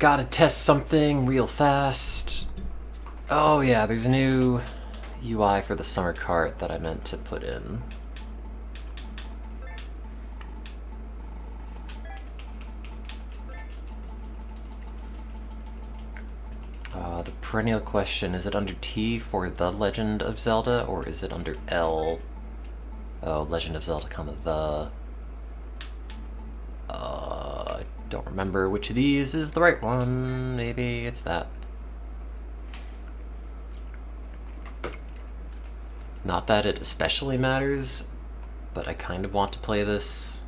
Gotta test something real fast. Oh yeah, there's a new UI for the summer cart that I meant to put in. The perennial question, is it under T for The Legend of Zelda, or is it under L? Oh, Legend of Zelda, the... I don't remember which of these is the right one. Maybe it's that. Not that it especially matters, but I kind of want to play this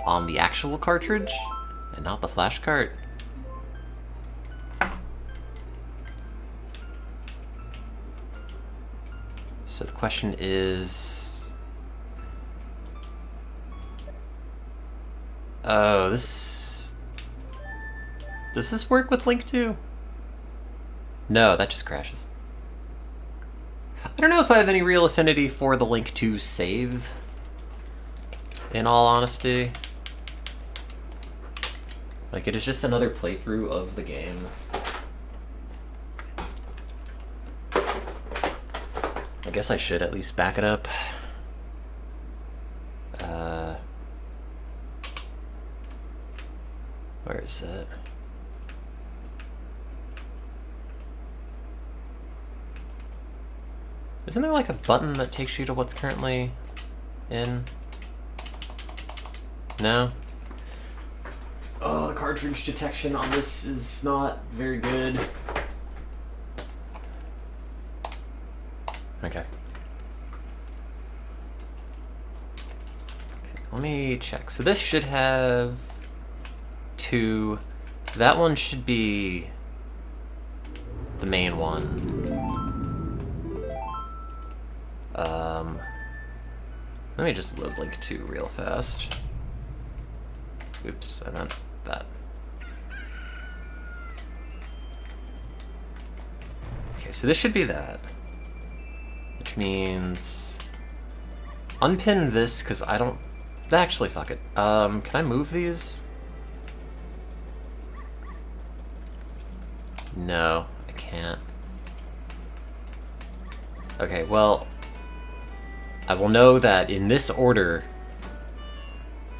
on the actual cartridge and not the flash cart. So the question is... Oh, Does this work with Link 2? No, that just crashes. I don't know if I have any real affinity for the Link 2 save, in all honesty. Like, it is just another playthrough of the game. I guess I should at least back it up. Where is it? Isn't there like a button that takes you to what's currently in? No? Oh, the cartridge detection on this is not very good. Okay. Let me check. So this should have 2. That one should be the main one. Let me just load Link 2 real fast. Oops, I meant that. Okay, so this should be that. Which means... unpin this, because I don't... Actually, fuck it. Can I move these? No, I can't. Okay, well... I will know that in this order,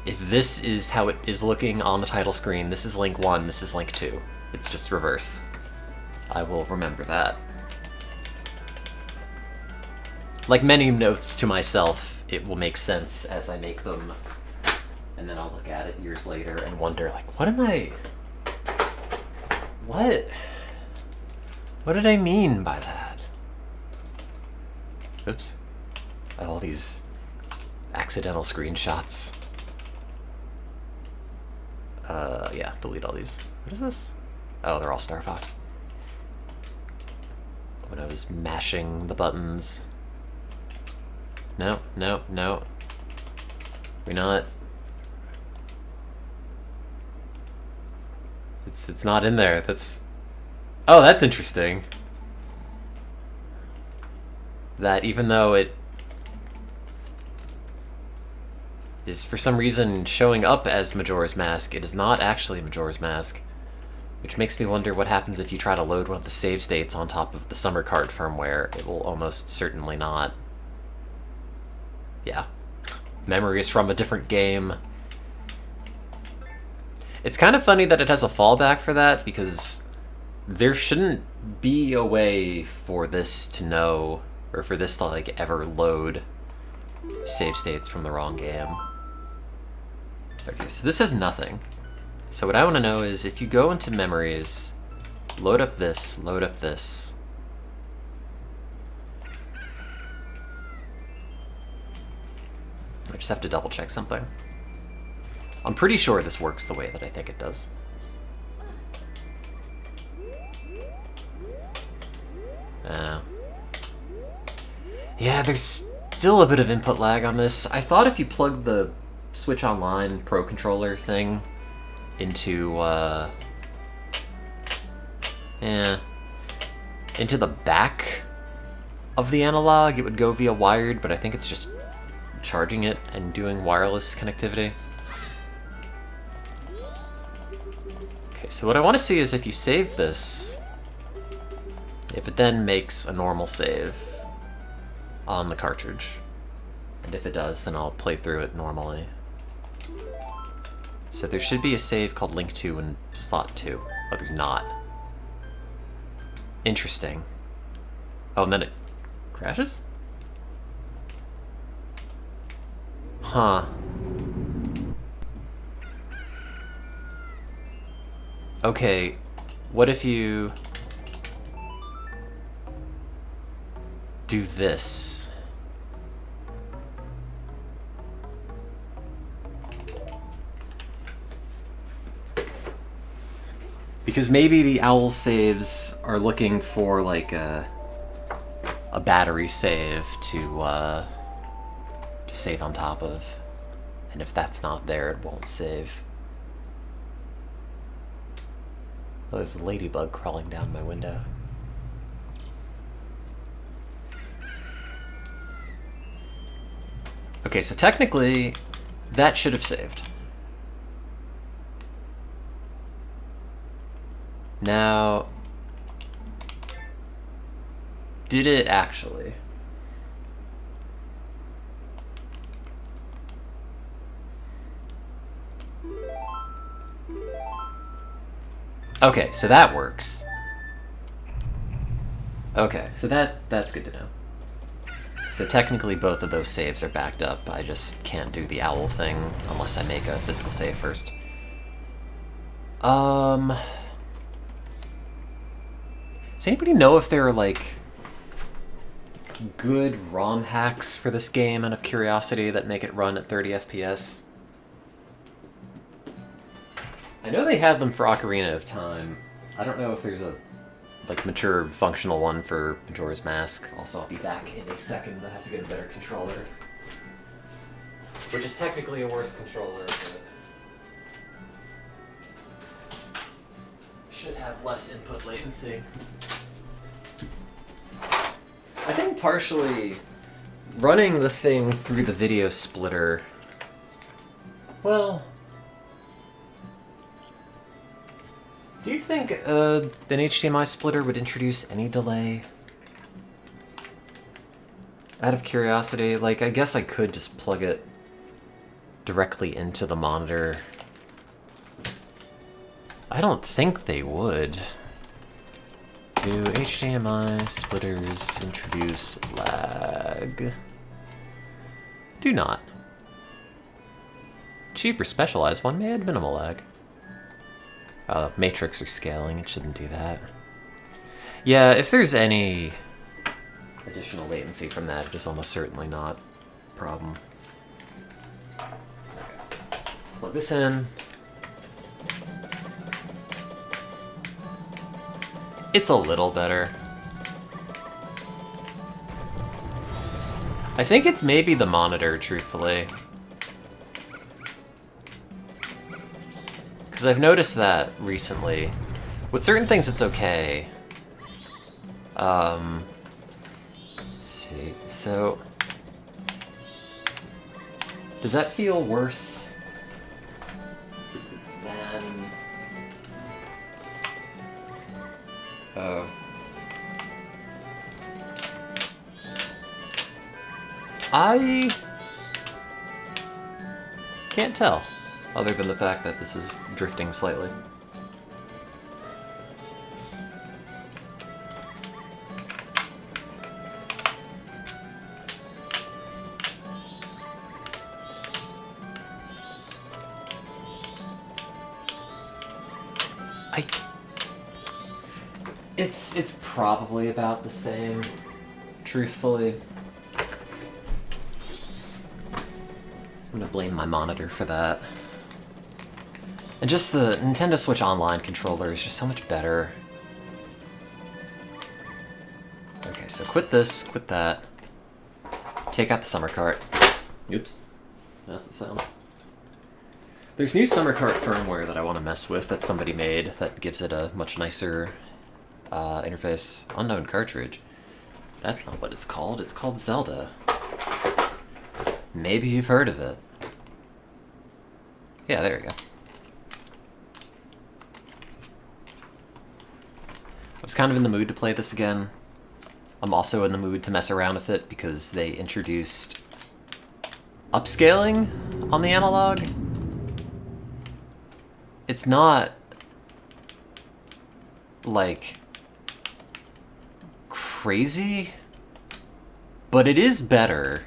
if this is how it is looking on the title screen, this is Link 1, this is Link 2. It's just reverse. I will remember that. Like many notes to myself, it will make sense as I make them, and then I'll look at it years later and wonder, like, what did I mean by that? Oops. All these accidental screenshots. Yeah, delete all these. What is this? Oh, they're all Star Fox. When I was mashing the buttons. No, no, no. We're not. It's not in there. That's... Oh, that's interesting. That even though it is for some reason showing up as Majora's Mask, it is not actually Majora's Mask. Which makes me wonder what happens if you try to load one of the save states on top of the summer cart firmware. It will almost certainly not. Yeah. Memories from a different game. It's kind of funny that it has a fallback for that, because there shouldn't be a way for this to know, or for this to like ever load save states from the wrong game. Okay, so this has nothing. So what I want to know is, if you go into memories, load up this, load up this. I just have to double check something. I'm pretty sure this works the way that I think it does. Yeah, there's still a bit of input lag on this. I thought if you plug the Switch Online Pro Controller thing into, into the back of the analog, it would go via wired, but I think it's just charging it and doing wireless connectivity. Okay, So what I want to see is if you save this, if it then makes a normal save on the cartridge. And if it does, then I'll play through it normally. So there should be a save called Link 2 in slot 2. Oh, there's not. Interesting. Oh, and then it crashes? Huh. Okay, what if you do this? Because maybe the owl saves are looking for like a battery save to save on top of, and if that's not there, it won't save. Oh, there's a ladybug crawling down my window. Okay, so technically, that should have saved. Now, did it actually? Okay, so that works. Okay, so that's good to know. So technically both of those saves are backed up. I just can't do the owl thing unless I make a physical save first. Does anybody know if there are like good ROM hacks for this game out of curiosity that make it run at 30 FPS? I know they have them for Ocarina of Time. I don't know if there's a like mature functional one for Majora's Mask. Also, I'll be back in a second. I have to get a better controller. Which is technically a worse controller, but should have less input latency. I think partially running the thing through the video splitter, well, do you think an HDMI splitter would introduce any delay? Out of curiosity, like, I guess I could just plug it directly into the monitor. I don't think they would. Do HDMI splitters introduce lag? Do not. Cheap or specialized one may add minimal lag. Matrix or scaling, it shouldn't do that. Yeah, if there's any additional latency from that, it is almost certainly not a problem. Plug this in. It's a little better. I think it's maybe the monitor, truthfully. Because I've noticed that recently. With certain things, it's okay. Let's see. So, does that feel worse than... Oh. I can't tell, other than the fact that this is drifting slightly. It's probably about the same, truthfully. I'm gonna blame my monitor for that. And just the Nintendo Switch Online controller is just so much better. Okay, so quit this, quit that. Take out the summer cart. Oops, that's the sound. There's new summer cart firmware that I want to mess with that somebody made that gives it a much nicer interface. Unknown cartridge. That's not what it's called. It's called Zelda. Maybe you've heard of it. Yeah, there we go. was kind of in the mood to play this again. I'm also in the mood to mess around with it because they introduced upscaling on the analog. It's not like crazy, but it is better.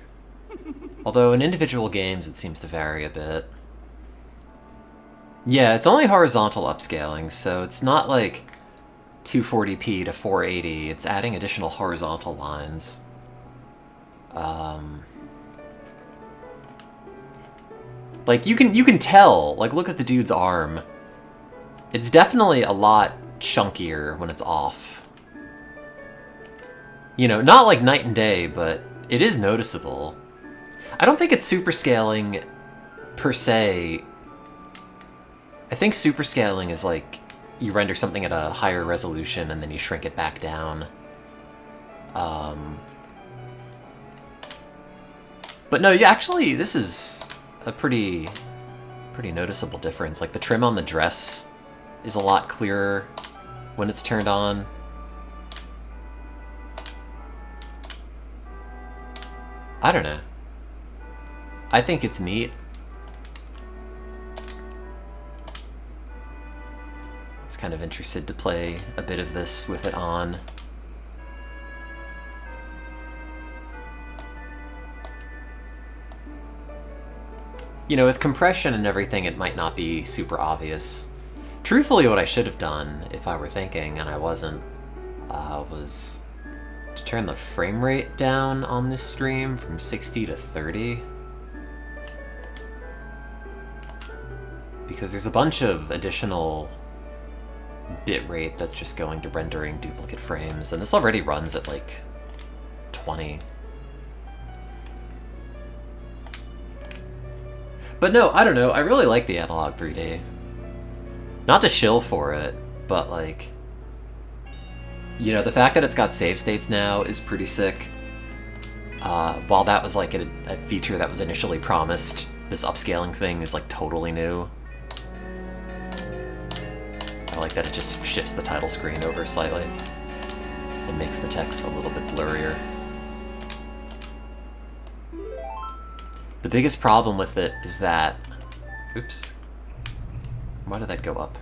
Although in individual games it seems to vary a bit. Yeah, it's only horizontal upscaling, so it's not like 240p to 480. It's adding additional horizontal lines. Like you can tell. Like look at the dude's arm. It's definitely a lot chunkier when it's off. You know, not like night and day, but it is noticeable. I don't think it's super scaling per se. I think super scaling is like you render something at a higher resolution and then you shrink it back down. But no, yeah, actually, this is a pretty noticeable difference. Like the trim on the dress is a lot clearer when it's turned on. I don't know. I think it's neat. Just kind of interested to play a bit of this with it on. You know, with compression and everything, it might not be super obvious. Truthfully, what I should have done, if I were thinking, and I wasn't, was to turn the frame rate down on this stream from 60 to 30. Because there's a bunch of additional bitrate that's just going to rendering duplicate frames, and this already runs at like 20. But no, I don't know, I really like the analog 3D. Not to shill for it, but like, you know, the fact that it's got save states now is pretty sick. While that was like a feature that was initially promised, this upscaling thing is like totally new. I like that it just shifts the title screen over slightly and makes the text a little bit blurrier. The biggest problem with it is that... Oops. Why did that go up?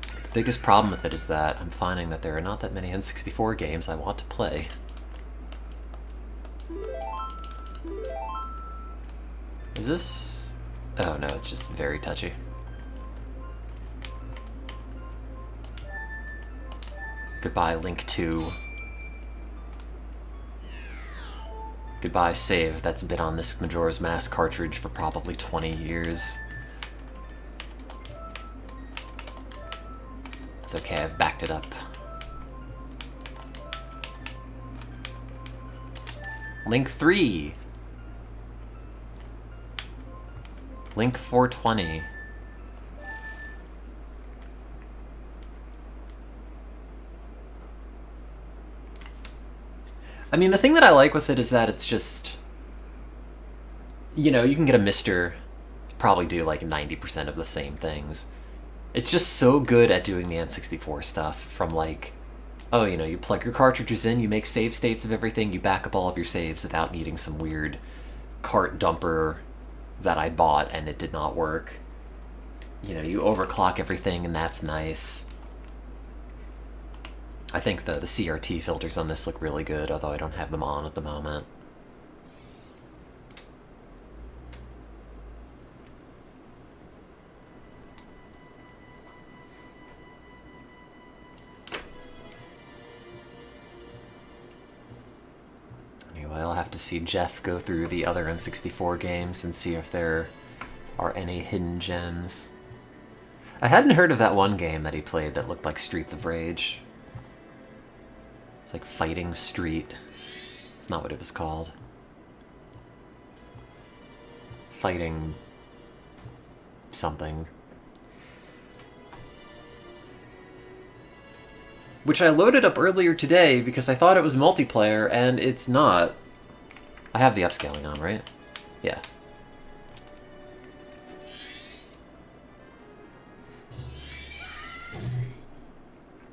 The biggest problem with it is that I'm finding that there are not that many N64 games I want to play. Is this... Oh no, it's just very touchy. Goodbye, Link 2. Goodbye, save. That's been on this Majora's Mask cartridge for probably 20 years. It's okay, I've backed it up. Link 3! Link 420. I mean, the thing that I like with it is that it's just... You know, you can get a Mister, probably do like 90% of the same things. It's just so good at doing the N64 stuff, from like, oh, you know, you plug your cartridges in, you make save states of everything, you back up all of your saves without needing some weird cart dumper that I bought and it did not work. You know, you overclock everything and that's nice. I think the CRT filters on this look really good, although I don't have them on at the moment. Anyway, I'll have to see Jeff go through the other N64 games and see if there are any hidden gems. I hadn't heard of that one game that he played that looked like Streets of Rage. It's like Fighting Street. It's not what it was called. Fighting... something. Which I loaded up earlier today because I thought it was multiplayer, and it's not. I have the upscaling on, right? Yeah.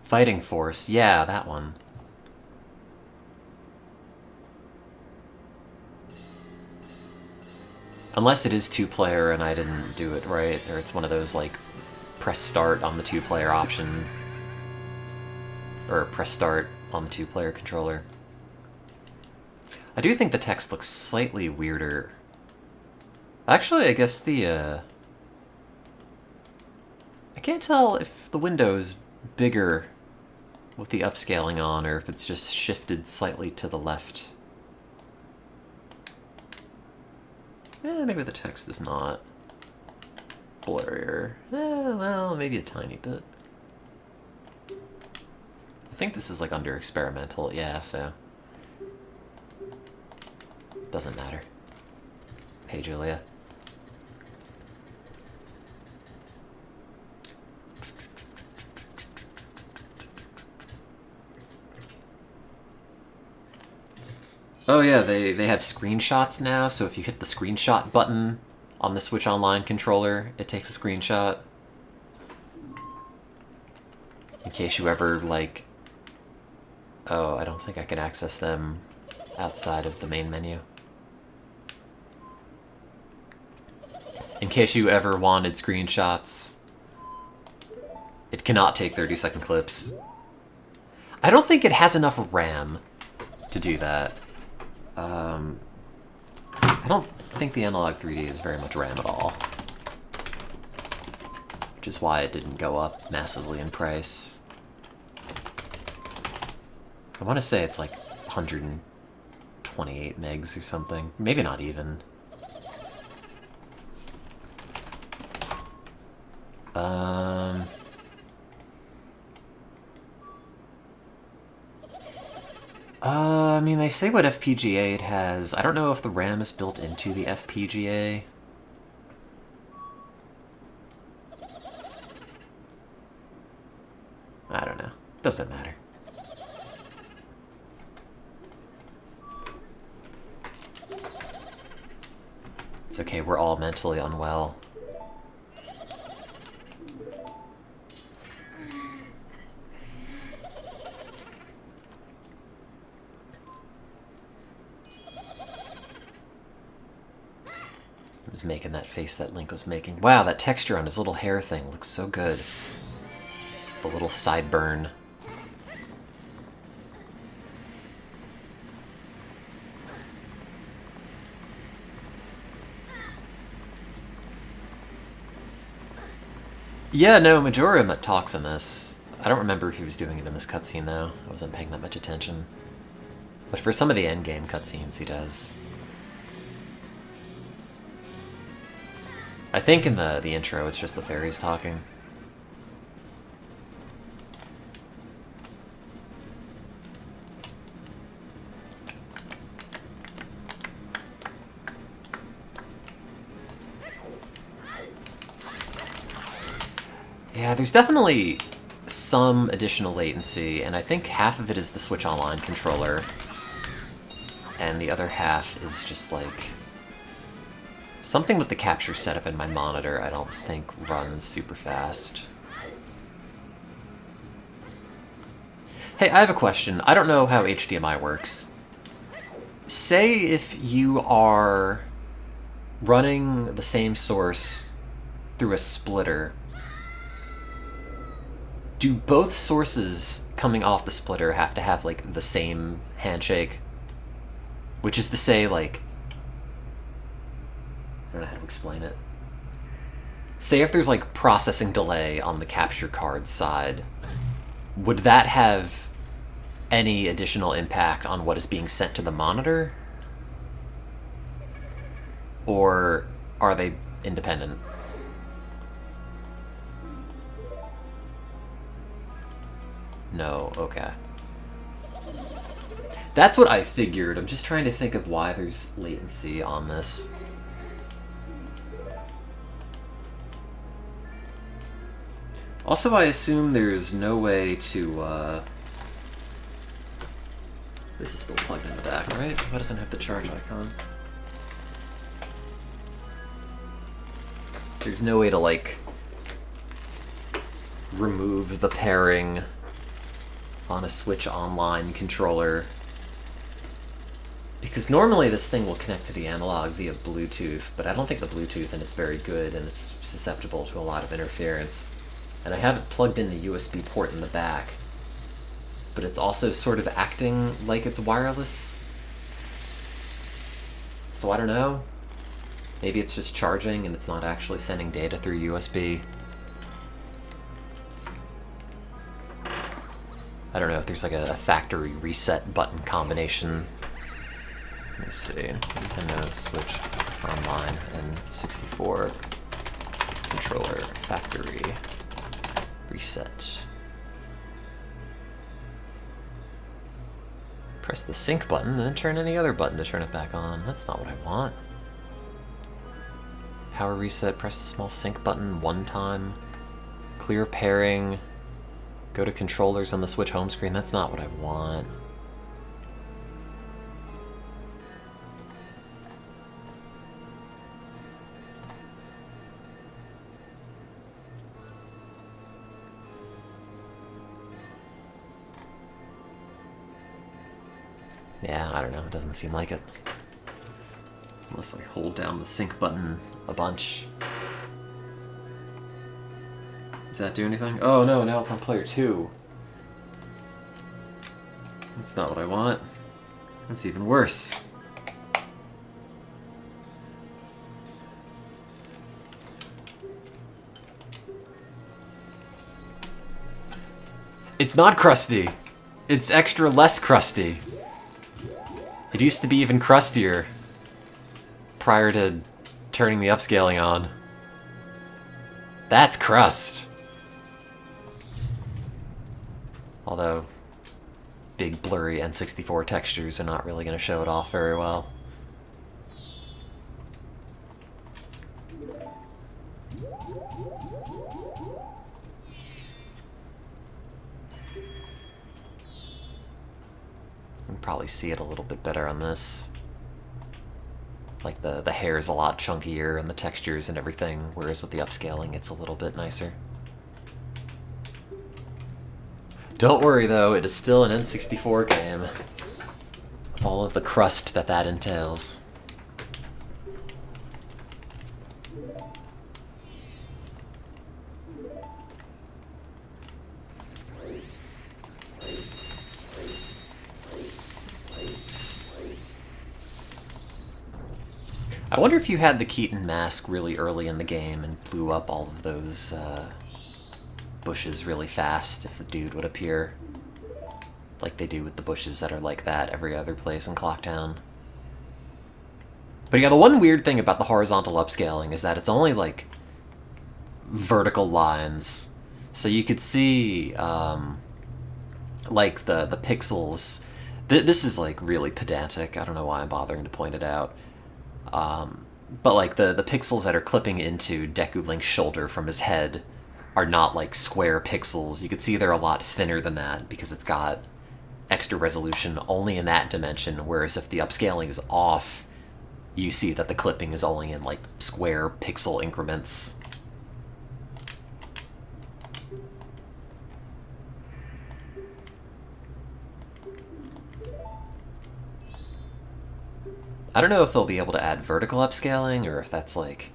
Fighting Force, yeah, that one. Unless it is 2-player and I didn't do it right, or it's one of those, like, press start on the 2-player option. Or press start on the 2-player controller. I do think the text looks slightly weirder. Actually, I guess the, I can't tell if the window's bigger with the upscaling on, or if it's just shifted slightly to the left. Maybe the text is not blurrier. Well, maybe a tiny bit. I think this is like under experimental, yeah, so doesn't matter. Hey, Julia. Oh yeah, they have screenshots now, so if you hit the screenshot button on the Switch Online controller, it takes a screenshot. In case you ever, like... Oh, I don't think I can access them outside of the main menu. In case you ever wanted screenshots, it cannot take 30-second clips. I don't think it has enough RAM to do that. I don't think the Analog 3D is very much RAM at all. Which is why it didn't go up massively in price. I want to say it's like 128 megs or something. Maybe not even. I mean, they say what FPGA it has. I don't know if the RAM is built into the FPGA. I don't know. Doesn't matter. It's okay, we're all mentally unwell. Was making that face that Link was making. Wow, that texture on his little hair thing looks so good. The little sideburn. Yeah, no, Majora talks in this. I don't remember if he was doing it in this cutscene, though. I wasn't paying that much attention. But for some of the endgame cutscenes, he does. I think in the intro, it's just the fairies talking. Yeah, there's definitely some additional latency, and I think half of it is the Switch Online controller, and the other half is just like... something with the capture setup in my monitor I don't think runs super fast. Hey, I have a question. I don't know how HDMI works. Say if you are running the same source through a splitter, do both sources coming off the splitter have to have, like, the same handshake? Which is to say, like... I don't know how to explain it. Say if there's, like, processing delay on the capture card side, would that have any additional impact on what is being sent to the monitor? Or are they independent? No, okay. That's what I figured. I'm just trying to think of why there's latency on this. Also, I assume there's no way to, This is still plugged in the back, right? Why doesn't it have the charge icon? There's no way to, like, remove the pairing on a Switch Online controller. Because normally this thing will connect to the analog via Bluetooth, but I don't think the Bluetooth in it's very good, and it's susceptible to a lot of interference. And I have it plugged in the USB port in the back, but it's also sort of acting like it's wireless. So I don't know. Maybe it's just charging and it's not actually sending data through USB. I don't know if there's like a factory reset button combination. Let me see. Nintendo Switch Online N64 controller factory reset. Press the sync button and then turn any other button to turn it back on. That's not what I want. Power reset, press the small sync button one time. Clear pairing. Go to controllers on the Switch home screen. That's not what I want. Yeah, I don't know. It doesn't seem like it. Unless I hold down the sync button a bunch. Does that do anything? Oh no, now it's on player 2. That's not what I want. That's even worse. It's not crusty. It's extra less crusty. It used to be even crustier prior to turning the upscaling on. That's crust. Although, big blurry N64 textures are not really going to show it off very well. You can probably see it a little bit better on this. Like the hair is a lot chunkier and the textures and everything, whereas with the upscaling it's a little bit nicer. Don't worry though, it is still an N64 game. All of the crust that entails. I wonder if you had the Keaton mask really early in the game and blew up all of those bushes really fast, if the dude would appear. Like they do with the bushes that are like that every other place in Clocktown. But yeah, the one weird thing about the horizontal upscaling is that it's only like vertical lines. So you could see like the pixels. This is like really pedantic. I don't know why I'm bothering to point it out. But like the pixels that are clipping into Deku Link's shoulder from his head are not like square pixels. You can see they're a lot thinner than that because it's got extra resolution only in that dimension, whereas if the upscaling is off, you see that the clipping is only in like square pixel increments. I don't know if they'll be able to add vertical upscaling or if that's like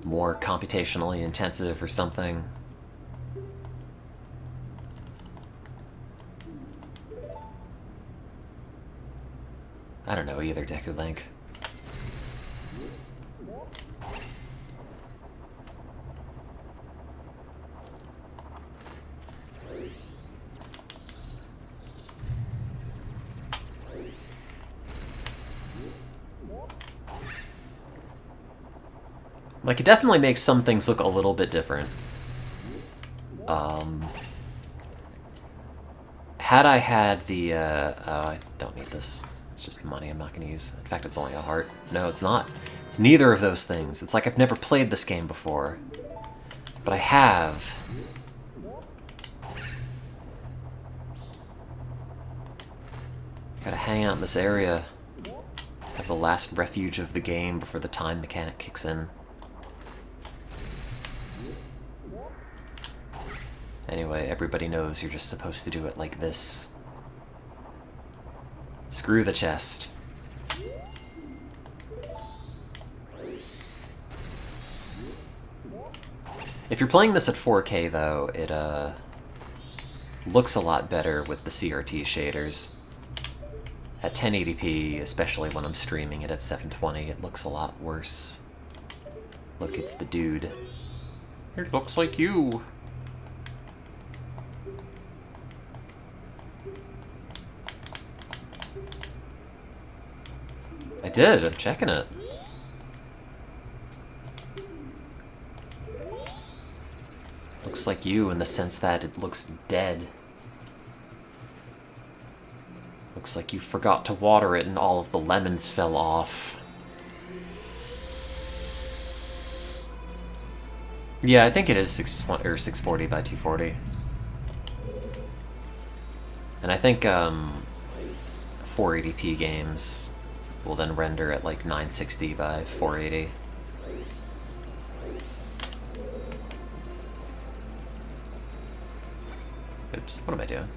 more computationally intensive or something. I don't know either, Deku Link. Like, it definitely makes some things look a little bit different. Had I had the, I don't need this. It's just money I'm not going to use. In fact, it's only a heart. No, it's not. It's neither of those things. It's like I've never played this game before. But I have. Gotta hang out in this area. Have the last refuge of the game before the time mechanic kicks in. Anyway, everybody knows you're just supposed to do it like this. Screw the chest. If you're playing this at 4K, though, it looks a lot better with the CRT shaders. At 1080p, especially when I'm streaming it at 720, it looks a lot worse. Look, it's the dude. It looks like you. I did, I'm checking it. Looks like you in the sense that it looks dead. Looks like you forgot to water it and all of the lemons fell off. Yeah, I think it is 640 by 240. And I think 480p games will then render at like 960 by 480. Oops, what am I doing?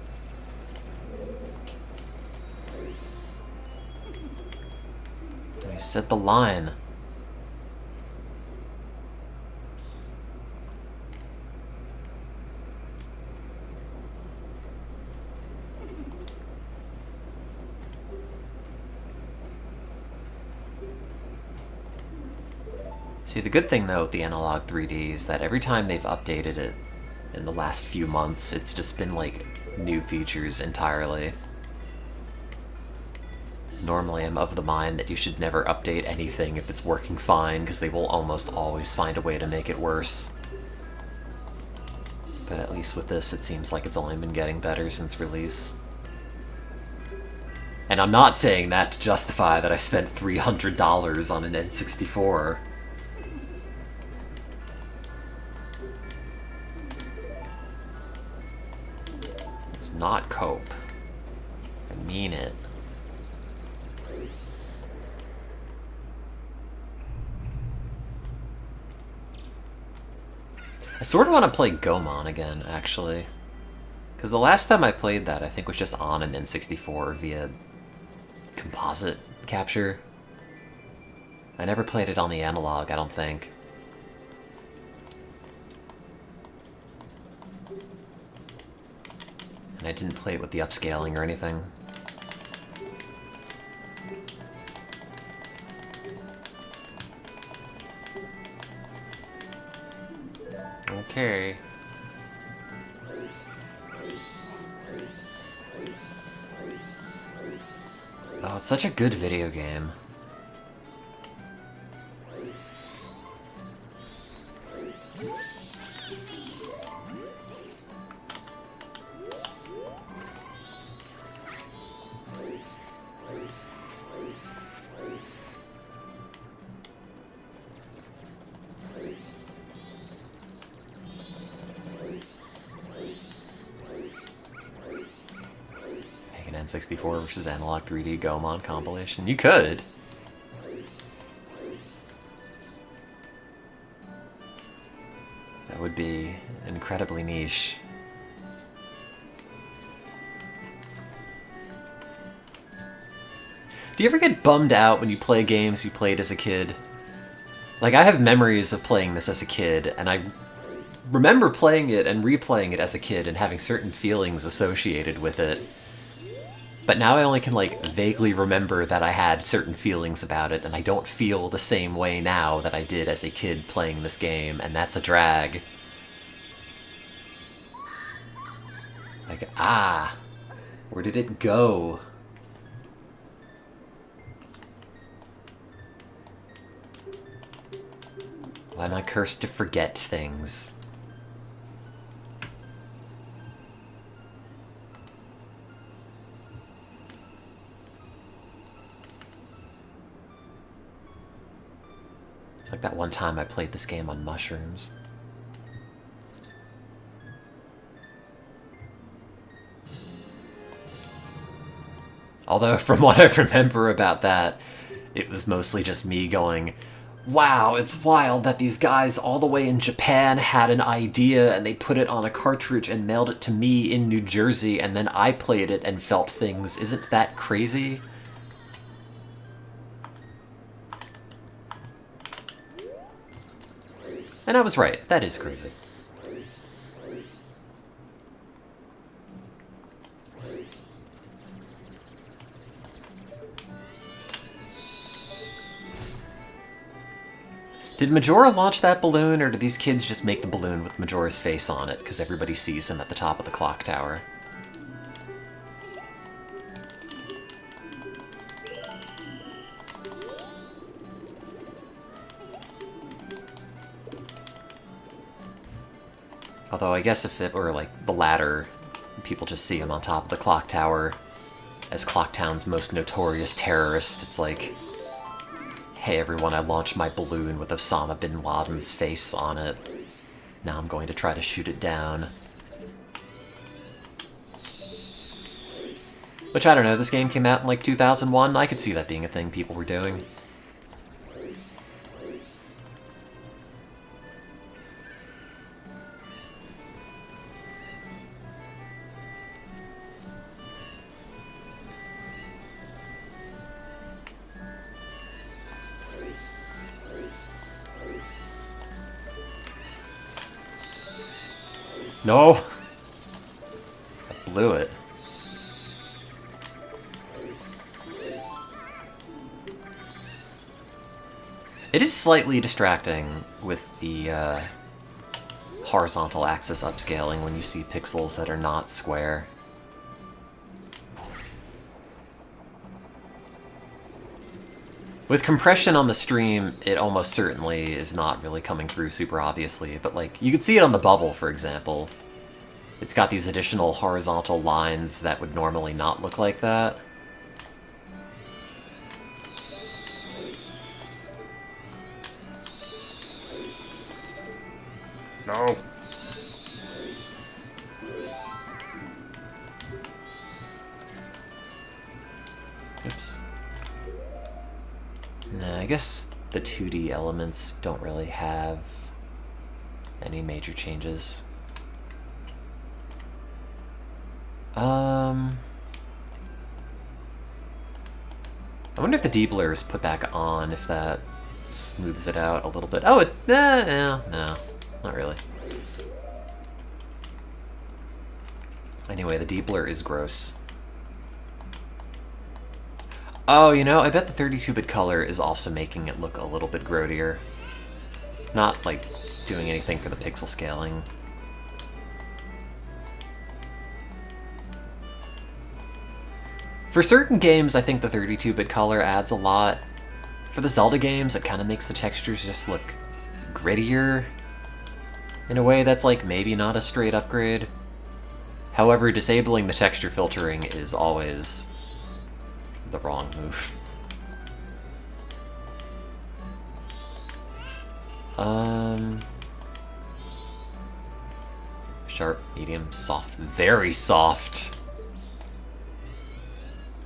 I said the line. See, the good thing though with the analog 3D is that every time they've updated it in the last few months, it's just been like new features entirely. Normally I'm of the mind that you should never update anything if it's working fine, because they will almost always find a way to make it worse. But at least with this, it seems like it's only been getting better since release. And I'm not saying that to justify that I spent $300 on an N64. It's not cope. I mean it. I sort of want to play Gomon again, actually. Because the last time I played that, I think was just on an N64 via composite capture. I never played it on the analog, I don't think. And I didn't play it with the upscaling or anything. Okay. Oh, it's such a good video game. N64 versus Analog 3D Gomon compilation. You could. That would be incredibly niche. Do you ever get bummed out when you play games you played as a kid? Like, I have memories of playing this as a kid, and I remember playing it and replaying it as a kid and having certain feelings associated with it. But now I only can, like, vaguely remember that I had certain feelings about it, and I don't feel the same way now that I did as a kid playing this game, and that's a drag. Like, where did it go? Why am I cursed to forget things? It's like that one time I played this game on mushrooms. Although, from what I remember about that, it was mostly just me going, Wow, it's wild that these guys all the way in Japan had an idea and they put it on a cartridge and mailed it to me in New Jersey, and then I played it and felt things. Isn't that crazy? And I was right. That is crazy. Did Majora launch that balloon, or did these kids just make the balloon with Majora's face on it because everybody sees him at the top of the clock tower? Although I guess if it were like the latter, people just see him on top of the clock tower as Clocktown's most notorious terrorist. It's like, hey everyone, I launched my balloon with Osama bin Laden's face on it. Now I'm going to try to shoot it down. Which, I don't know, this game came out in like 2001. I could see that being a thing people were doing. No! I blew it. It is slightly distracting with the horizontal axis upscaling when you see pixels that are not square. With compression on the stream, it almost certainly is not really coming through super obviously, but like, you can see it on the bubble, for example. It's got these additional horizontal lines that would normally not look like that. No. Oops. Nah, I guess the 2D elements don't really have any major changes. I wonder if the deblur is put back on, if that smooths it out a little bit. Oh, no, not really. Anyway, the deblur is gross. Oh, you know, I bet the 32-bit color is also making it look a little bit grodier. Not, like, doing anything for the pixel scaling. For certain games, I think the 32-bit color adds a lot. For the Zelda games, it kind of makes the textures just look grittier in a way that's, like, maybe not a straight upgrade. However, disabling the texture filtering is always the wrong move. Sharp, medium, soft, very soft.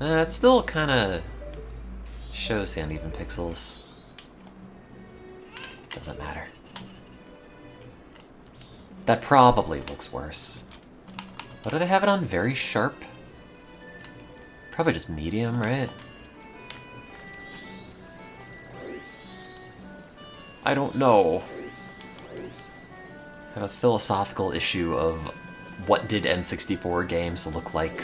It still kind of shows the uneven pixels. Doesn't matter. That probably looks worse. What did I have it on? Very sharp? Probably just medium, right? I don't know. I have a philosophical issue of what did N64 games look like?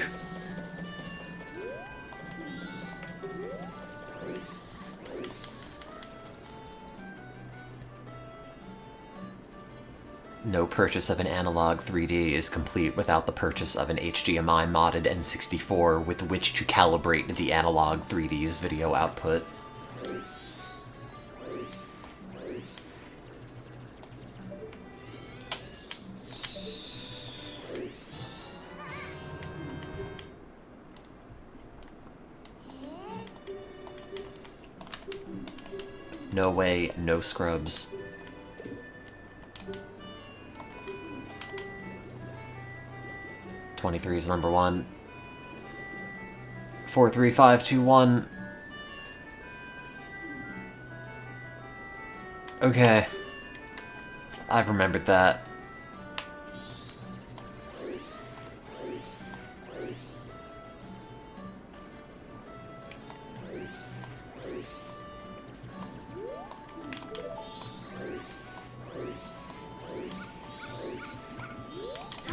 No purchase of an analog 3D is complete without the purchase of an HDMI modded N64 with which to calibrate the analog 3D's video output. No way, no scrubs. '23 is number one. 4, 3, 5, 2, 1. Okay. I've remembered that.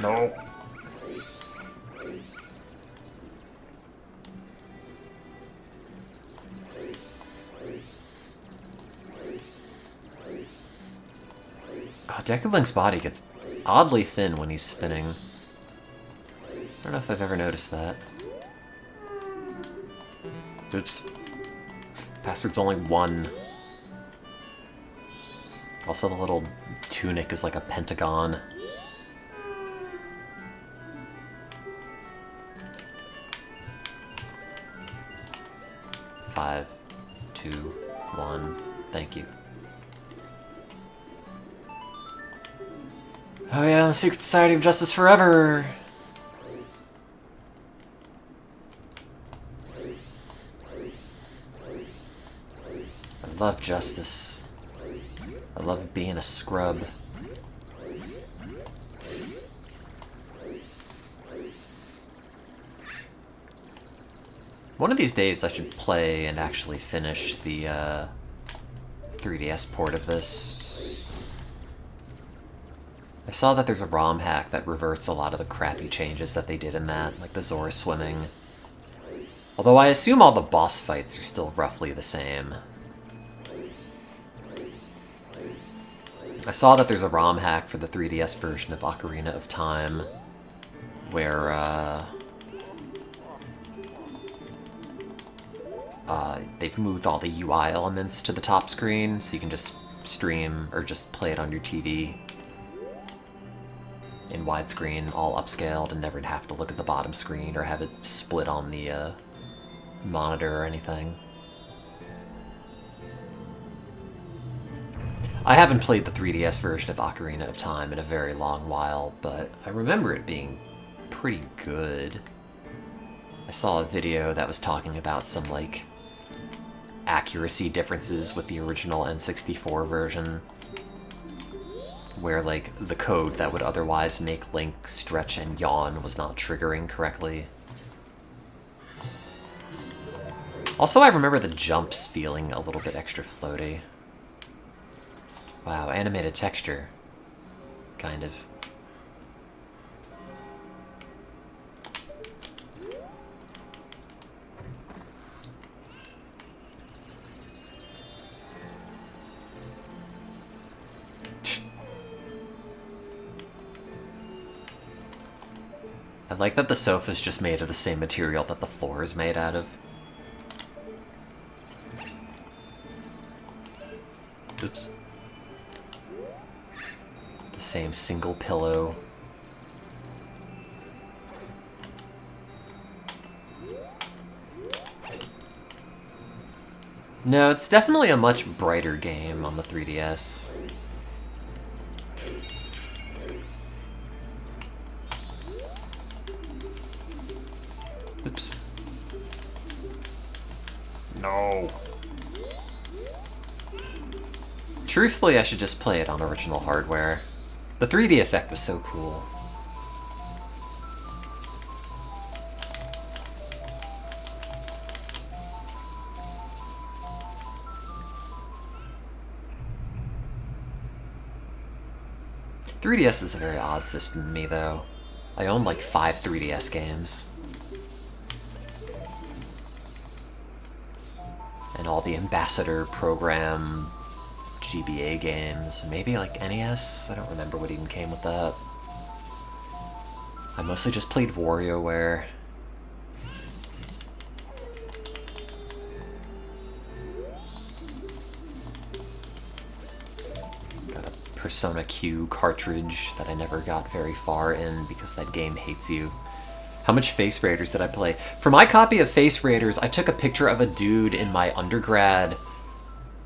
No. Oh, Decalink's body gets oddly thin when he's spinning. I don't know if I've ever noticed that. Oops. Password's only 1. Also, the little tunic is like a pentagon. Five, 2, 1. Thank you. Oh yeah, the Secret Society of Justice Forever! I love justice. I love being a scrub. One of these days I should play and actually finish the 3DS port of this. I saw that there's a ROM hack that reverts a lot of the crappy changes that they did in that, like the Zora swimming. Although I assume all the boss fights are still roughly the same. I saw that there's a ROM hack for the 3DS version of Ocarina of Time, where, they've moved all the UI elements to the top screen, so you can just stream or just play it on your TV in widescreen, all upscaled, and never have to look at the bottom screen or have it split on the monitor or anything. I haven't played the 3DS version of Ocarina of Time in a very long while, but I remember it being pretty good. I saw a video that was talking about some, like, accuracy differences with the original N64 version, where, like, the code that would otherwise make Link stretch and yawn was not triggering correctly. Also, I remember the jumps feeling a little bit extra floaty. Wow, animated texture. Kind of. I like that the sofa's just made of the same material that the floor is made out of. Oops. The same single pillow. No, it's definitely a much brighter game on the 3DS. Oops. No. Truthfully, I should just play it on original hardware. The 3D effect was so cool. .3DS is a very odd system to me, though. I own like 5 3DS games. And all the Ambassador program GBA games, maybe like NES? I don't remember what even came with that. I mostly just played WarioWare. Got a Persona Q cartridge that I never got very far in because that game hates you. How much Face Raiders did I play? For my copy of Face Raiders, I took a picture of a dude in my undergrad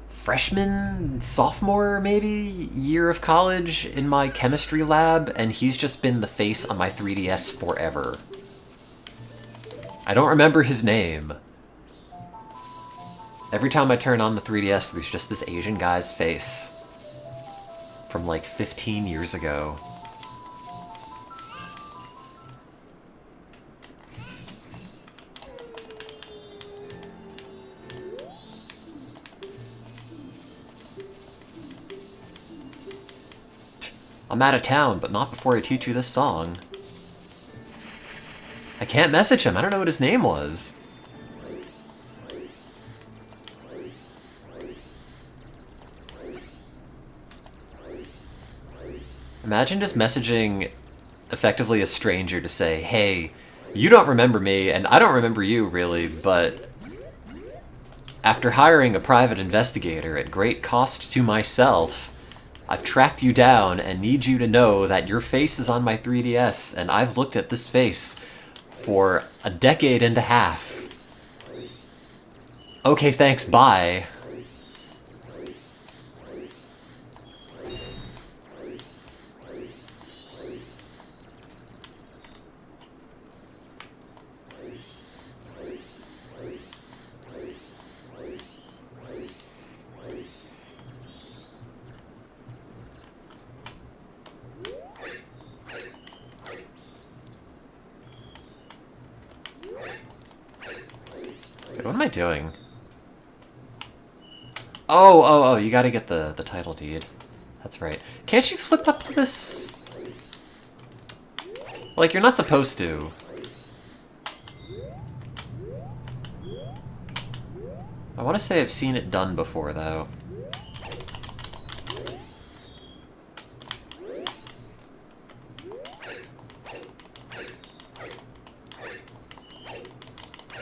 freshman, sophomore, maybe, year of college in my chemistry lab, and he's just been the face on my 3DS forever. I don't remember his name. Every time I turn on the 3DS, there's just this Asian guy's face. from like 15 years ago. I'm out of town, but not before I teach you this song. I can't message him. I don't know what his name was. Imagine just messaging effectively a stranger to say, hey, you don't remember me, and I don't remember you, really, but after hiring a private investigator at great cost to myself, I've tracked you down and need you to know that your face is on my 3DS, and I've looked at this face for a decade and a half. Okay, thanks, bye. What am I doing? Oh, you gotta get the title deed. That's right. Can't you flip up to this? Like, you're not supposed to. I want to say I've seen it done before, though.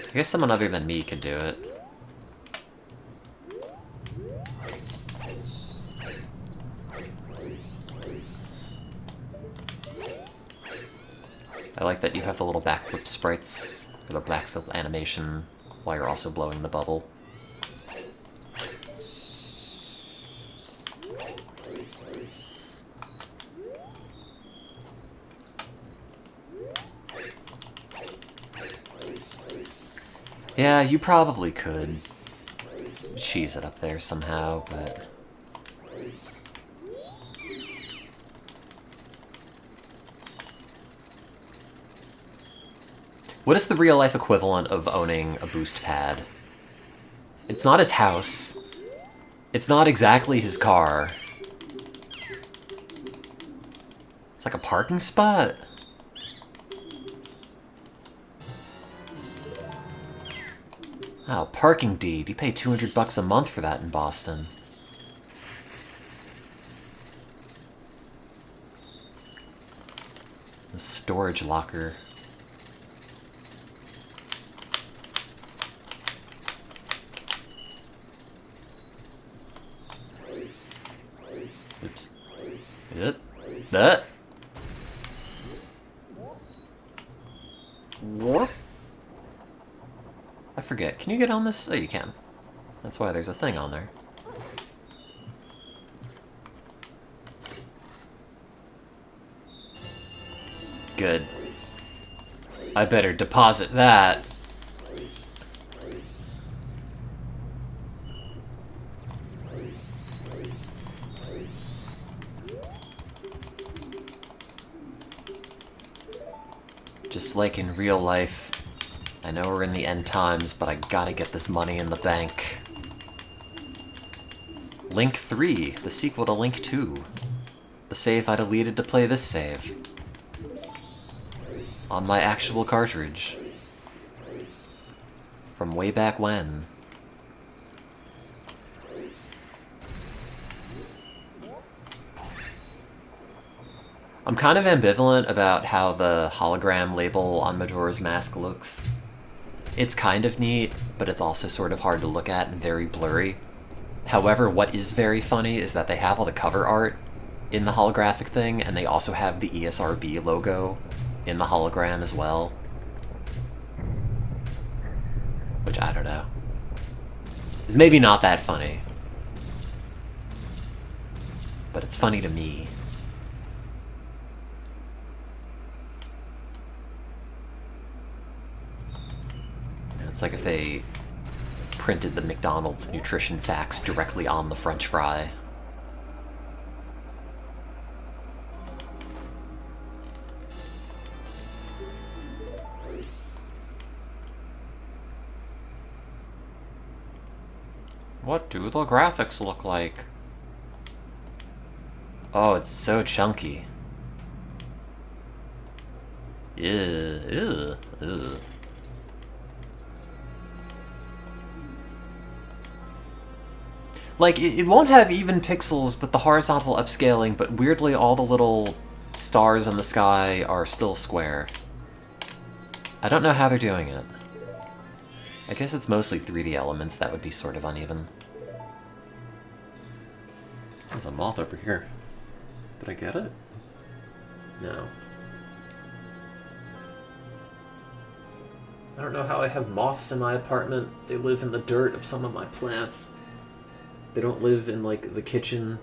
I guess someone other than me could do it. I like that you have the little backflip sprites, or the backflip animation, while you're also blowing the bubble. Yeah, you probably could cheese it up there somehow, but... What is the real-life equivalent of owning a boost pad? It's not his house. It's not exactly his car. It's like a parking spot? Oh, parking deed. You pay $200 a month for that in Boston. The storage locker. Oops. That. What? I forget. Can you get on this? Oh, you can. That's why there's a thing on there. Good. I better deposit that. Just like in real life, I know we're in the end times, but I gotta get this money in the bank. Link 3, the sequel to Link 2. The save I deleted to play this save. On my actual cartridge. From way back when. I'm kind of ambivalent about how the hologram label on Majora's Mask looks. It's kind of neat, but it's also sort of hard to look at and very blurry. However, what is very funny is that they have all the cover art in the holographic thing, and they also have the ESRB logo in the hologram as well. Which, I don't know. Is maybe not that funny. But it's funny to me. It's like if they printed the McDonald's nutrition facts directly on the French fry. What do the graphics look like? Oh, it's so chunky. Ew, ew, ew. Like, it won't have even pixels with the horizontal upscaling, but weirdly all the little stars in the sky are still square. I don't know how they're doing it. I guess it's mostly 3D elements that would be sort of uneven. There's a moth over here. Did I get it? No. I don't know how I have moths in my apartment. They live in the dirt of some of my plants. They don't live in, like, the kitchen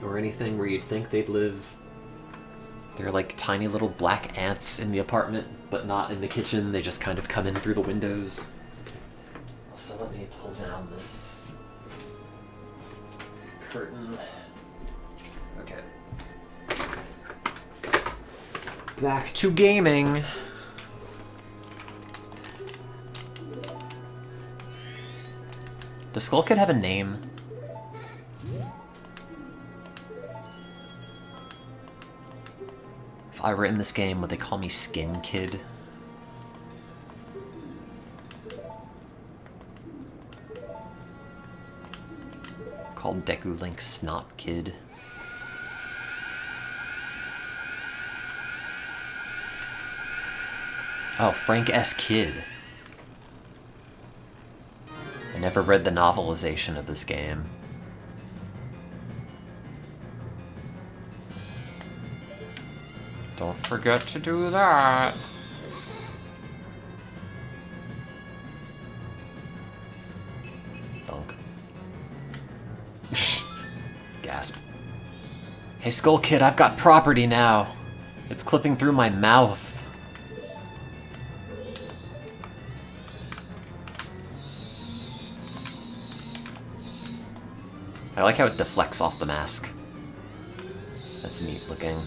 or anything where you'd think they'd live. They're like tiny little black ants in the apartment, but not in the kitchen. They just kind of come in through the windows. So let me pull down this curtain. Okay. Back to gaming. Does Skull Kid have a name? If I were in this game, would they call me Skin Kid? Called Deku Link Snot Kid. Oh, Frank S. Kidd. I never read the novelization of this game. Don't forget to do that. Thunk. Gasp. Hey, Skull Kid, I've got property now. It's clipping through my mouth. I like how it deflects off the mask. That's neat looking.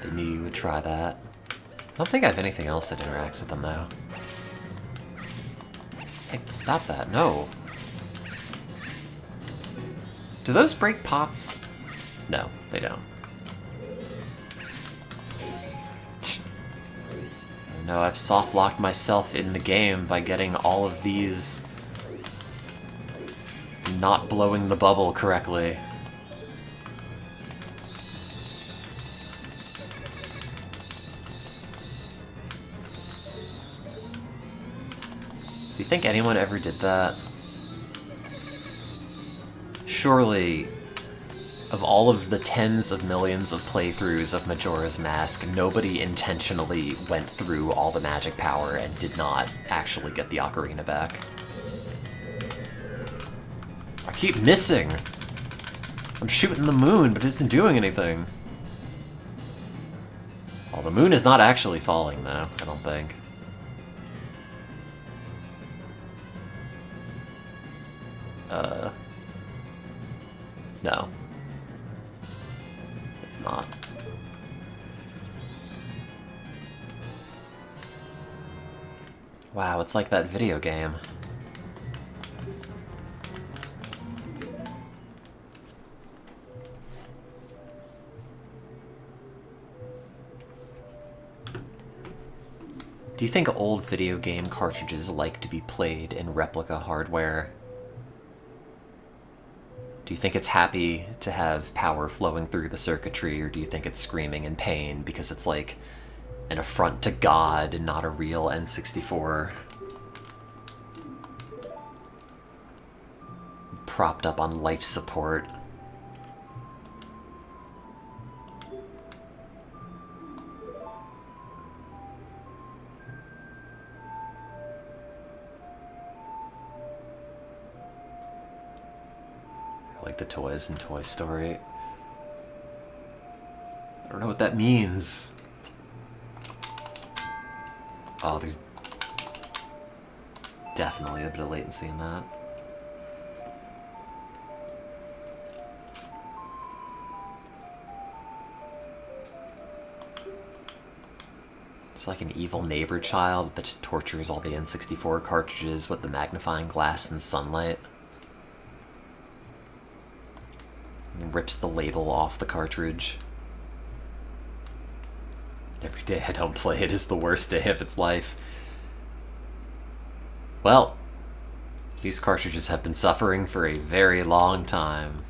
They knew you would try that. I don't think I have anything else that interacts with them, though. Hey, stop that. No. Do those break pots? No, they don't. No, I've soft-locked myself in the game by getting all of these not blowing the bubble correctly. Do you think anyone ever did that? Surely, of all of the tens of millions of playthroughs of Majora's Mask, nobody intentionally went through all the magic power and did not actually get the ocarina back. I keep missing! I'm shooting the moon, but it isn't doing anything. Well, the moon is not actually falling, though, I don't think. No. It's not. Wow, it's like that video game. Do you think old video game cartridges like to be played in replica hardware? Do you think it's happy to have power flowing through the circuitry, or do you think it's screaming in pain because it's like an affront to God and not a real N64? Propped up on life support. Like the toys in Toy Story. I don't know what that means. Oh, there's definitely a bit of latency in that. It's like an evil neighbor child that just tortures all the N64 cartridges with the magnifying glass and sunlight. And rips the label off the cartridge. Every day I don't play it is the worst day of its life. Well, these cartridges have been suffering for a very long time.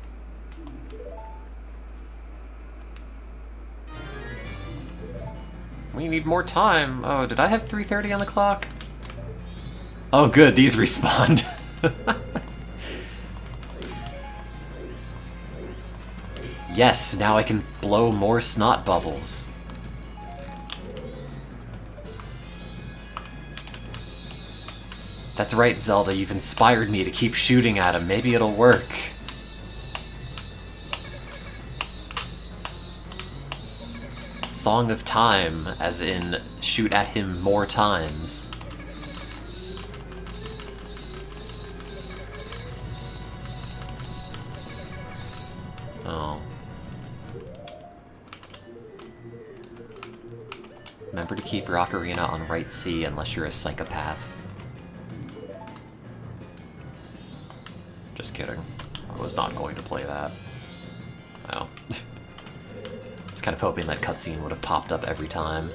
We need more time. Oh, did I have 3:30 on the clock? Oh good, these respawned. Yes, now I can blow more snot bubbles. That's right, Zelda, you've inspired me to keep shooting at him. Maybe it'll work. Song of Time, as in shoot at him more times. Oh. Remember to keep your ocarina on right C unless you're a psychopath. Just kidding. I was not going to play that. Oh. I was kind of hoping that cutscene would have popped up every time.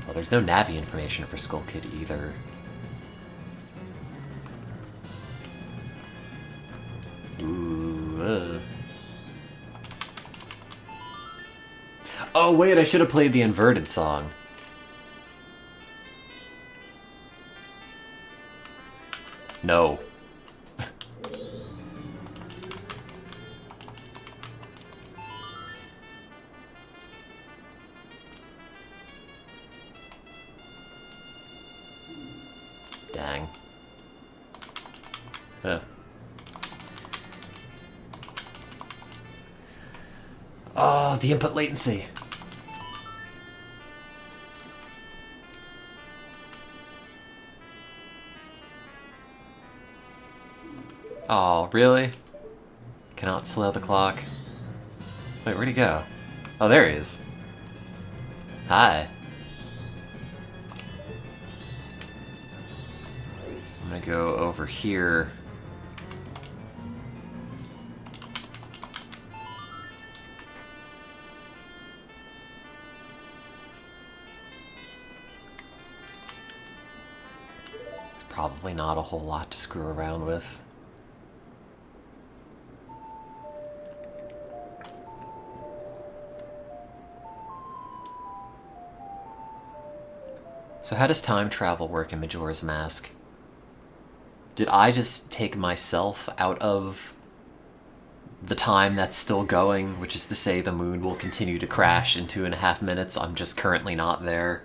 Well, there's no Navi information for Skull Kid either. Ooh. Oh wait, I should have played the inverted song. No. Dang. Oh, the input latency. Oh, really? Cannot slow the clock. Wait, where'd he go? Oh, there he is. Hi. I'm gonna go over here. It's probably not a whole lot to screw around with. So how does time travel work in Majora's Mask? Did I just take myself out of the time that's still going, which is to say the moon will continue to crash in 2.5 minutes? I'm just currently not there.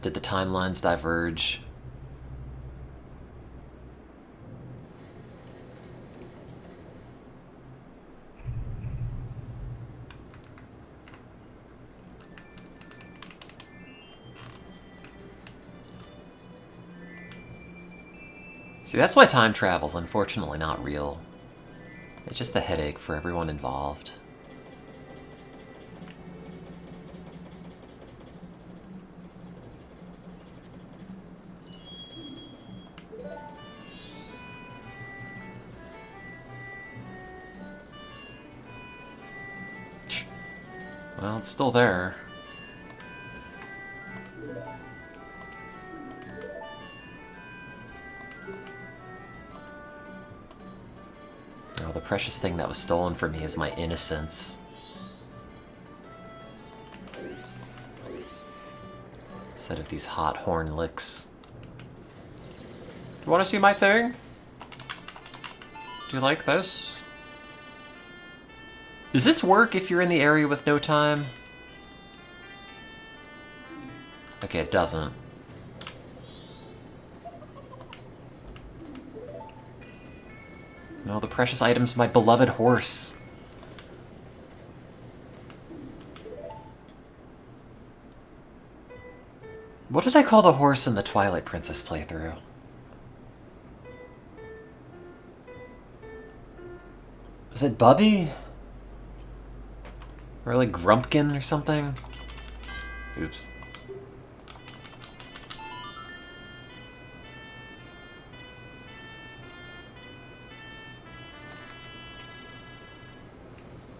Did the timelines diverge? See, that's why time travel's unfortunately not real. It's just a headache for everyone involved. Well, it's still there. Oh, the precious thing that was stolen from me is my innocence. Instead of these hot horn licks. You want to see my thing? Do you like this? Does this work if you're in the area with no time? Okay, it doesn't. No, the precious item's my beloved horse. What did I call the horse in the Twilight Princess playthrough? Was it Bubby? Or like Grumpkin or something? Oops.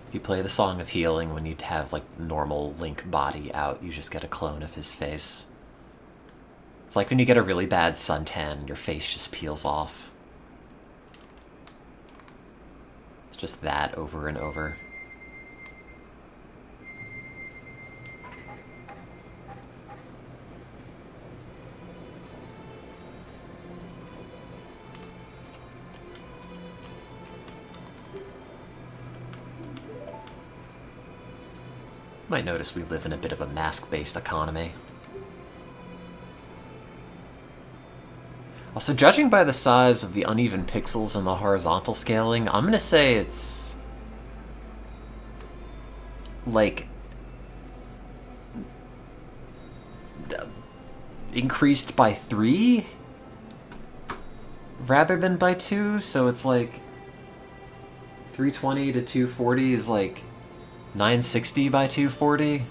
If you play the Song of Healing when you'd have like normal Link body out, you just get a clone of his face. It's like when you get a really bad suntan and your face just peels off. It's just that over and over. You might notice we live in a bit of a mask-based economy. Also, judging by the size of the uneven pixels and the horizontal scaling, I'm gonna say it's like increased by 3 rather than by 2, so it's like 320 to 240 is like 960 by 240.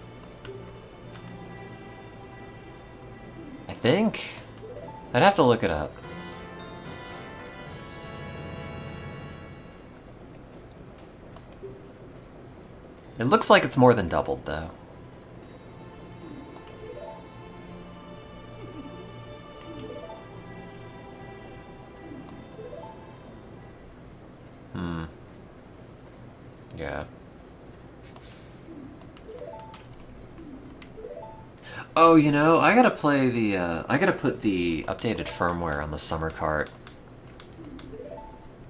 I think. I'd have to look it up. It looks like it's more than doubled, though. Yeah. Oh, you know, I gotta play the, I gotta put the updated firmware on the summer cart.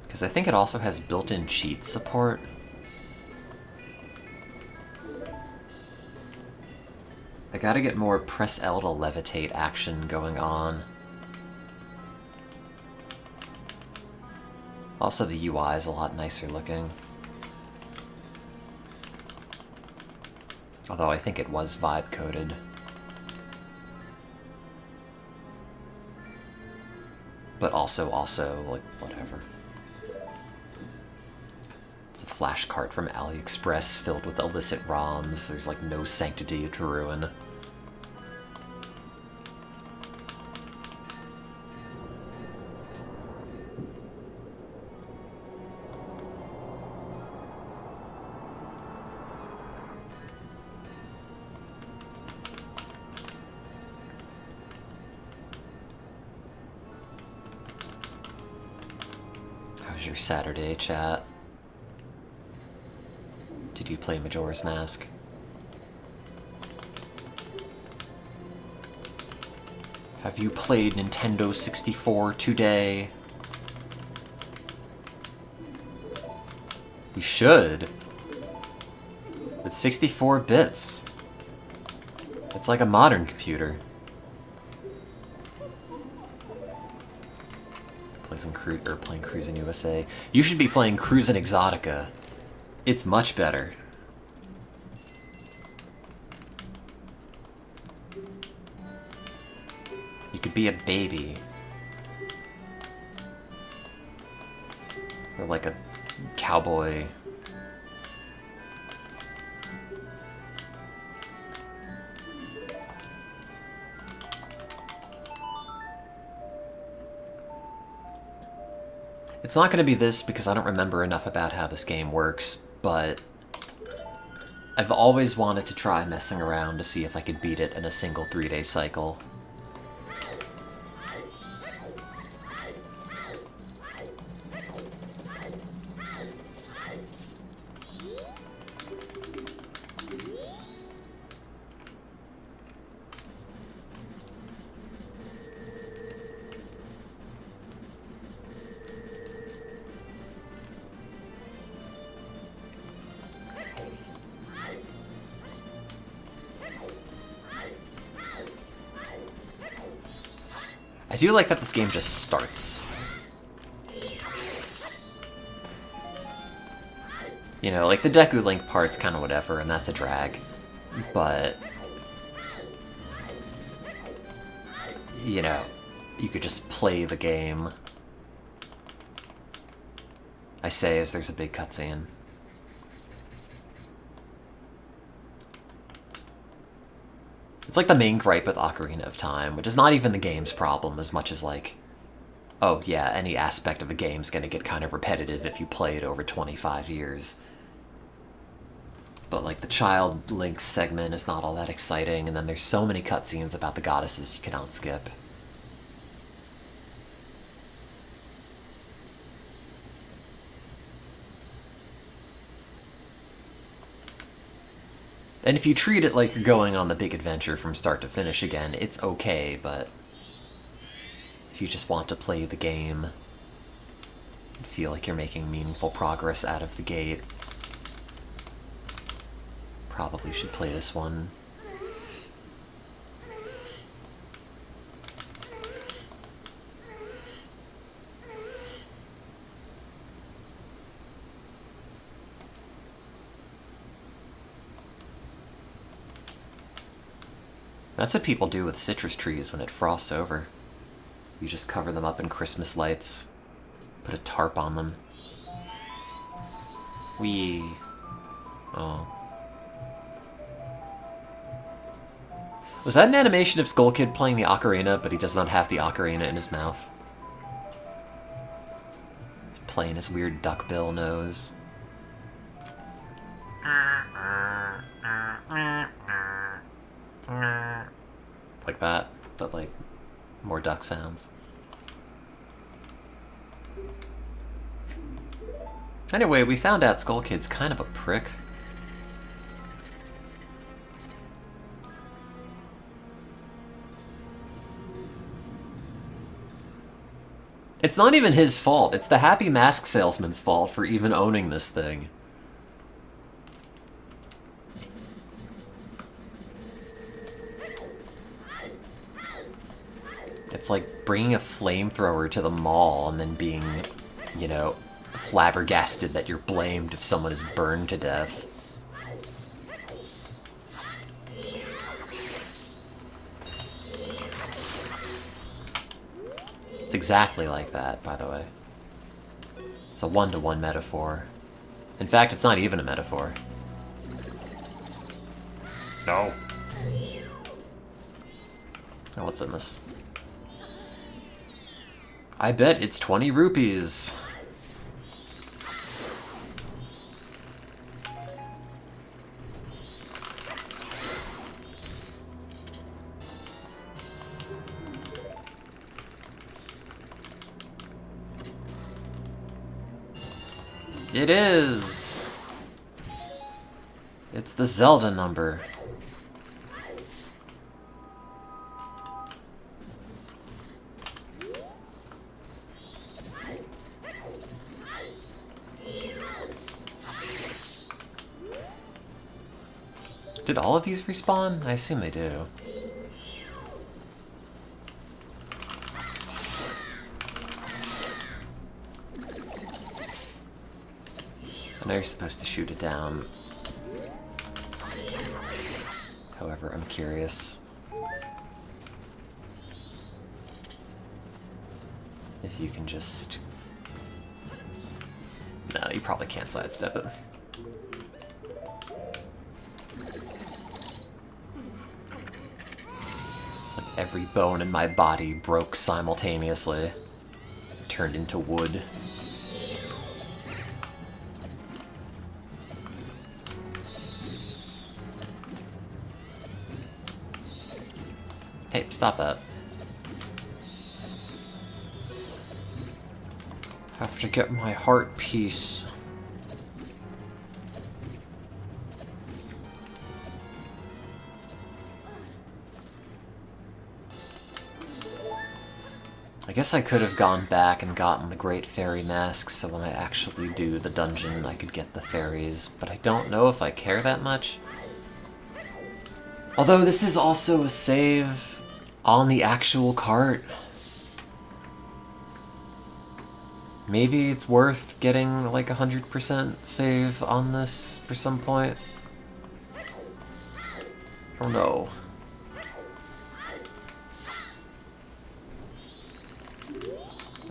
Because I think it also has built-in cheat support. I gotta get more press L to levitate action going on. Also, the UI is a lot nicer looking. Although I think it was vibe-coded. But also, like, whatever. It's a flash cart from AliExpress filled with illicit ROMs. There's, like, no sanctity to ruin. Your Saturday, chat? Did you play Majora's Mask? Have you played Nintendo 64 today? You should. It's 64 bits. It's like a modern computer. Playing Cruisin' USA. You should be playing Cruisin' Exotica. It's much better. You could be a baby. Or like a cowboy. It's not going to be this because I don't remember enough about how this game works, but I've always wanted to try messing around to see if I could beat it in a single 3-day cycle. I do like that this game just starts. You know, like the Deku Link part's kind of whatever, and that's a drag. But, you know, you could just play the game. I say as there's a big cutscene. It's like the main gripe with Ocarina of Time, which is not even the game's problem as much as like, oh yeah, any aspect of a game's gonna get kind of repetitive if you play it over 25 years. But like the Child Link segment is not all that exciting, and then there's so many cutscenes about the goddesses you cannot skip. And if you treat it like you're going on the big adventure from start to finish again, it's okay, but if you just want to play the game and feel like you're making meaningful progress out of the gate, probably should play this one. That's what people do with citrus trees when it frosts over. You just cover them up in Christmas lights, put a tarp on them. Whee! Oh. Was that an animation of Skull Kid playing the ocarina, but he does not have the ocarina in his mouth? He's playing his weird duckbill nose. Like that, but like more duck sounds. Anyway, we found out Skull Kid's kind of a prick. It's not even his fault. It's the Happy Mask Salesman's fault for even owning this thing. It's like bringing a flamethrower to the mall and then being, you know, flabbergasted that you're blamed if someone is burned to death. It's exactly like that, by the way. It's a one-to-one metaphor. In fact, it's not even a metaphor. No. Oh, what's in this? I bet it's 20 rupees. It is! It's the Zelda number. Did all of these respawn? I assume they do. I know you're supposed to shoot it down. However, I'm curious if you can just... No, you probably can't sidestep it. It's like every bone in my body broke simultaneously, turned into wood. Hey, stop that. Have to get my heart piece. I guess I could have gone back and gotten the Great Fairy Mask, so when I actually do the dungeon I could get the fairies, but I don't know if I care that much. Although this is also a save on the actual cart. Maybe it's worth getting like 100% save on this for some point. I don't know.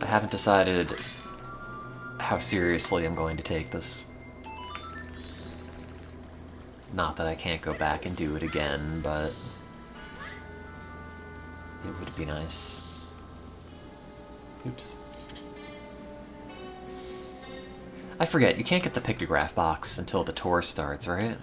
I haven't decided how seriously I'm going to take this. Not that I can't go back and do it again, but be nice. Oops. I forget, you can't get the pictograph box until the tour starts, right?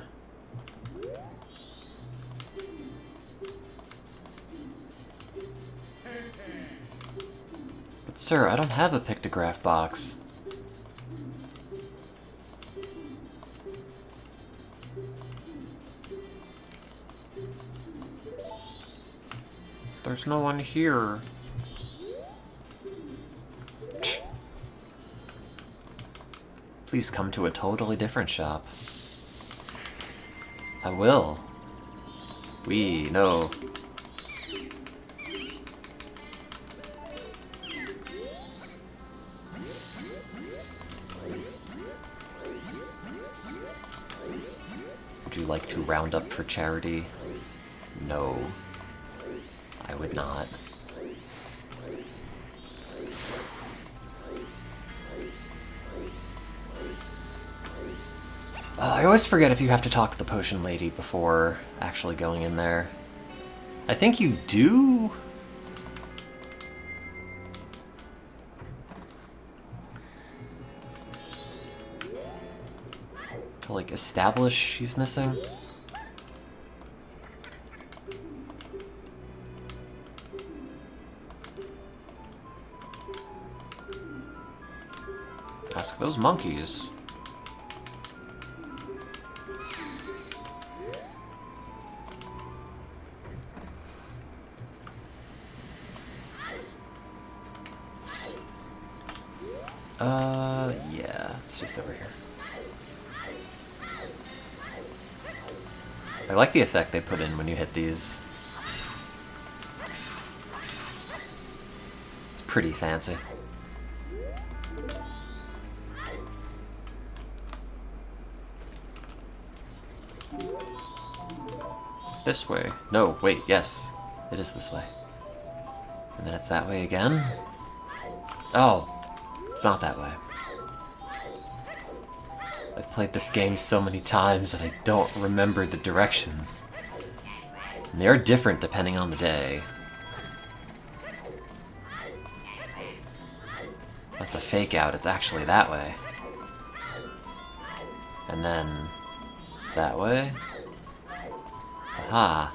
But sir, I don't have a pictograph box. There's no one here. Please come to a totally different shop. I will. We know. Would you like to round up for charity? No. I would not. I always forget if you have to talk to the potion lady before actually going in there. I think you do? To, like, establish she's missing? Ask those monkeys. Yeah, it's just over here. I like the effect they put in when you hit these. It's pretty fancy. This way. No, wait, yes. It is this way. And then it's that way again? Oh, it's not that way. I've played this game so many times that I don't remember the directions. And they are different depending on the day. That's a fake out, it's actually that way. And then that way. Aha.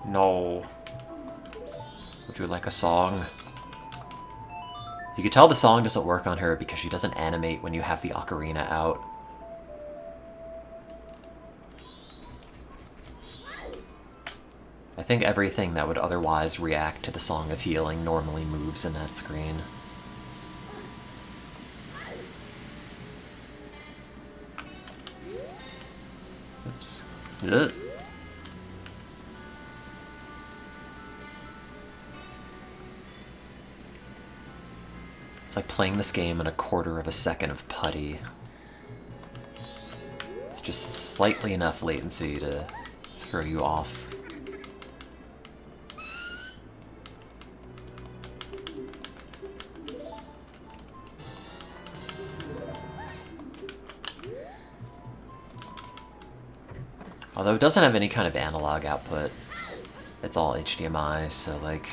No. Would you like a song? You can tell the song doesn't work on her because she doesn't animate when you have the ocarina out. I think everything that would otherwise react to the Song of Healing normally moves in that screen. Oops. Ugh. It's like playing this game in a quarter of a second of putty. It's just slightly enough latency to throw you off. Although it doesn't have any kind of analog output. It's all HDMI, so like...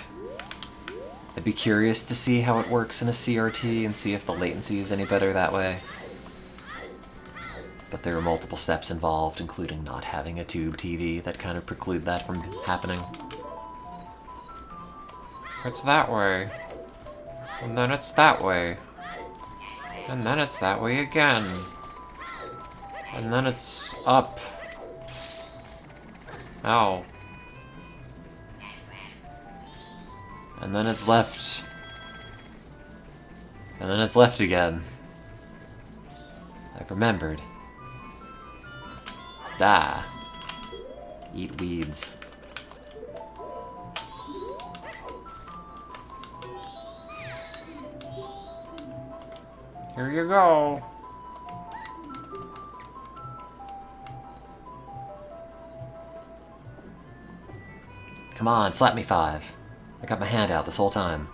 I'd be curious to see how it works in a CRT and see if the latency is any better that way. But there are multiple steps involved, including not having a tube TV that kind of preclude that from happening. It's that way. And then it's that way. And then it's that way again. And then it's up. Ow. And then it's left. And then it's left again. I've remembered. Da. Eat weeds. Here you go. Come on, slap me 5. I got my hand out this whole time.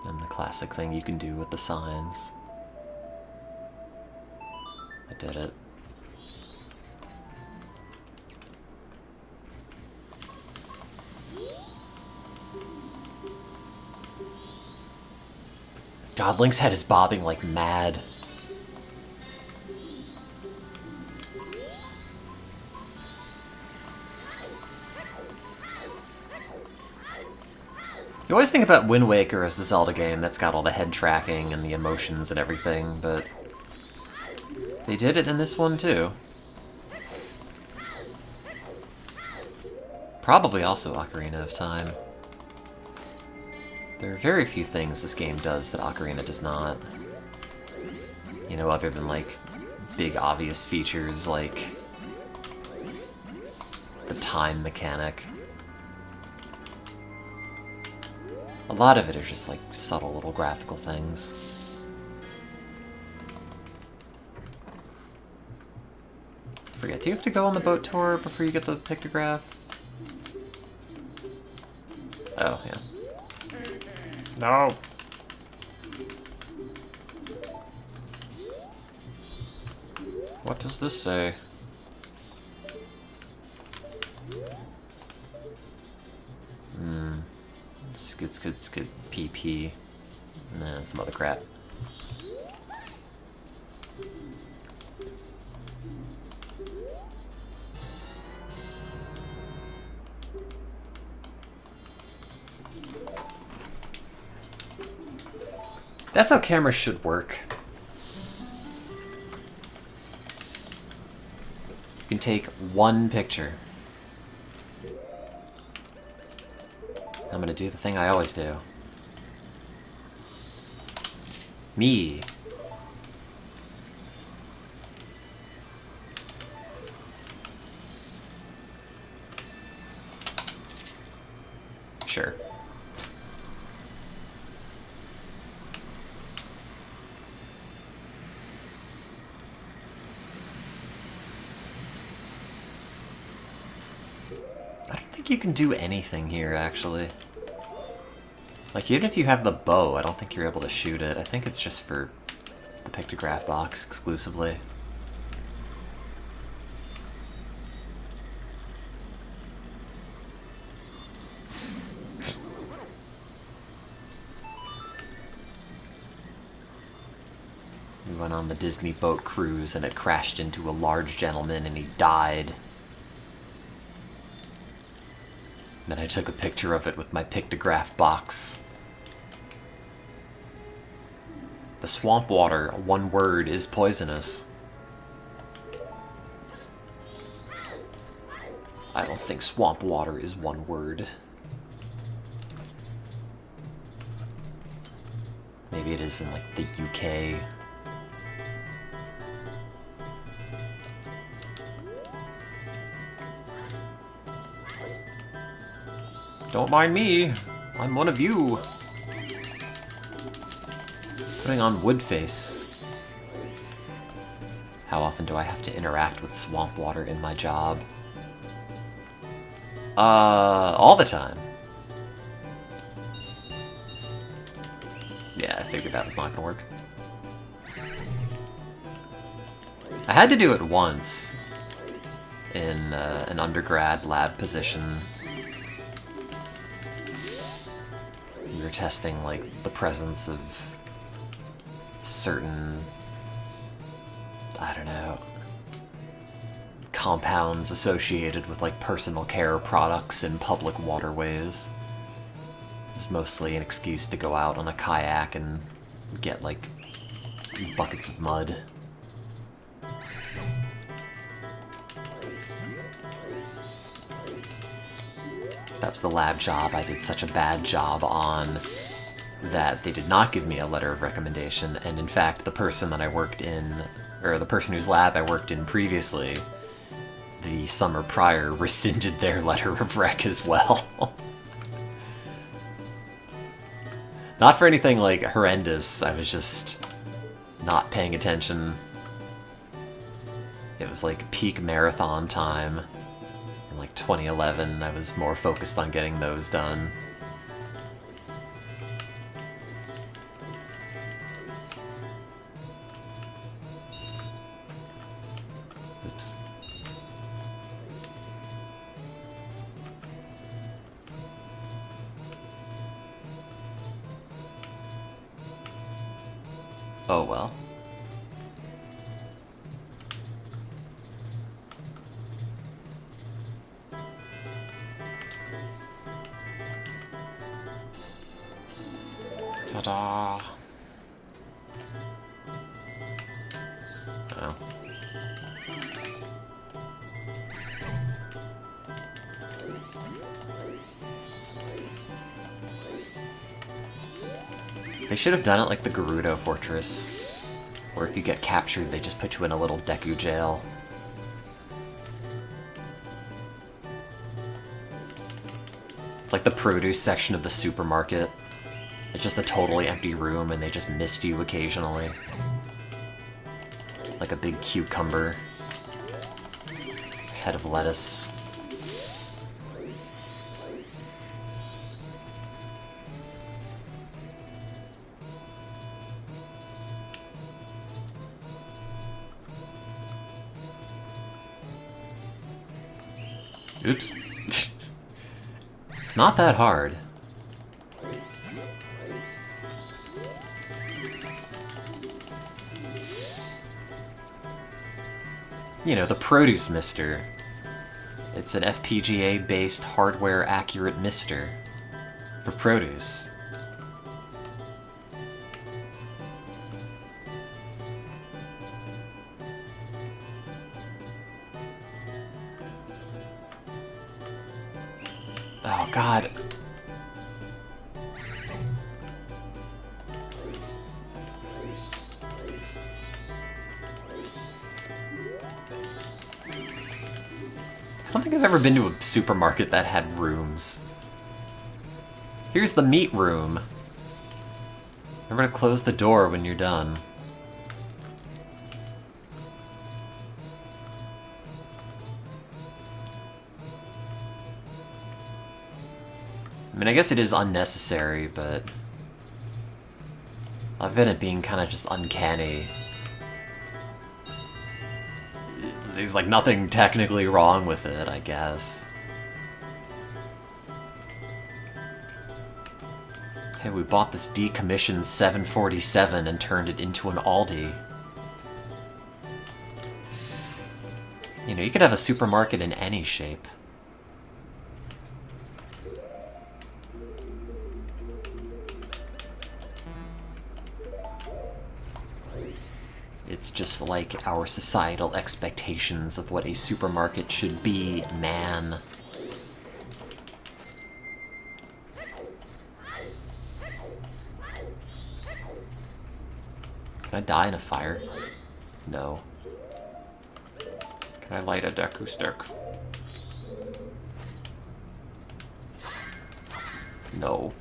And the classic thing you can do with the signs. I did it. God, Link's head is bobbing like mad. You always think about Wind Waker as the Zelda game that's got all the head tracking and the emotions and everything, but they did it in this one too. Probably also Ocarina of Time. There are very few things this game does that Ocarina does not. You know, other than, like, big obvious features like the time mechanic. A lot of it are just, like, subtle little graphical things. Forget, do you have to go on the boat tour before you get the pictograph? Oh, yeah. No! What does this say? It's good. PP. Nah, some other crap. That's how cameras should work. You can take one picture. I'm gonna do the thing I always do. Me. Sure. I don't think you can do anything here, actually. Like, even if you have the bow, I don't think you're able to shoot it. I think it's just for the pictograph box exclusively. We went on the Disney boat cruise and it crashed into a large gentleman and he died. Then I took a picture of it with my pictograph box. The swamp water, one word, is poisonous. I don't think swamp water is one word. Maybe it is in, like, the UK. Don't mind me. I'm one of you. Putting on wood face. How often do I have to interact with swamp water in my job? All the time. Yeah, I figured that was not gonna work. I had to do it once in an undergrad lab position. We were testing, like, the presence of certain, I don't know, compounds associated with, like, personal care products in public waterways. It was mostly an excuse to go out on a kayak and get, like, buckets of mud. That was the lab job I did such a bad job on that they did not give me a letter of recommendation, and in fact, the person that I worked in, or the person whose lab I worked in previously, the summer prior, rescinded their letter of rec as well. Not for anything, like, horrendous, I was just not paying attention. It was, like, peak marathon time. In, like, 2011, I was more focused on getting those done. Oh well. Ta-da! Oh. They should have done it like the Gerudo Fortress, where if you get captured, they just put you in a little Deku jail. It's like the produce section of the supermarket. It's just a totally empty room, and they just mist you occasionally. Like a big cucumber. Head of lettuce. Oops. It's not that hard. You know, the Produce Mister. It's an FPGA-based hardware-accurate mister for produce. Oh, God. I don't think I've ever been to a supermarket that had rooms. Here's the meat room. Remember to close the door when you're done. I mean, I guess it is unnecessary, but I've been it being kind of just uncanny. There's like nothing technically wrong with it, I guess. Hey, we bought this decommissioned 747 and turned it into an Aldi. You know, you could have a supermarket in any shape. It's just like our societal expectations of what a supermarket should be, man. Can I die in a fire? No. Can I light a Deku stick? No.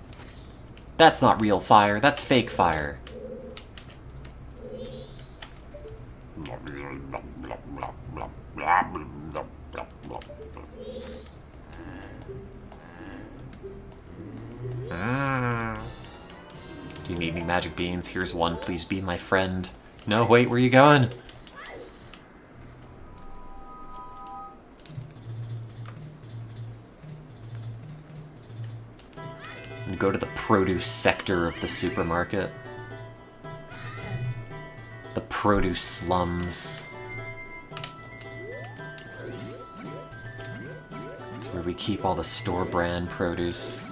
That's not real fire, that's fake fire. Do you need any magic beans? Here's one. Please be my friend. No, wait, where are you going? And go to the produce sector of the supermarket. The produce slums. It's where we keep all the store brand produce.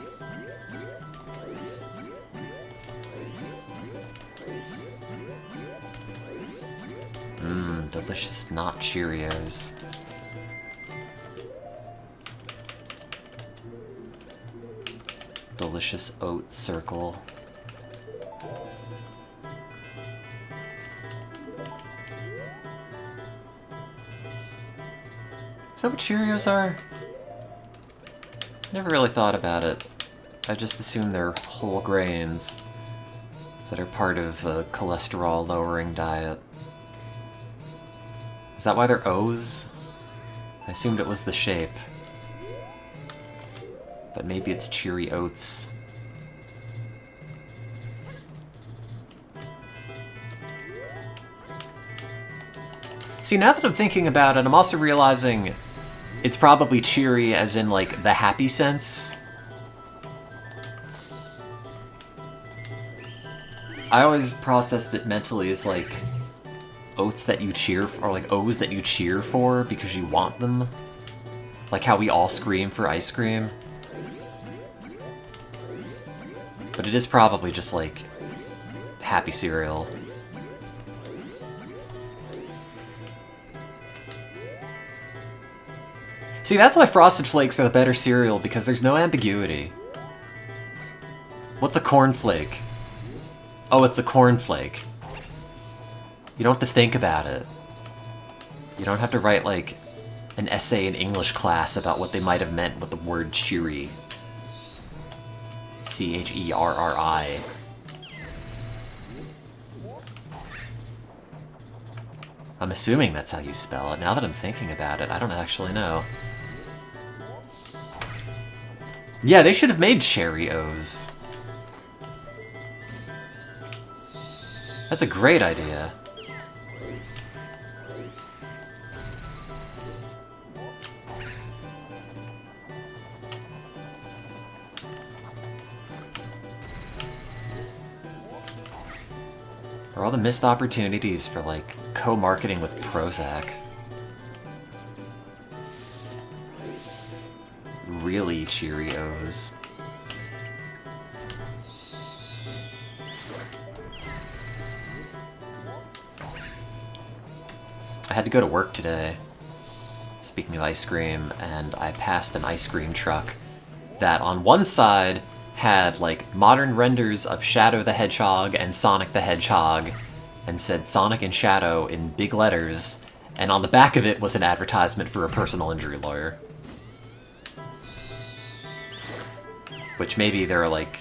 Delicious not Cheerios. Delicious oat circle. Is that what Cheerios are? Never really thought about it. I just assume they're whole grains that are part of a cholesterol-lowering diet. Is that why they're O's? I assumed it was the shape. But maybe it's Cheery Oats. See, now that I'm thinking about it, I'm also realizing it's probably cheery as in, like, the happy sense. I always processed it mentally as like oats that you cheer for, or like O's that you cheer for because you want them. Like how we all scream for ice cream. But it is probably just like happy cereal. See, that's why Frosted Flakes are the better cereal, because there's no ambiguity. What's a cornflake? Oh, it's a cornflake. You don't have to think about it. You don't have to write, like, an essay in English class about what they might have meant with the word cheery. C-H-E-R-R-I. I'm assuming that's how you spell it. Now that I'm thinking about it, I don't actually know. Yeah, they should have made Cheerios. That's a great idea. Are all the missed opportunities for, like, co-marketing with Prozac? Really Cheerios. I had to go to work today, speaking of ice cream, and I passed an ice cream truck that on one side had like modern renders of Shadow the Hedgehog and Sonic the Hedgehog and said Sonic and Shadow in big letters, and on the back of it was an advertisement for a personal injury lawyer. Which maybe there are like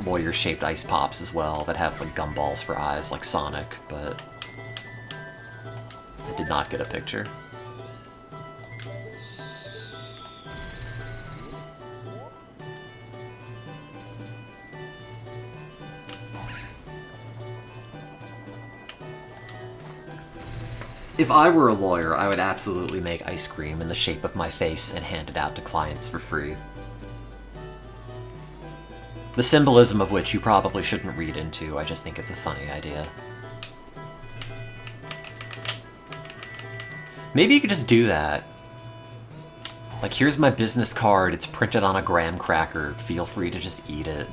lawyer-shaped ice pops as well that have like gumballs for eyes like Sonic, but I did not get a picture. If I were a lawyer, I would absolutely make ice cream in the shape of my face and hand it out to clients for free. The symbolism of which you probably shouldn't read into, I just think it's a funny idea. Maybe you could just do that. Like, here's my business card, it's printed on a graham cracker, feel free to just eat it.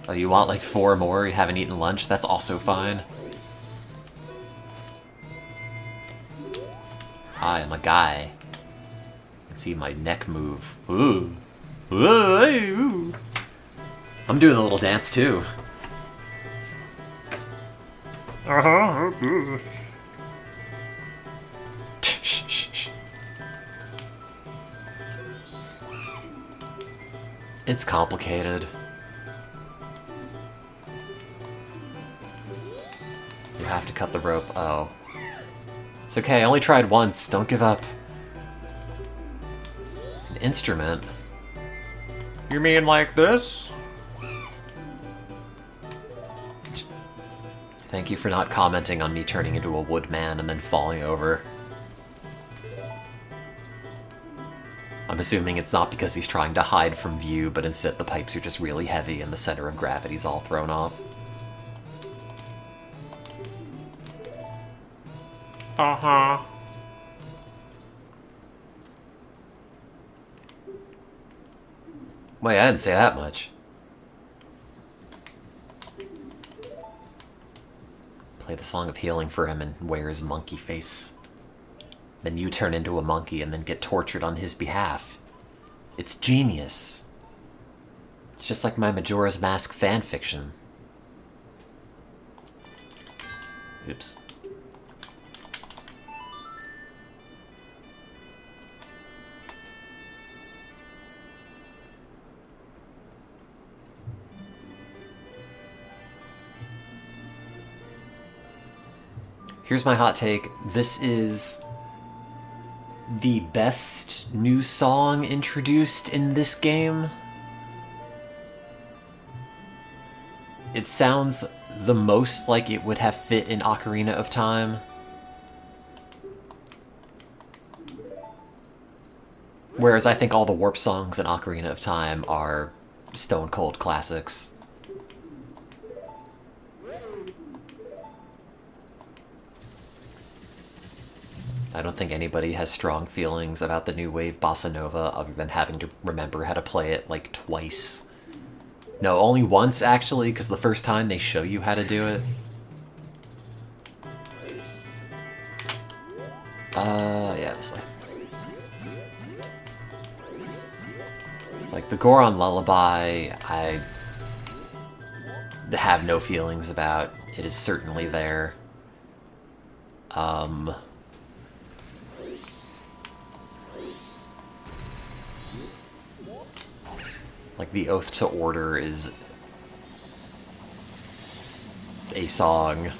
Oh, you want like 4 more, you haven't eaten lunch? That's also fine. Hi, I'm a guy. Let's see my neck move. Ooh. Ooh, ooh. I'm doing a little dance too. It's complicated. You have to cut the rope. Oh. It's okay, I only tried once. Don't give up. An instrument? You mean like this? Thank you for not commenting on me turning into a woodman and then falling over. I'm assuming it's not because he's trying to hide from view, but instead the pipes are just really heavy and the center of gravity's all thrown off. Uh-huh. Wait, I didn't say that much. Play the Song of Healing for him and wear his monkey face. Then you turn into a monkey and then get tortured on his behalf. It's genius. It's just like my Majora's Mask fanfiction. Oops. Here's my hot take. This is the best new song introduced in this game. It sounds the most like it would have fit in Ocarina of Time. Whereas I think all the warp songs in Ocarina of Time are stone cold classics. I don't think anybody has strong feelings about the new wave bossa nova other than having to remember how to play it like twice. No, only once actually, because the first time they show you how to do it. Yeah, this way. Like, the Goron Lullaby, I have no feelings about. It is certainly there. Like, the Oath to Order is a song.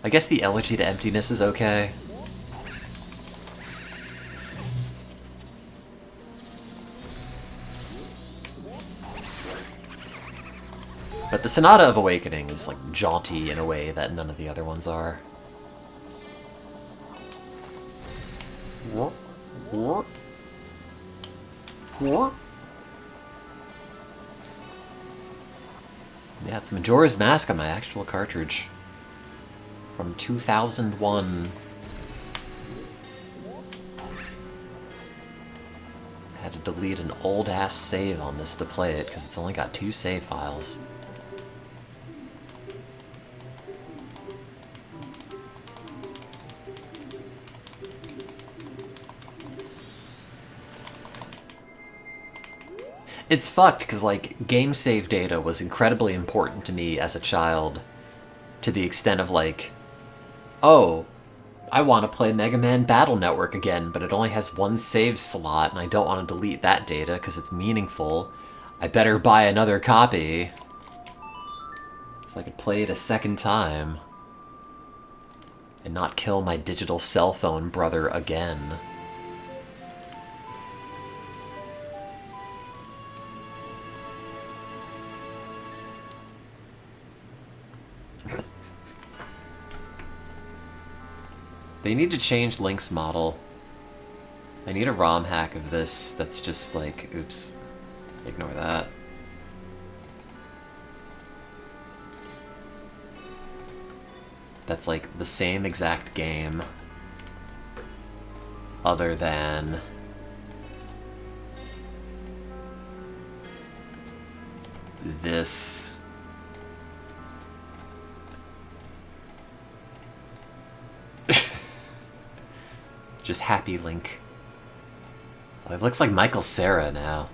I guess the Elegy to Emptiness is okay. But the Sonata of Awakening is, like, jaunty in a way that none of the other ones are. Yeah, it's Majora's Mask on my actual cartridge. From 2001. I had to delete an old-ass save on this to play it, because it's only got 2 save files. It's fucked, because, like, game save data was incredibly important to me as a child, to the extent of, like, oh, I want to play Mega Man Battle Network again, but it only has 1 save slot, and I don't want to delete that data because it's meaningful. I better buy another copy so I could play it a second time and not kill my digital cell phone brother again. They need to change Link's model. I need a ROM hack of this that's just like, oops, ignore that. That's like the same exact game, other than this. Just Happy Link. Oh, it looks like Michael Cera now.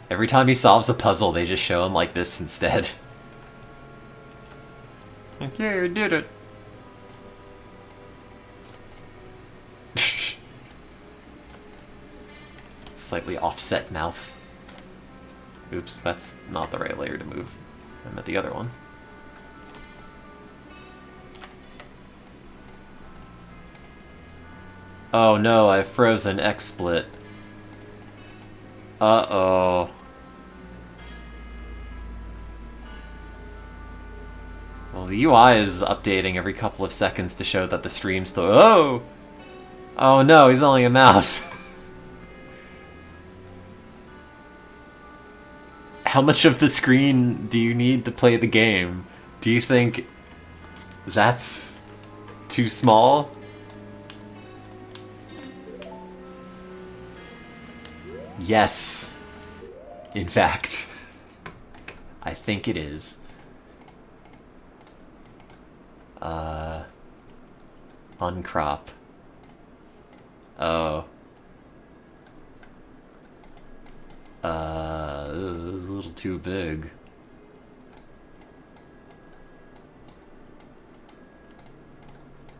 Every time he solves a puzzle, they just show him like this instead. Like, yeah, you did it. Slightly offset mouth. Oops, that's not the right layer to move. I'm at the other one. Oh no, I've frozen XSplit. Uh-oh. Well, the UI is updating every couple of seconds to show that the stream's still— oh! Oh no, he's only a mouth. How much of the screen do you need to play the game? Do you think that's too small? Yes. In fact, I think it is. Uncrop. Oh. It was a little too big.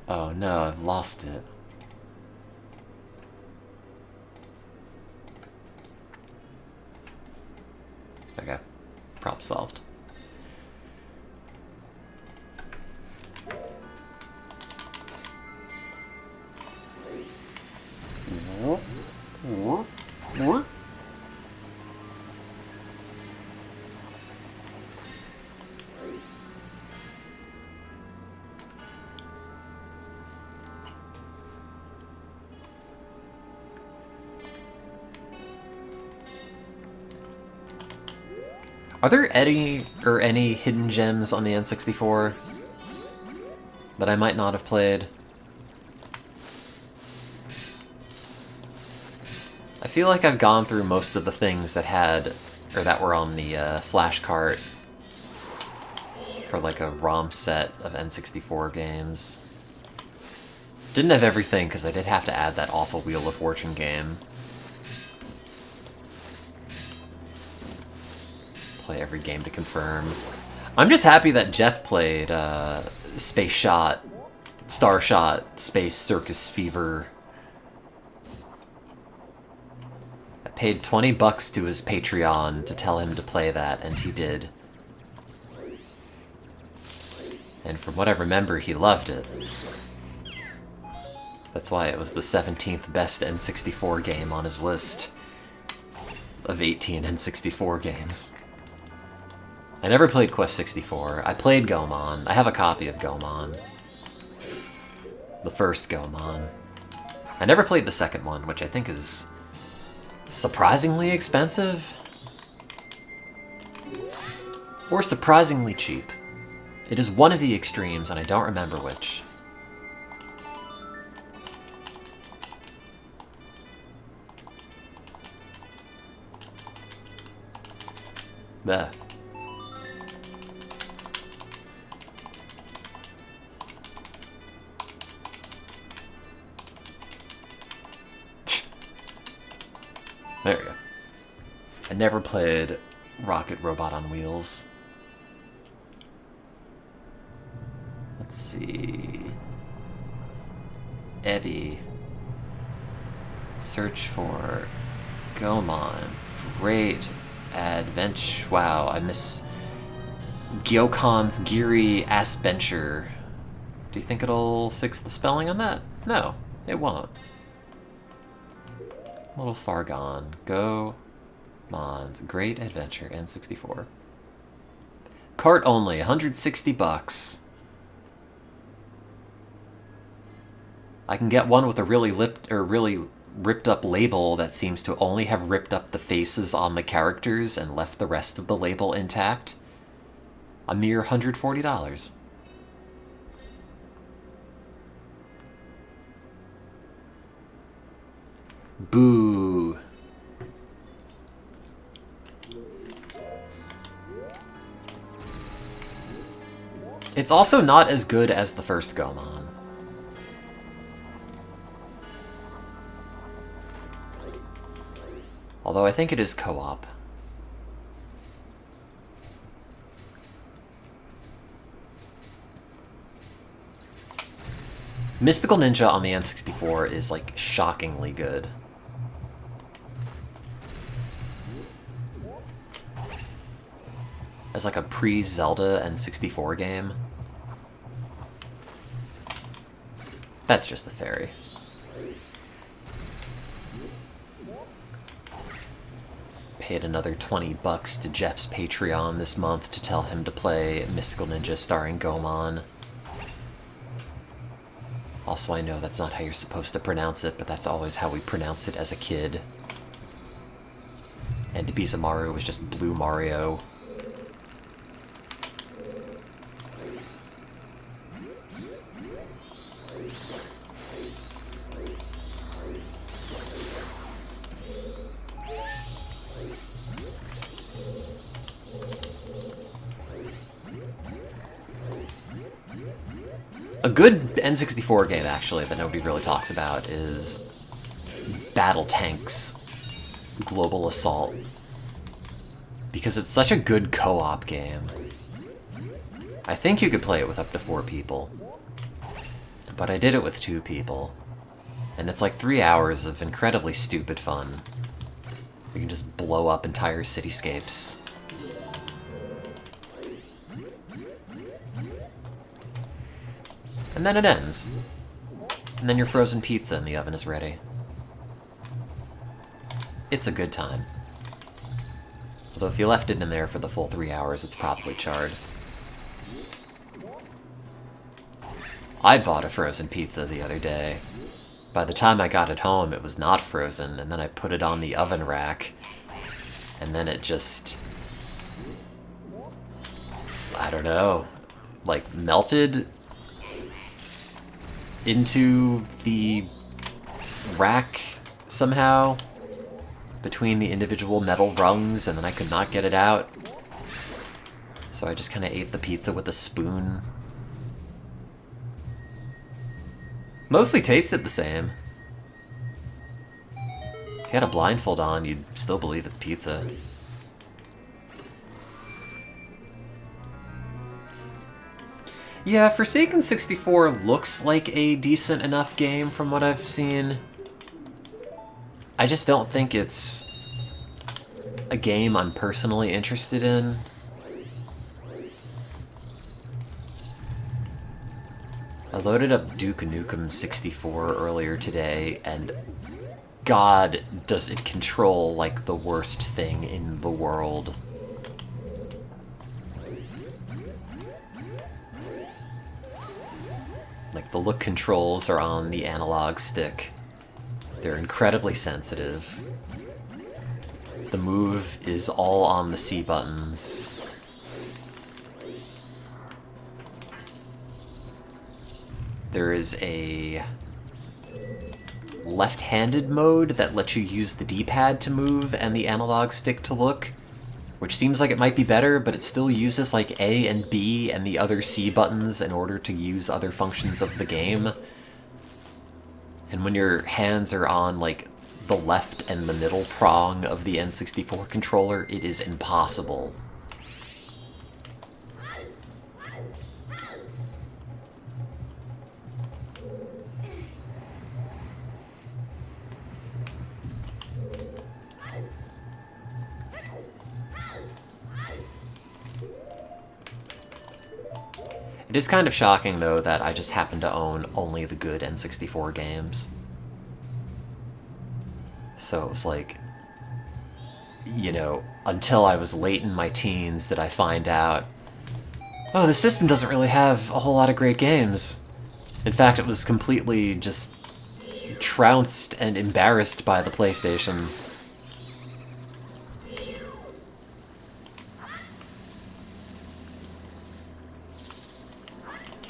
Oh no, I've lost it. Okay, problem solved. Are there any hidden gems on the N64 that I might not have played? I feel like I've gone through most of the things that that were on the flash cart for like a ROM set of N64 games. Didn't have everything because I did have to add that awful Wheel of Fortune game. Play every game to confirm. I'm just happy that Jeff played Space Shot, Star Shot, Space Circus Fever. I paid $20 to his Patreon to tell him to play that, and he did. And from what I remember, he loved it. That's why it was the 17th best N64 game on his list of 18 N64 games. I never played Quest 64. I played Gomon. I have a copy of Gomon. The first Gomon. I never played the second one, which I think is surprisingly expensive. Or surprisingly cheap. It is one of the extremes, and I don't remember which. There. There we go. I never played Rocket Robot on Wheels. Let's see. Eddie. Search for Gomon's Great Adventure. Wow, I miss Gyokon's Geary Assbenture. Do you think it'll fix the spelling on that? No, it won't. Little far gone. Gomon's Great Adventure N64. Cart only, $160. I can get one with a really ripped up label that seems to only have ripped up the faces on the characters and left the rest of the label intact. A mere $140. Boo. It's also not as good as the first Gomon. Although I think it is co-op. Mystical Ninja on the N64 is, like, shockingly good. As, like, a pre-Zelda N64 game. That's just the fairy. Paid another $20 to Jeff's Patreon this month to tell him to play Mystical Ninja starring Gomon. Also, I know that's not how you're supposed to pronounce it, but that's always how we pronounced it as a kid. And Ibizumaru was just Blue Mario. A good N64 game, actually, that nobody really talks about is Battle Tanks Global Assault. Because it's such a good co-op game. I think you could play it with up to 4 people. But I did it with 2 people. And it's like 3 hours of incredibly stupid fun. You can just blow up entire cityscapes. And then it ends. And then your frozen pizza in the oven is ready. It's a good time. Although if you left it in there for the full 3 hours, it's probably charred. I bought a frozen pizza the other day. By the time I got it home, it was not frozen, and then I put it on the oven rack, and then it just I don't know, like melted into the rack somehow between the individual metal rungs, and then I could not get it out. So I just kind of ate the pizza with a spoon. Mostly tasted the same. If you had a blindfold on, you'd still believe it's pizza. Yeah, Forsaken 64 looks like a decent enough game from what I've seen. I just don't think it's a game I'm personally interested in. I loaded up Duke Nukem 64 earlier today, and God, does it control like the worst thing in the world. Like, the look controls are on the analog stick. They're incredibly sensitive. The move is all on the C buttons. There is a left-handed mode that lets you use the D-pad to move and the analog stick to look, which seems like it might be better, but it still uses like A and B and the other C buttons in order to use other functions of the game. And when your hands are on like the left and the middle prong of the N64 controller, it is impossible. It is kind of shocking, though, that I just happen to own only the good N64 games. So it was like, you know, until I was late in my teens did I find out, oh, the system doesn't really have a whole lot of great games. In fact, it was completely just trounced and embarrassed by the PlayStation.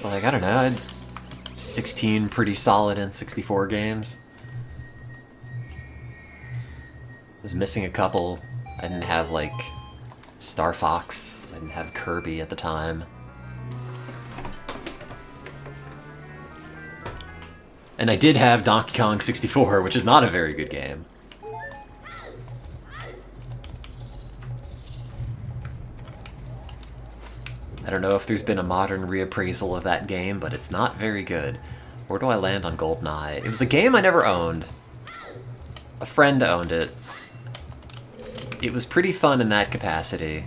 Like, I don't know, I had 16 pretty solid N64 games. I was missing a couple. I didn't have, like, Star Fox. I didn't have Kirby at the time. And I did have Donkey Kong 64, which is not a very good game. I don't know if there's been a modern reappraisal of that game, but it's not very good. Where do I land on GoldenEye? It was a game I never owned. A friend owned it. It was pretty fun in that capacity,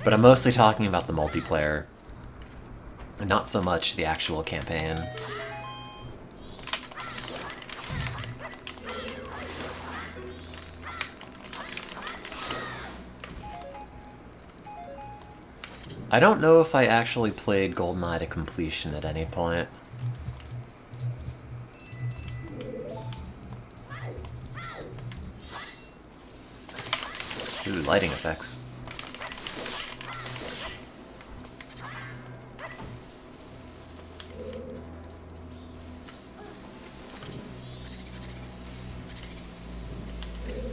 but I'm mostly talking about the multiplayer, and not so much the actual campaign. I don't know if I actually played GoldenEye to completion at any point. Ooh, lighting effects.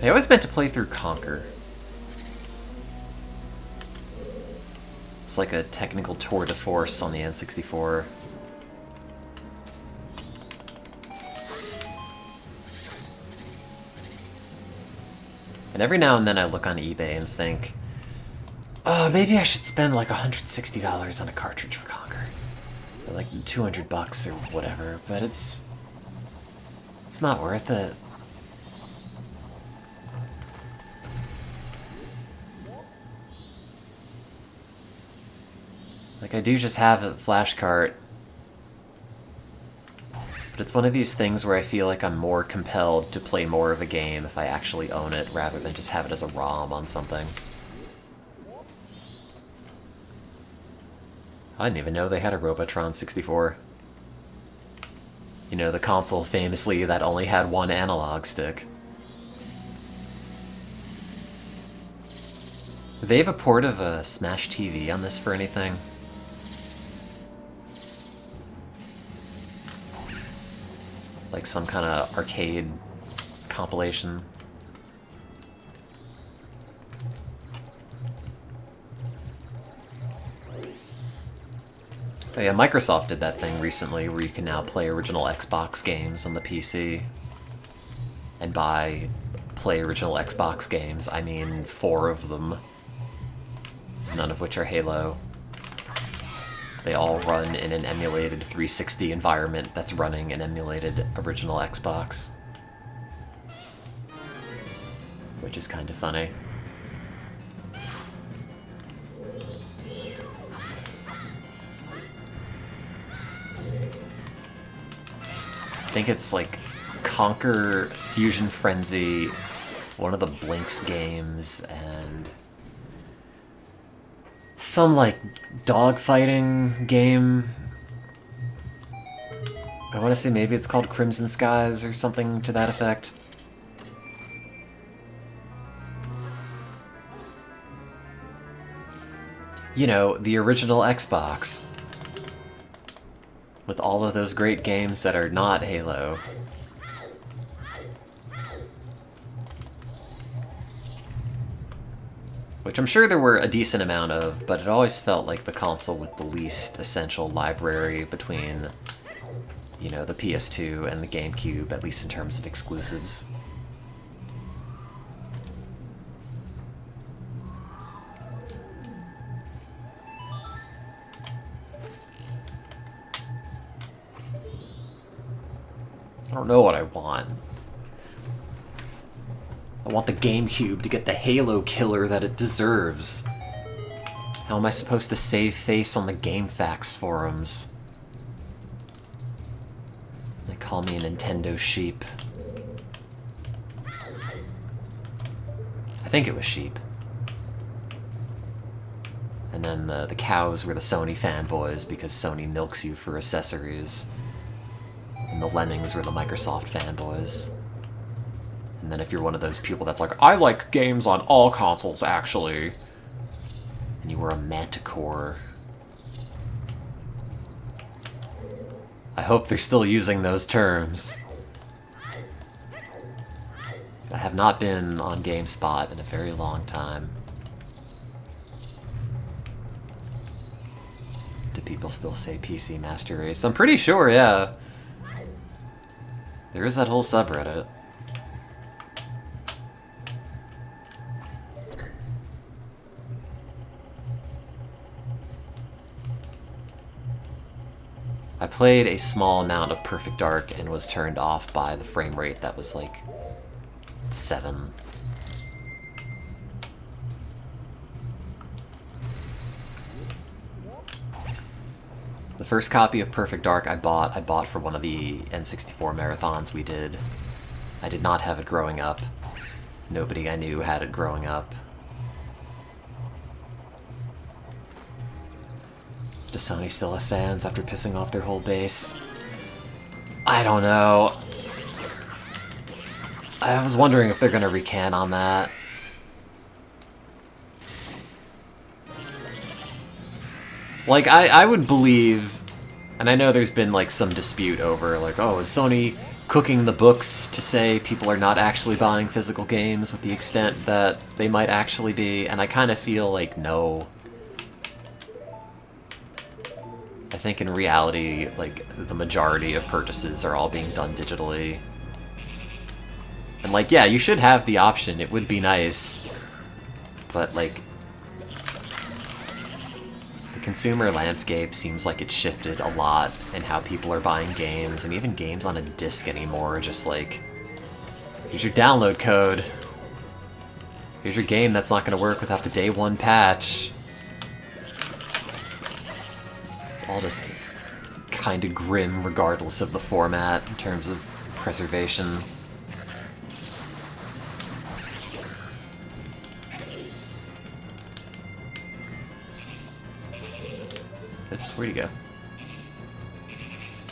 I always meant to play through Conquer. It's like a technical tour de force on the N64. And every now and then I look on eBay and think, oh, maybe I should spend like $160 on a cartridge for Conquer. Or like $200 or whatever, but it's not worth it. Like, I do just have a flash cart, but it's one of these things where I feel like I'm more compelled to play more of a game if I actually own it, rather than just have it as a ROM on something. I didn't even know they had a Robotron 64. You know, the console famously that only had one analog stick. Do they have a port of a Smash TV on this for anything? Like some kind of arcade compilation? Oh yeah, Microsoft did that thing recently where you can now play original Xbox games on the PC. And by play original Xbox games, I mean 4 of them. None of which are Halo. They all run in an emulated 360 environment that's running an emulated original Xbox. Which is kind of funny. I think it's like Conquer, Fusion Frenzy, one of the Blinks games, and some like dogfighting game. I want to say maybe it's called Crimson Skies or something to that effect. You know, the original Xbox. With all of those great games that are not Halo. Which I'm sure there were a decent amount of, but it always felt like the console with the least essential library between, you know, the PS2 and the GameCube, at least in terms of exclusives. I don't know what I want. I want the GameCube to get the Halo killer that it deserves. How am I supposed to save face on the GameFAQs forums? They call me a Nintendo sheep. I think it was sheep. And then the cows were the Sony fanboys because Sony milks you for accessories. And the lemmings were the Microsoft fanboys. And then if you're one of those people that's like, I like games on all consoles, actually. And you were a manticore. I hope they're still using those terms. I have not been on GameSpot in a very long time. Do people still say PC Master Race? I'm pretty sure, yeah. There is that whole subreddit. I played a small amount of Perfect Dark and was turned off by the frame rate that was like 7. The first copy of Perfect Dark I bought for one of the N64 marathons we did. I did not have it growing up. Nobody I knew had it growing up. Does Sony still have fans after pissing off their whole base? I don't know. I was wondering if they're gonna recant on that. Like, I would believe, and I know there's been, like, some dispute over, like, oh, is Sony cooking the books to say people are not actually buying physical games with the extent that they might actually be, and I kind of feel like, no. I think in reality, like, the majority of purchases are all being done digitally. And, like, yeah, you should have the option, it would be nice, but, like, consumer landscape seems like it's shifted a lot in how people are buying games, and even games on a disc anymore are just like, here's your download code. Here's your game that's not going to work without the day 1 patch. It's all just kind of grim regardless of the format in terms of preservation. Oops, where'd he go?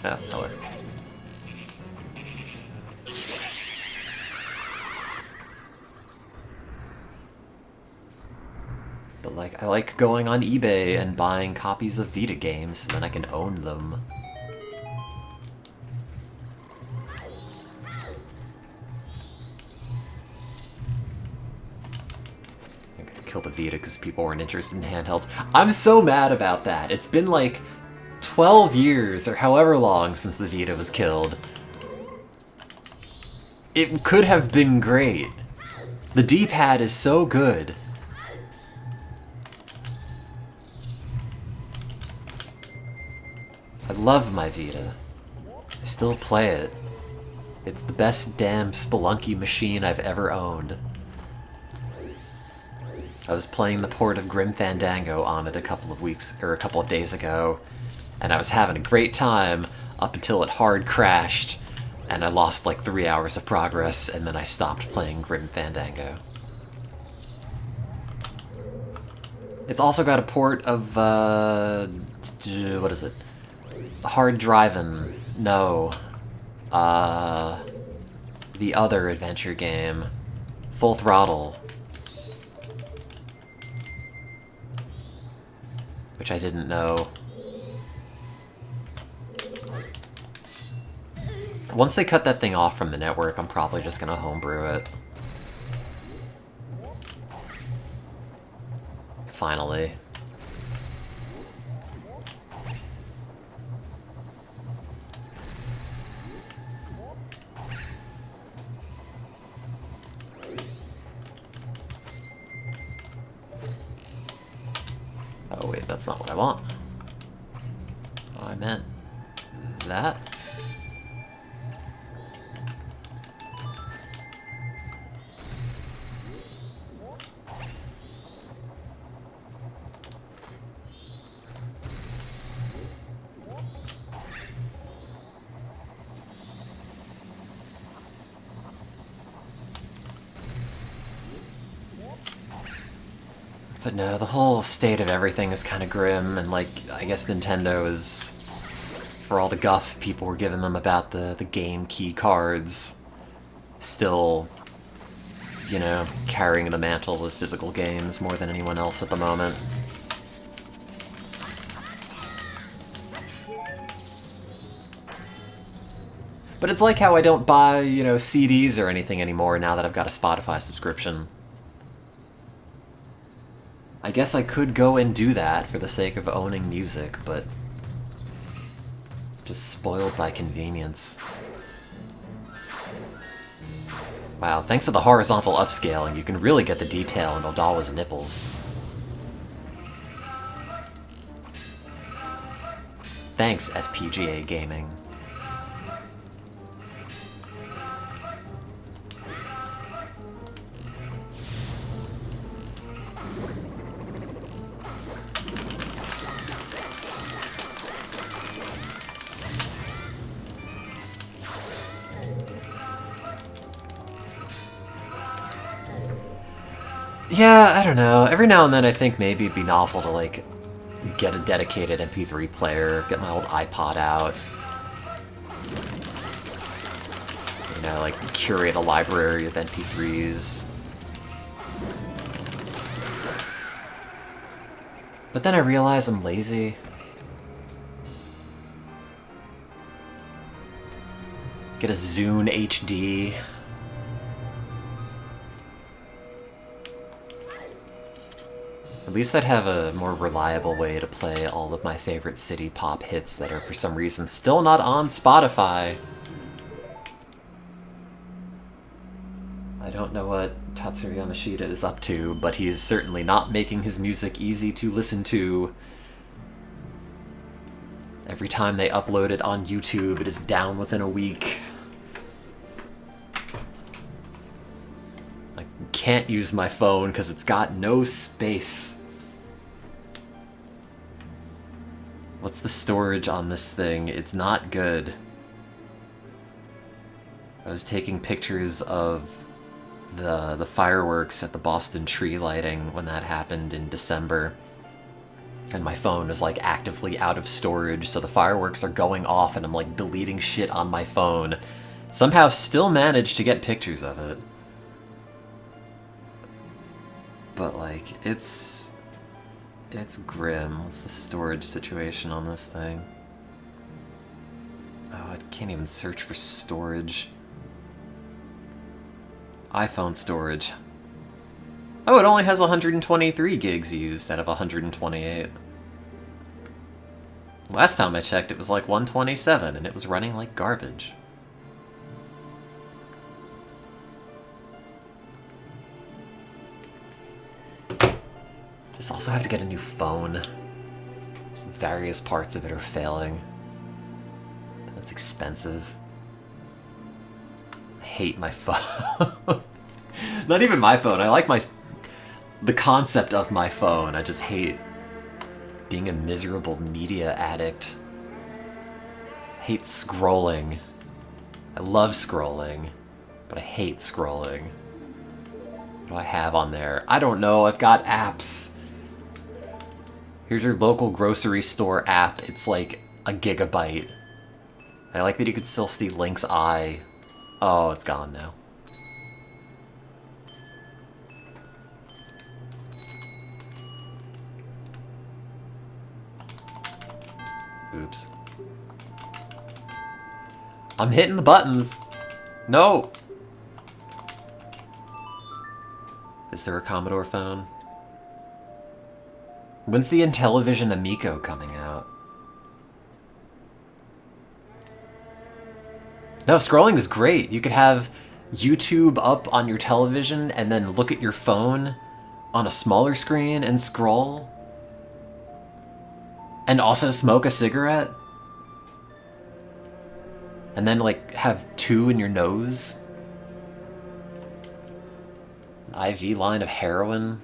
Oh, nowhere. But, like, I like going on eBay and buying copies of Vita games so then I can own them. I'm gonna kill the Vita because people weren't interested in handhelds. I'm so mad about that. It's been like 12 years or however long since the Vita was killed. It could have been great. The D-pad is so good. I love my Vita. I still play it. It's the best damn Spelunky machine I've ever owned. I was playing the port of Grim Fandango on it a couple of days ago, and I was having a great time up until it hard crashed, and I lost like 3 hours of progress, and then I stopped playing Grim Fandango. It's also got a port of, what is it? Hard Drivin'. No. The other adventure game. Full Throttle. Which I didn't know. Once they cut that thing off from the network, I'm probably just gonna homebrew it. Finally. Oh wait, that's not what I want. Oh, I meant that. But no, the whole state of everything is kind of grim, and like, I guess Nintendo is, for all the guff people were giving them about the game key cards, still, you know, carrying the mantle of physical games more than anyone else at the moment. But it's like how I don't buy, you know, CDs or anything anymore now that I've got a Spotify subscription. I guess I could go and do that for the sake of owning music, but just spoiled by convenience. Wow, thanks to the horizontal upscaling, you can really get the detail in Odawa's nipples. Thanks, FPGA Gaming. Yeah, I don't know. Every now and then I think maybe it'd be novel to, like, get a dedicated MP3 player, get my old iPod out. You know, like, curate a library of MP3s. But then I realize I'm lazy. Get a Zune HD. At least I'd have a more reliable way to play all of my favorite city pop hits that are for some reason still not on Spotify. I don't know what Tatsuya Yamashita is up to, but he is certainly not making his music easy to listen to. Every time they upload it on YouTube, it is down within a week. I can't use my phone because it's got no space. What's the storage on this thing? It's not good. I was taking pictures of the fireworks at the Boston tree lighting when that happened in December. And my phone is like actively out of storage, so the fireworks are going off and I'm like deleting shit on my phone. Somehow still managed to get pictures of it. But like, it's It's grim. What's the storage situation on this thing? Oh, I can't even search for storage. iPhone storage. Oh, it only has 123 gigs used out of 128. Last time I checked, it was like 127, and it was running like garbage. Just also have to get a new phone. Various parts of it are failing. That's expensive. I hate my phone. Not even my phone. I like the concept of my phone. I just hate being a miserable media addict. I hate scrolling. I love scrolling, but I hate scrolling. What do I have on there? I don't know. I've got apps. Here's your local grocery store app. It's like a gigabyte. I like that you can still see Link's eye. Oh, it's gone now. Oops. I'm hitting the buttons. No! Is there a Commodore phone? When's the Intellivision Amico coming out? No, scrolling is great. You could have YouTube up on your television and then look at your phone on a smaller screen and scroll. And also smoke a cigarette. And then, like, have two in your nose. An IV line of heroin.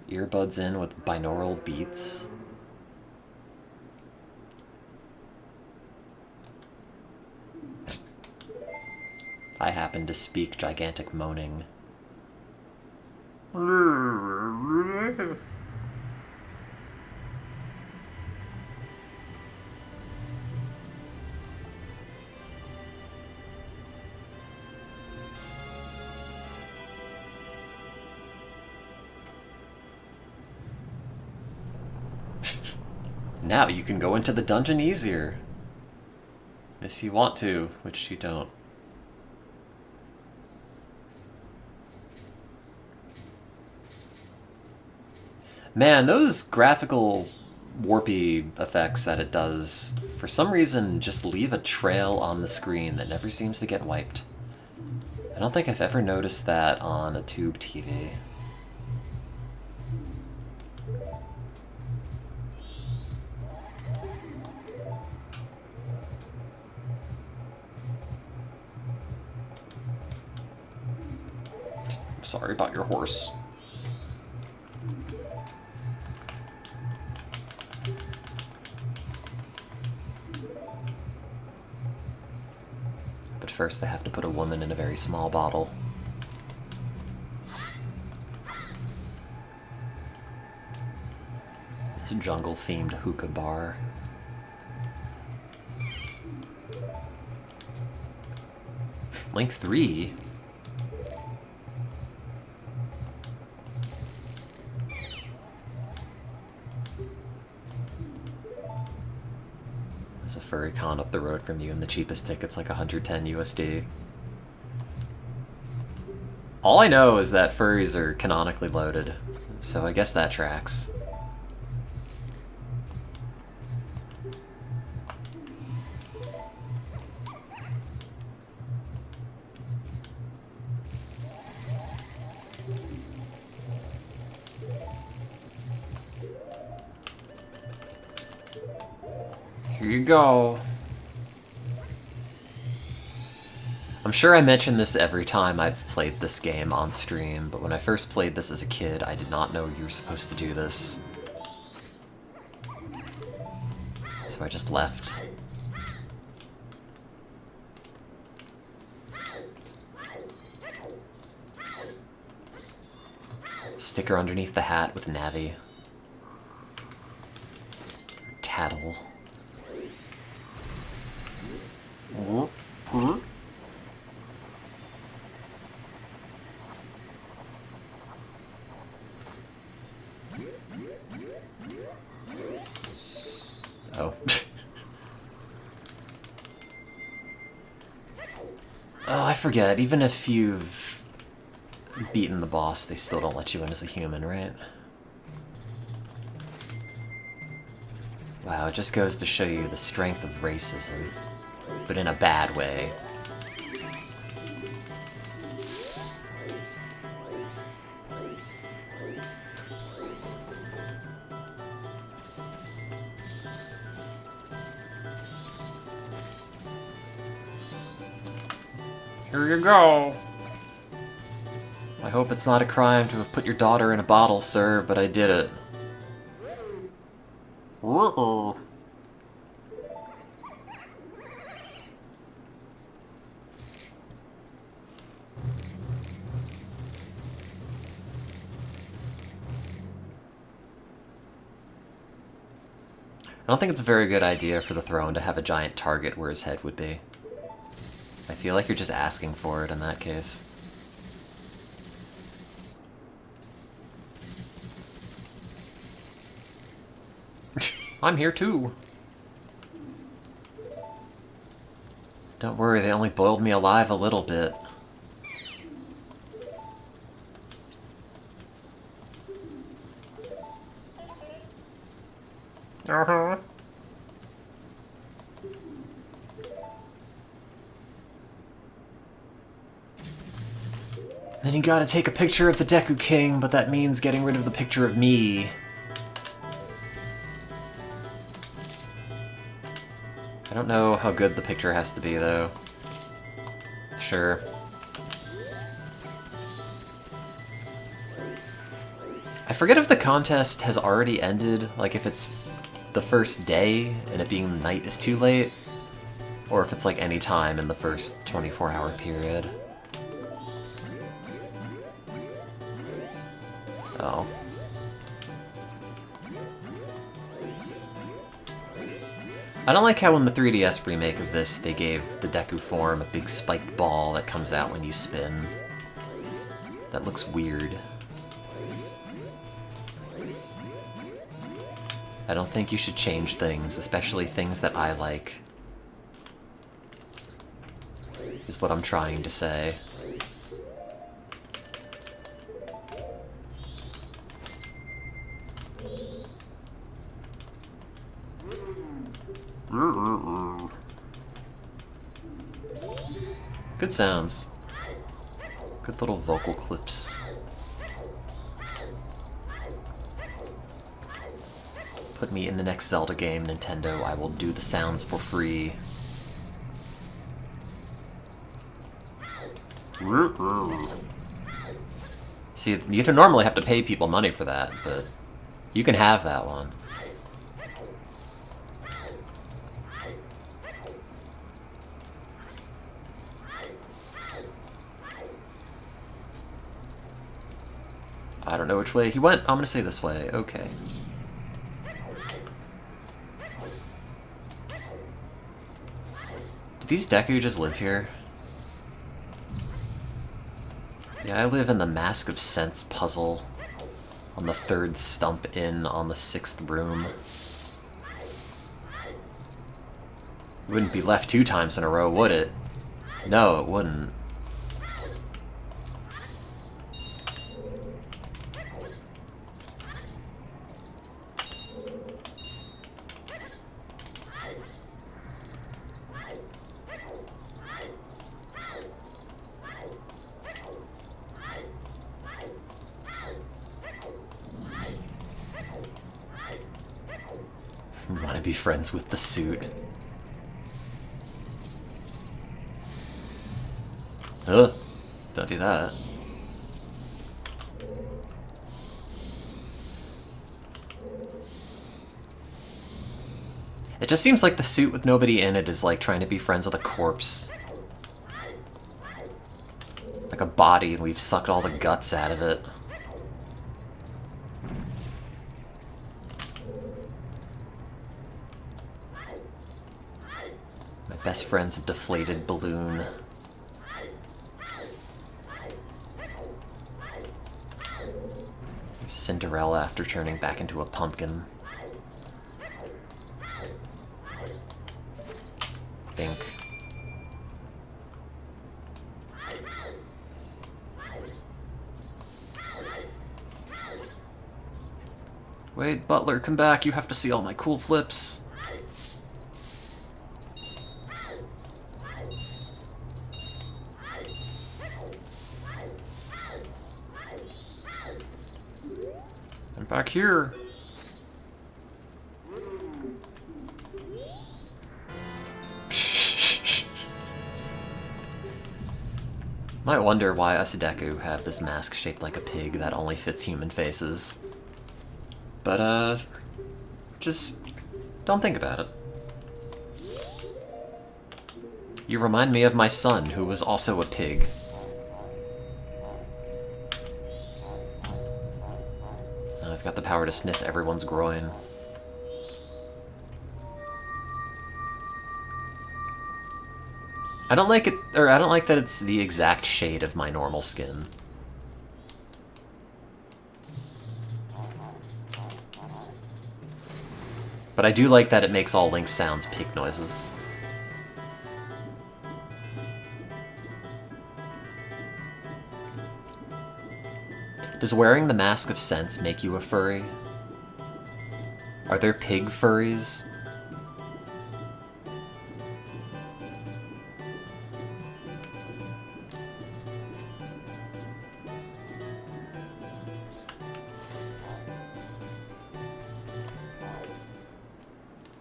Earbuds in with binaural beats. I happen to speak gigantic moaning. Now you can go into the dungeon easier. If you want to, which you don't. Man, those graphical warpy effects that it does, for some reason, just leave a trail on the screen that never seems to get wiped. I don't think I've ever noticed that on a tube TV. Sorry about your horse. But first they have to put a woman in a very small bottle. It's a jungle-themed hookah bar. Link 3? There's a furry con up the road from you and the cheapest ticket's like 110 USD. All I know is that furries are canonically loaded, so I guess that tracks. Here you go. I'm sure I mention this every time I've played this game on stream, but when I first played this as a kid, I did not know you were supposed to do this. So I just left. Sticker underneath the hat with Navi. Tattle. Oh, I forget. Even if you've beaten the boss, they still don't let you in as a human, right? Wow, it just goes to show you the strength of racism, but in a bad way. Here you go. I hope it's not a crime to have put your daughter in a bottle, sir, but I did it. Uh-oh. I don't think it's a very good idea for the throne to have a giant target where his head would be. I feel like you're just asking for it in that case. I'm here too. Don't worry, they only boiled me alive a little bit. Uh-huh. Then you gotta take a picture of the Deku King, but that means getting rid of the picture of me. I don't know how good the picture has to be, though. Sure. I forget if the contest has already ended, like if it's the first day and it being night is too late, or if it's like any time in the first 24-hour period. Oh. I don't like how in the 3DS remake of this, they gave the Deku form a big spiked ball that comes out when you spin. That looks weird. I don't think you should change things, especially things that I like. Is what I'm trying to say. Good sounds. Good little vocal clips. Put me in the next Zelda game, Nintendo. I will do the sounds for free. See, you'd normally have to pay people money for that, but you can have that one. I don't know which way he went. I'm gonna say this way. Okay. Do these Deku just live here? Yeah, I live in the Mask of Sense puzzle on the 3rd stump in on the 6th room. It wouldn't be left 2 times in a row, would it? No, it wouldn't. Want to be friends with the suit. Ugh, don't do that. It just seems like the suit with nobody in it is like trying to be friends with a corpse. Like a body, and we've sucked all the guts out of it. My best friend's a deflated balloon. Cinderella after turning back into a pumpkin. Bink. Wait, Butler, come back. You have to see all my cool flips. I'm back here. Might wonder why us Deku have this mask shaped like a pig that only fits human faces. But, just don't think about it. You remind me of my son, who was also a pig. I've got the power to sniff everyone's groin. I don't like it, or I don't like that it's the exact shade of my normal skin. But I do like that it makes all Link's sounds pig noises. Does wearing the Mask of Sense make you a furry? Are there pig furries?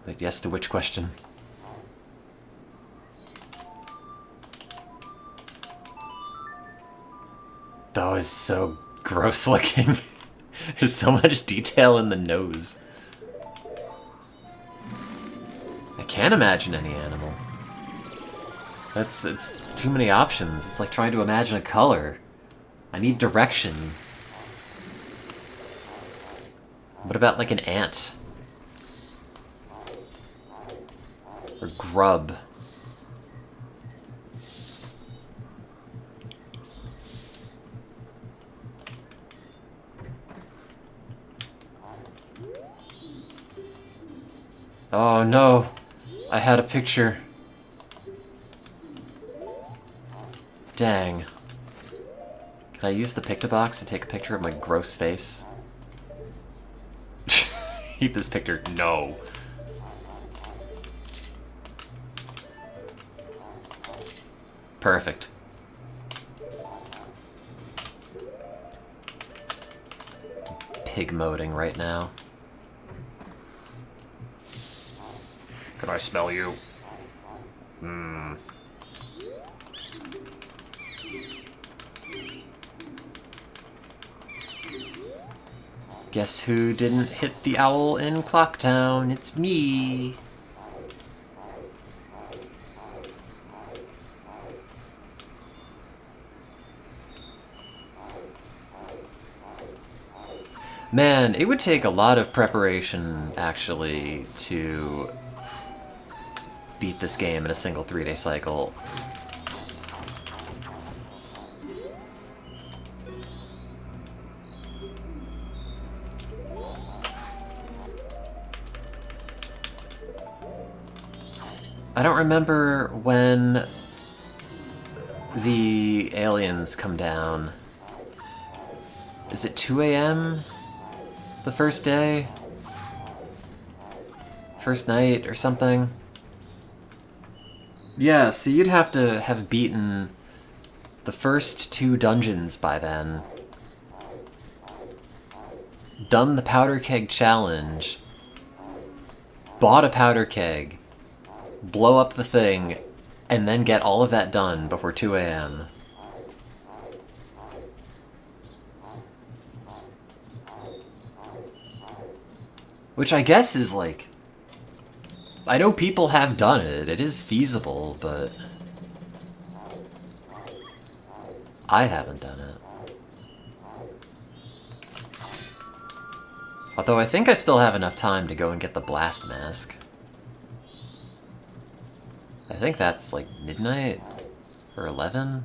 Wait, yes to which question? That was so gross looking. There's so much detail in the nose. I can't imagine any animal. It's too many options. It's like trying to imagine a color. I need direction. What about like an ant? Or grub? Oh no, I had a picture. Dang. Can I use the Pictobox to take a picture of my gross face? Eat this picture. No. Perfect. Pig moding right now. Can I smell you? Guess who didn't hit the owl in Clocktown? It's me! Man, it would take a lot of preparation, actually, to beat this game in a single 3-day cycle. I don't remember when the aliens come down. Is it 2 AM? The first day? First night or something? Yeah, so you'd have to have beaten the first 2 dungeons by then. Done the powder keg challenge. Bought a powder keg. Blow up the thing, and then get all of that done before 2 AM. Which I guess is like... I know people have done it, it is feasible, but... I haven't done it. Although I think I still have enough time to go and get the blast mask. I think that's like midnight or 11.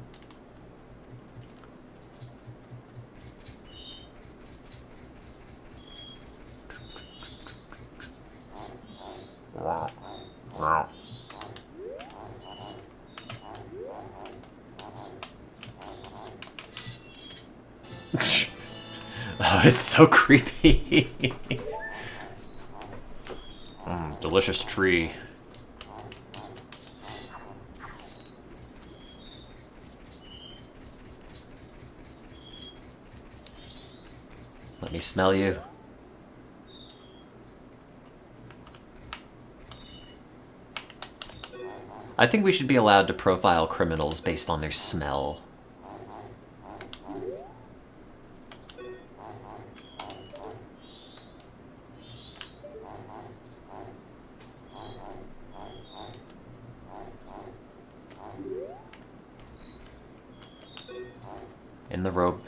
Oh, it's so creepy. Delicious tree. Let me smell you. I think we should be allowed to profile criminals based on their smell.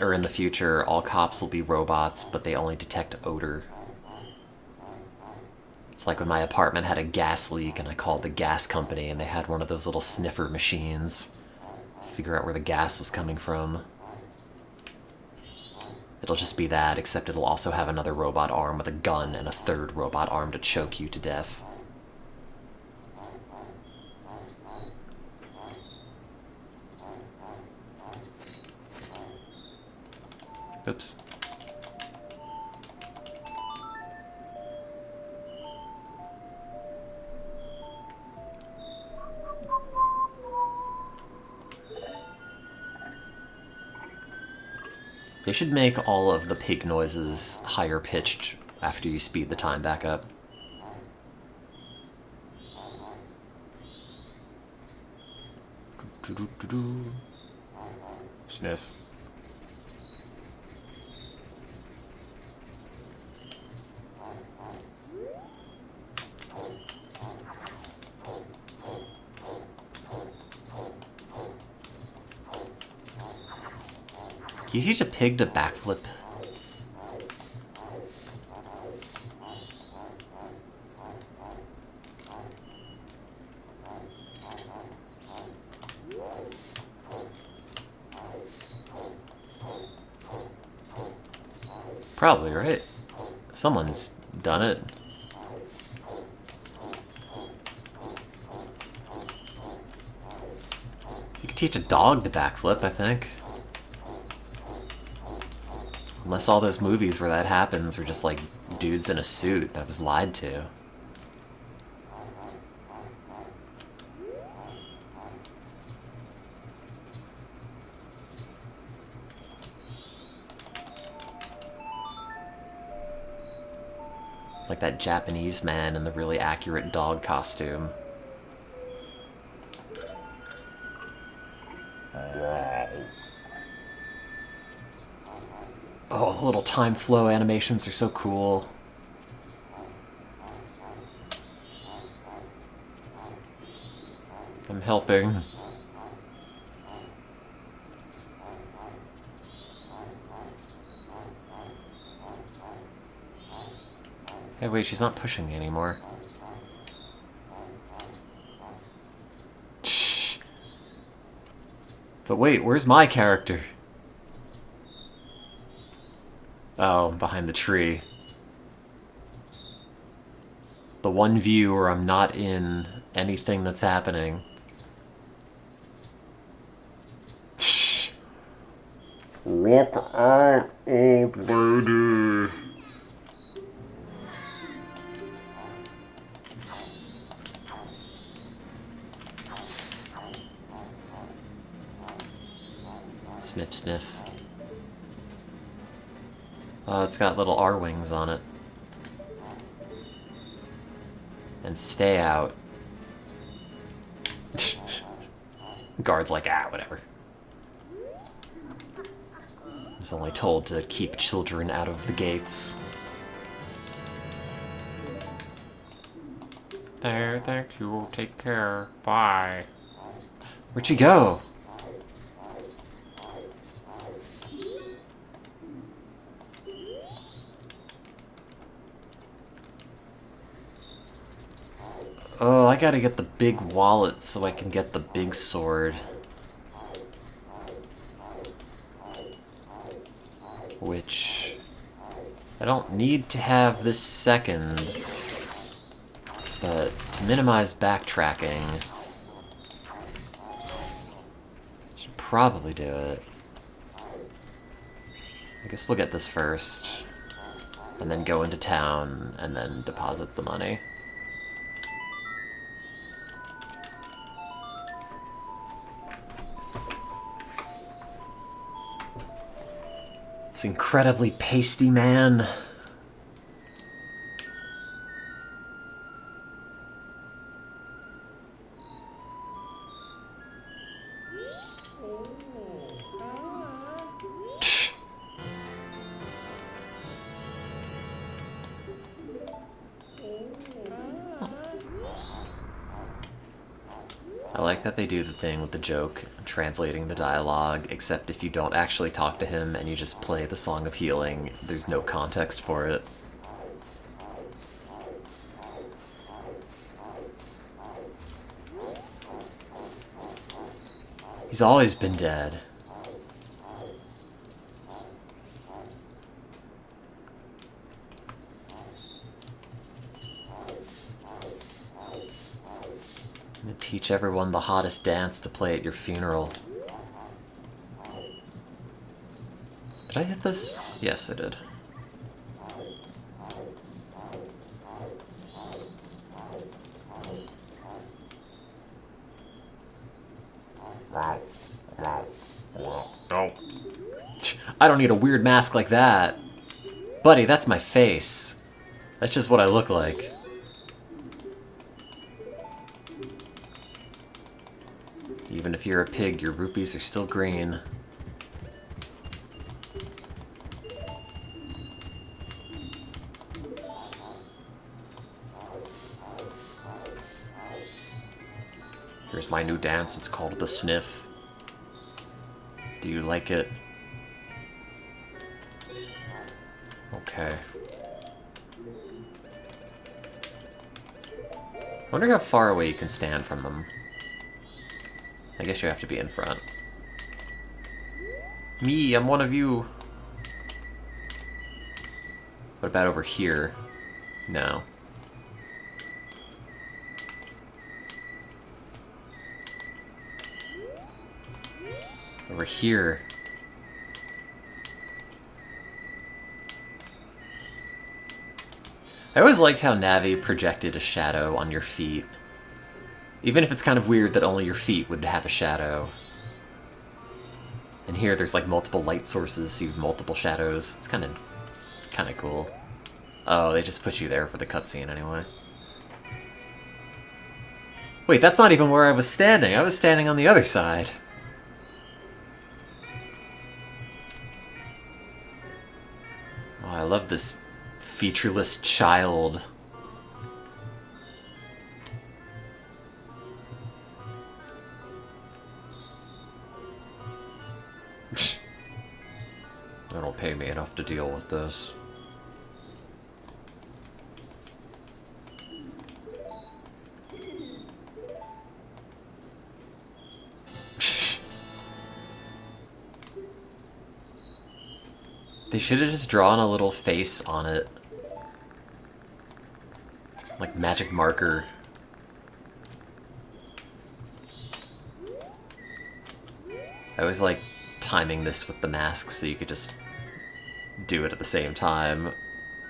In the future, all cops will be robots, but they only detect odor. It's like when my apartment had a gas leak and I called the gas company and they had one of those little sniffer machines to figure out where the gas was coming from. It'll just be that, except it'll also have another robot arm with a gun and a third robot arm to choke you to death. Oops. They should make all of the pig noises higher pitched after you speed the time back up. Sniff. Can you teach a pig to backflip? Probably, right? Someone's done it. You could teach a dog to backflip, I think. Unless all those movies where that happens were just like dudes in a suit that was lied to. Like that Japanese man in the really accurate dog costume. Oh, the little time flow animations are so cool. I'm helping. Hey, wait, she's not pushing me anymore. But wait, where's my character? Oh, behind the tree. The one view where I'm not in anything that's happening. Look out, old lady. Sniff, sniff. Oh, it's got little R-wings on it. And stay out. Guard's like, ah, whatever. I was only told to keep children out of the gates. There, thanks, you take care. Bye. Where'd she go? Oh, I gotta get the big wallet so I can get the big sword. Which I don't need to have this second, but to minimize backtracking, should probably do it. I guess we'll get this first, and then go into town, and then deposit the money. It's incredibly pasty, man. I like that they do the thing with the joke, translating the dialogue, except if you don't actually talk to him and you just play the Song of Healing, there's no context for it. He's always been dead. I'm gonna teach everyone the hottest dance to play at your funeral. Did I hit this? Yes, I did. No. I don't need a weird mask like that. Buddy, that's my face. That's just what I look like. Even if you're a pig, your rupees are still green. Here's my new dance, it's called the sniff. Do you like it? Okay. I wonder how far away you can stand from them. I guess you have to be in front. Me, I'm one of you. What about over here? No. Over here. I always liked how Navi projected a shadow on your feet. Even if it's kind of weird that only your feet would have a shadow. And here there's like multiple light sources, so you have multiple shadows. It's kind of cool. Oh, they just put you there for the cutscene anyway. Wait, that's not even where I was standing. I was standing on the other side. Oh, I love this featureless child. They don't pay me enough to deal with this. They should have just drawn a little face on it. Like magic marker. I always like timing this with the masks so you could just do it at the same time,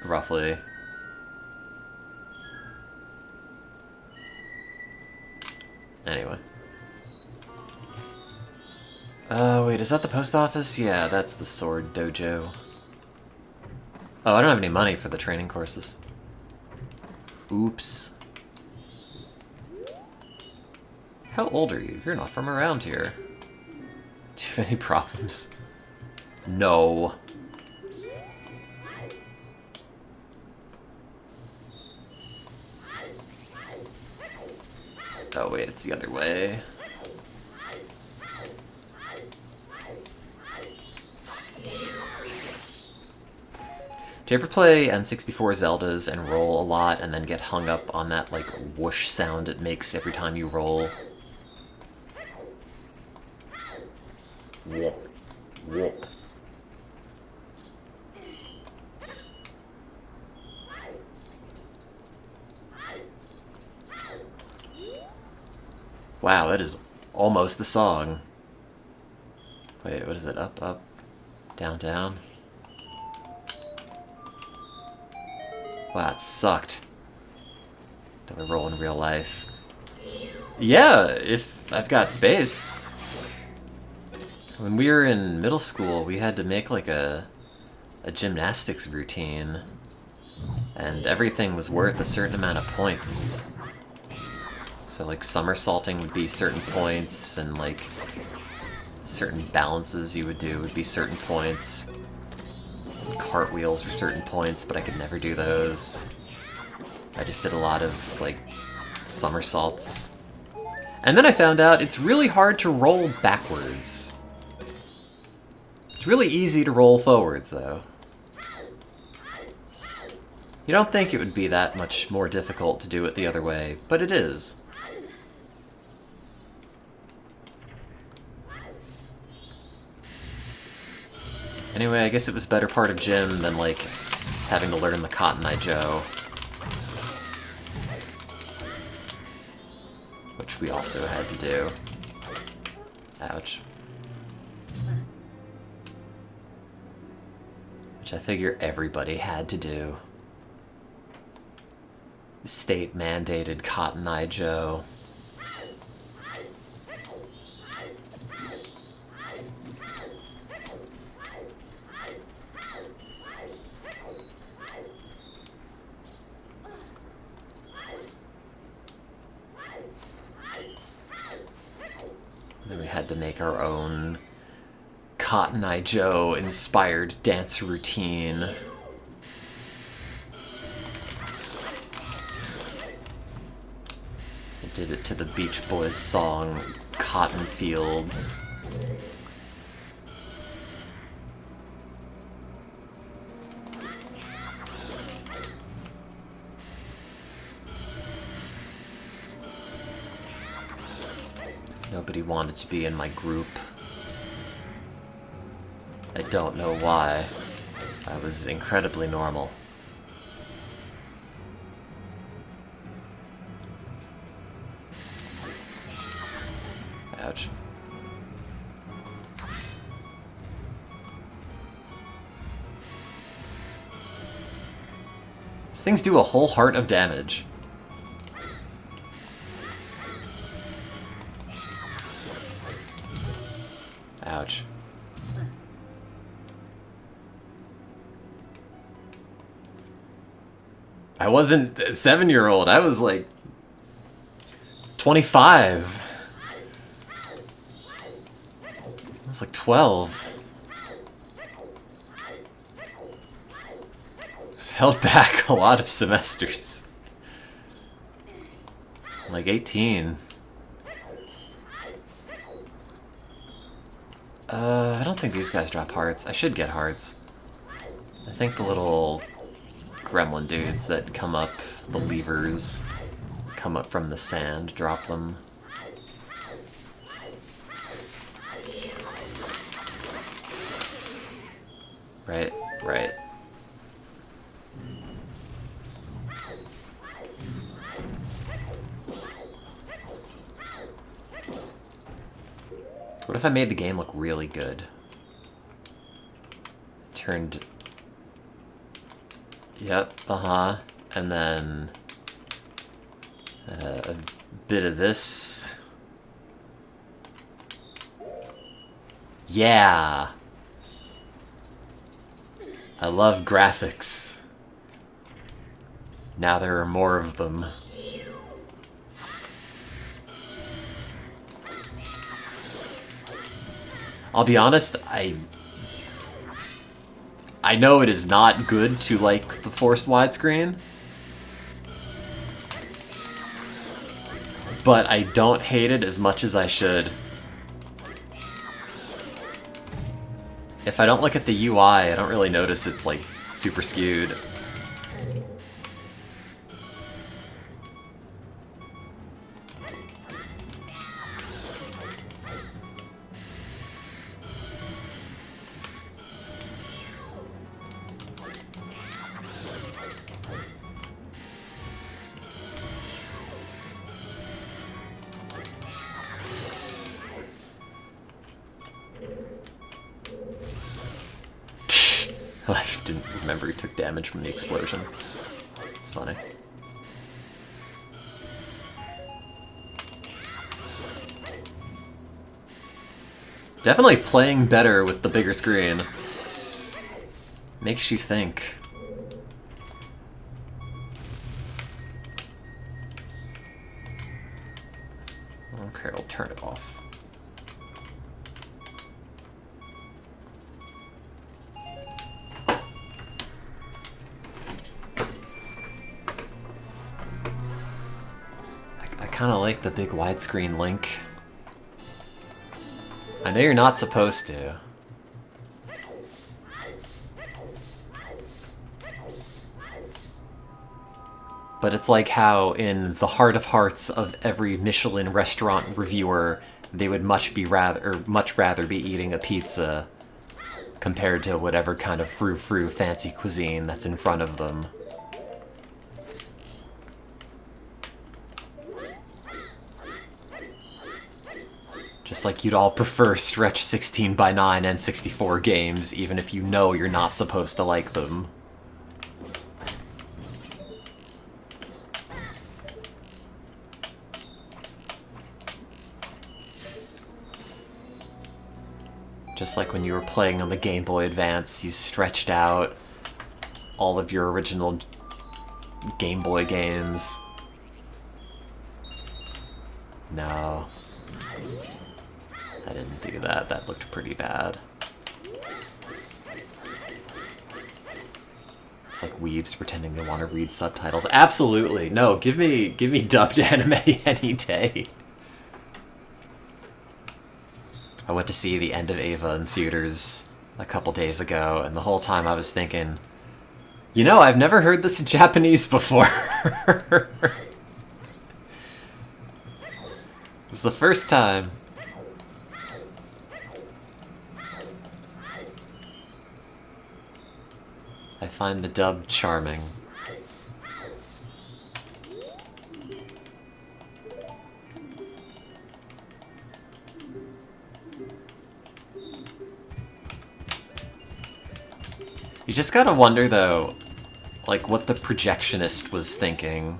roughly. Anyway. Wait, is that the post office? Yeah, that's the sword dojo. Oh, I don't have any money for the training courses. Oops. How old are you? You're not from around here. Do you have any problems? No. Oh wait, it's the other way. Do you ever play N64 Zeldas and roll a lot and then get hung up on that, like, whoosh sound it makes every time you roll? Whoop. Whoop. Wow, that is almost the song. Wait, what is it? Up, up, down, down? Wow, it sucked. Do I roll in real life? Yeah, if I've got space. When we were in middle school, we had to make like a a gymnastics routine, and everything was worth a certain amount of points. So like somersaulting would be certain points, and like certain balances you would do would be certain points. Cartwheels were certain points, but I could never do those. I just did a lot of like somersaults. And then I found out it's really hard to roll backwards. It's really easy to roll forwards, though. You don't think it would be that much more difficult to do it the other way, but it is. Anyway, I guess it was better part of gym than, like, having to learn the Cotton Eye Joe. Which we also had to do. Ouch. Which I figure everybody had to do. State-mandated Cotton Eye Joe. Then we had to make our own Cotton Eye Joe inspired dance routine. I did it to the Beach Boys song Cotton Fields. Nobody wanted to be in my group. I don't know why. I was incredibly normal. Ouch. These things do a whole heart of damage. Ouch. I wasn't a 7-year-old, I was like 25. I was like 12. I was held back a lot of semesters. Like 18. I don't think these guys drop hearts. I should get hearts. I think the little gremlin dudes that come up, the levers, come up from the sand, drop them. Right, right. What if I made the game look really good? Turned... Yep, uh-huh. And then... a bit of this. Yeah! I love graphics. Now there are more of them. I'll be honest, I know it is not good to like the forced widescreen, but I don't hate it as much as I should. If I don't look at the UI, I don't really notice it's like super skewed. I didn't remember he took damage from the explosion. It's funny. Definitely playing better with the bigger screen. Makes you think. Okay, I'll turn it off. I kind of like the big widescreen link. I know you're not supposed to. But it's like how in the heart of hearts of every Michelin restaurant reviewer, they would much rather be eating a pizza compared to whatever kind of frou-frou fancy cuisine that's in front of them. Just like you'd all prefer stretch 16:9 N64 games, even if you know you're not supposed to like them. Just like when you were playing on the Game Boy Advance, you stretched out all of your original Game Boy games. No. I didn't do that. That looked pretty bad. It's like weebs pretending they want to read subtitles. Absolutely. No, give me dubbed anime any day. I went to see the end of Ava in theaters a couple days ago, and the whole time I was thinking, you know, I've never heard this in Japanese before. It was the first time. I find the dub charming. You just gotta wonder, though, like, what the projectionist was thinking.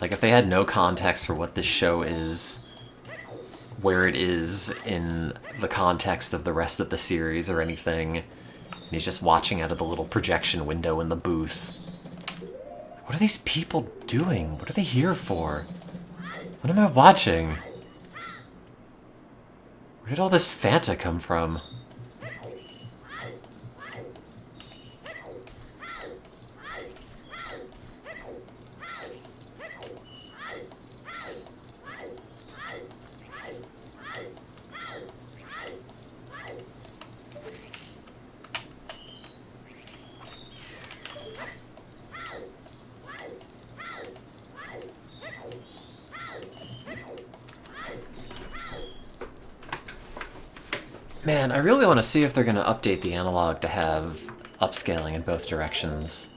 Like, if they had no context for what this show is, where it is in the context of the rest of the series or anything, and he's just watching out of the little projection window in the booth. What are these people doing? What are they here for? What am I watching? Where did all this Fanta come from? Man, I really want to see if they're going to update the analog to have upscaling in both directions.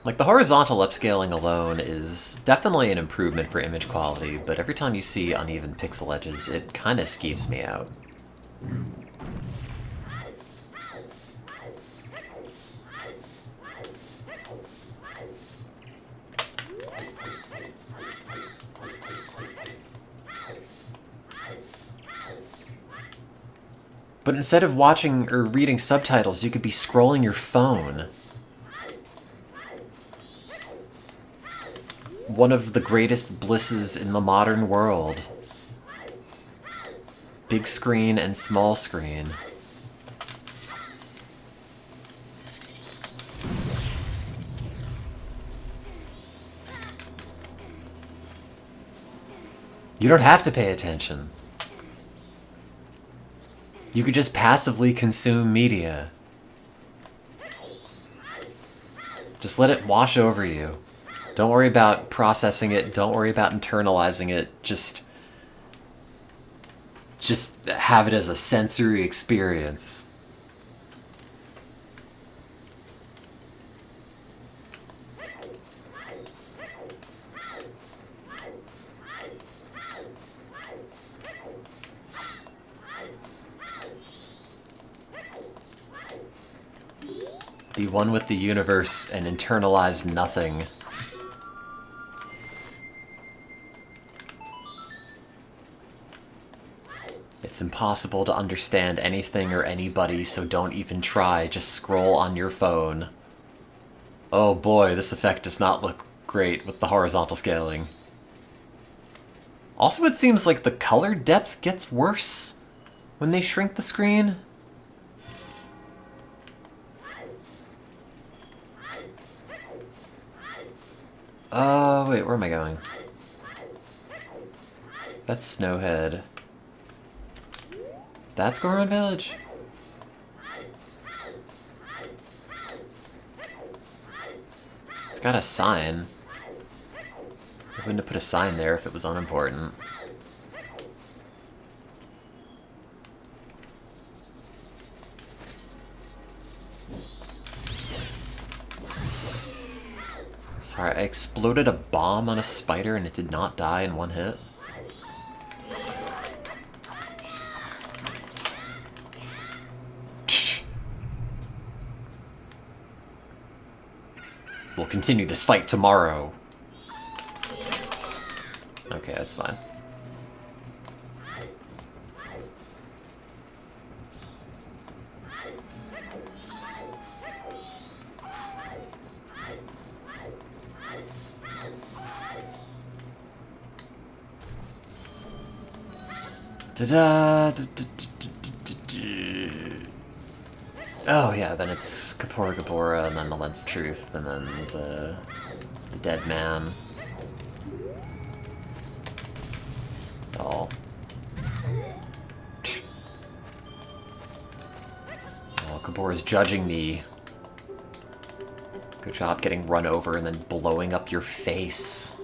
Like, the horizontal upscaling alone is definitely an improvement for image quality, but every time you see uneven pixel edges, it kind of skeeves me out. But instead of watching or reading subtitles, you could be scrolling your phone. One of the greatest blisses in the modern world. Big screen and small screen. You don't have to pay attention. You could just passively consume media. Just let it wash over you. Don't worry about processing it. Don't worry about internalizing it. Just have it as a sensory experience. Be one with the universe and internalize nothing. It's impossible to understand anything or anybody, so don't even try. Just scroll on your phone. Oh boy, this effect does not look great with the horizontal scaling. Also, it seems like the color depth gets worse when they shrink the screen. Wait, where am I going? That's Snowhead. That's Goron Village? It's got a sign. I wouldn't have put a sign there if it was unimportant. Sorry, I exploded a bomb on a spider and it did not die in one hit. We'll continue this fight tomorrow. Okay, that's fine. Oh yeah, then it's Kapora Gabora, and then the Lens of Truth, and then the Dead Man. Oh. Oh, Kabora's judging me. Good job getting run over and then blowing up your face.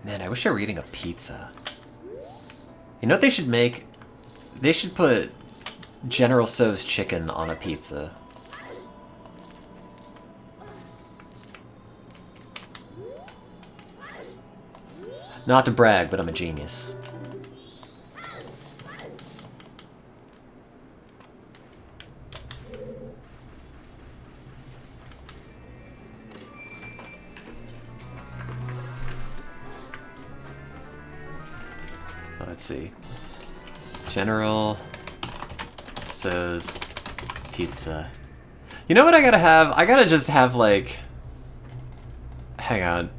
Man, I wish I were eating a pizza. You know what they should make? They should put General Tso's chicken on a pizza. Not to brag, but I'm a genius. Let's see. General Tso's pizza. You know what I gotta have? I gotta just have, like... Hang on.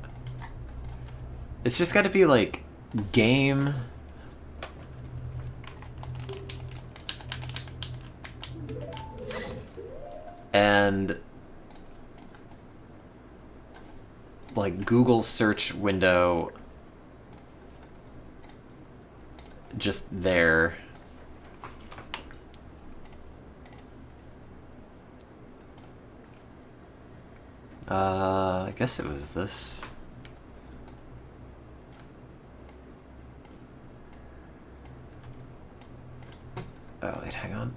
It's just gotta be, like, game... and... like, Google search window... just there. I guess it was this. Oh, wait, hang on.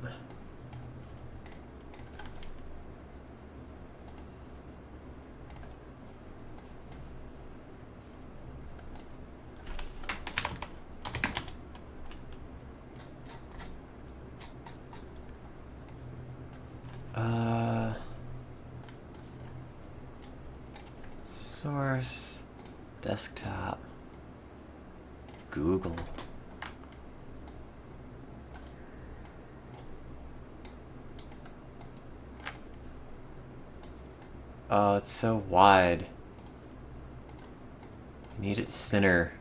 Source, desktop, Google. Oh, it's so wide. I need it thinner.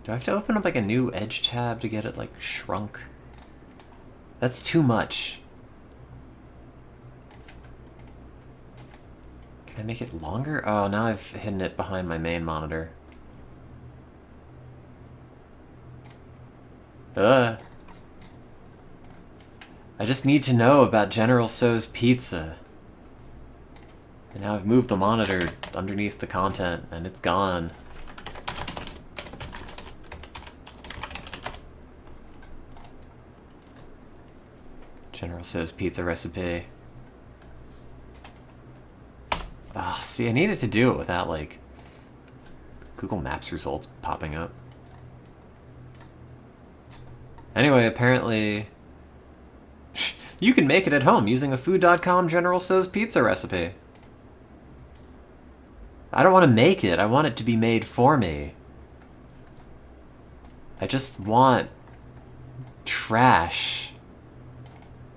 Do I have to open up like a new Edge tab to get it like shrunk? That's too much. Can I make it longer? Oh, now I've hidden it behind my main monitor. I just need to know about General Tso's pizza. And now I've moved the monitor underneath the content, and it's gone. General Tso's pizza recipe. Ah, see, I needed to do it without, like, Google Maps results popping up. Anyway, apparently you can make it at home using a food.com General Tso's pizza recipe. I don't want to make it, I want it to be made for me. I just want trash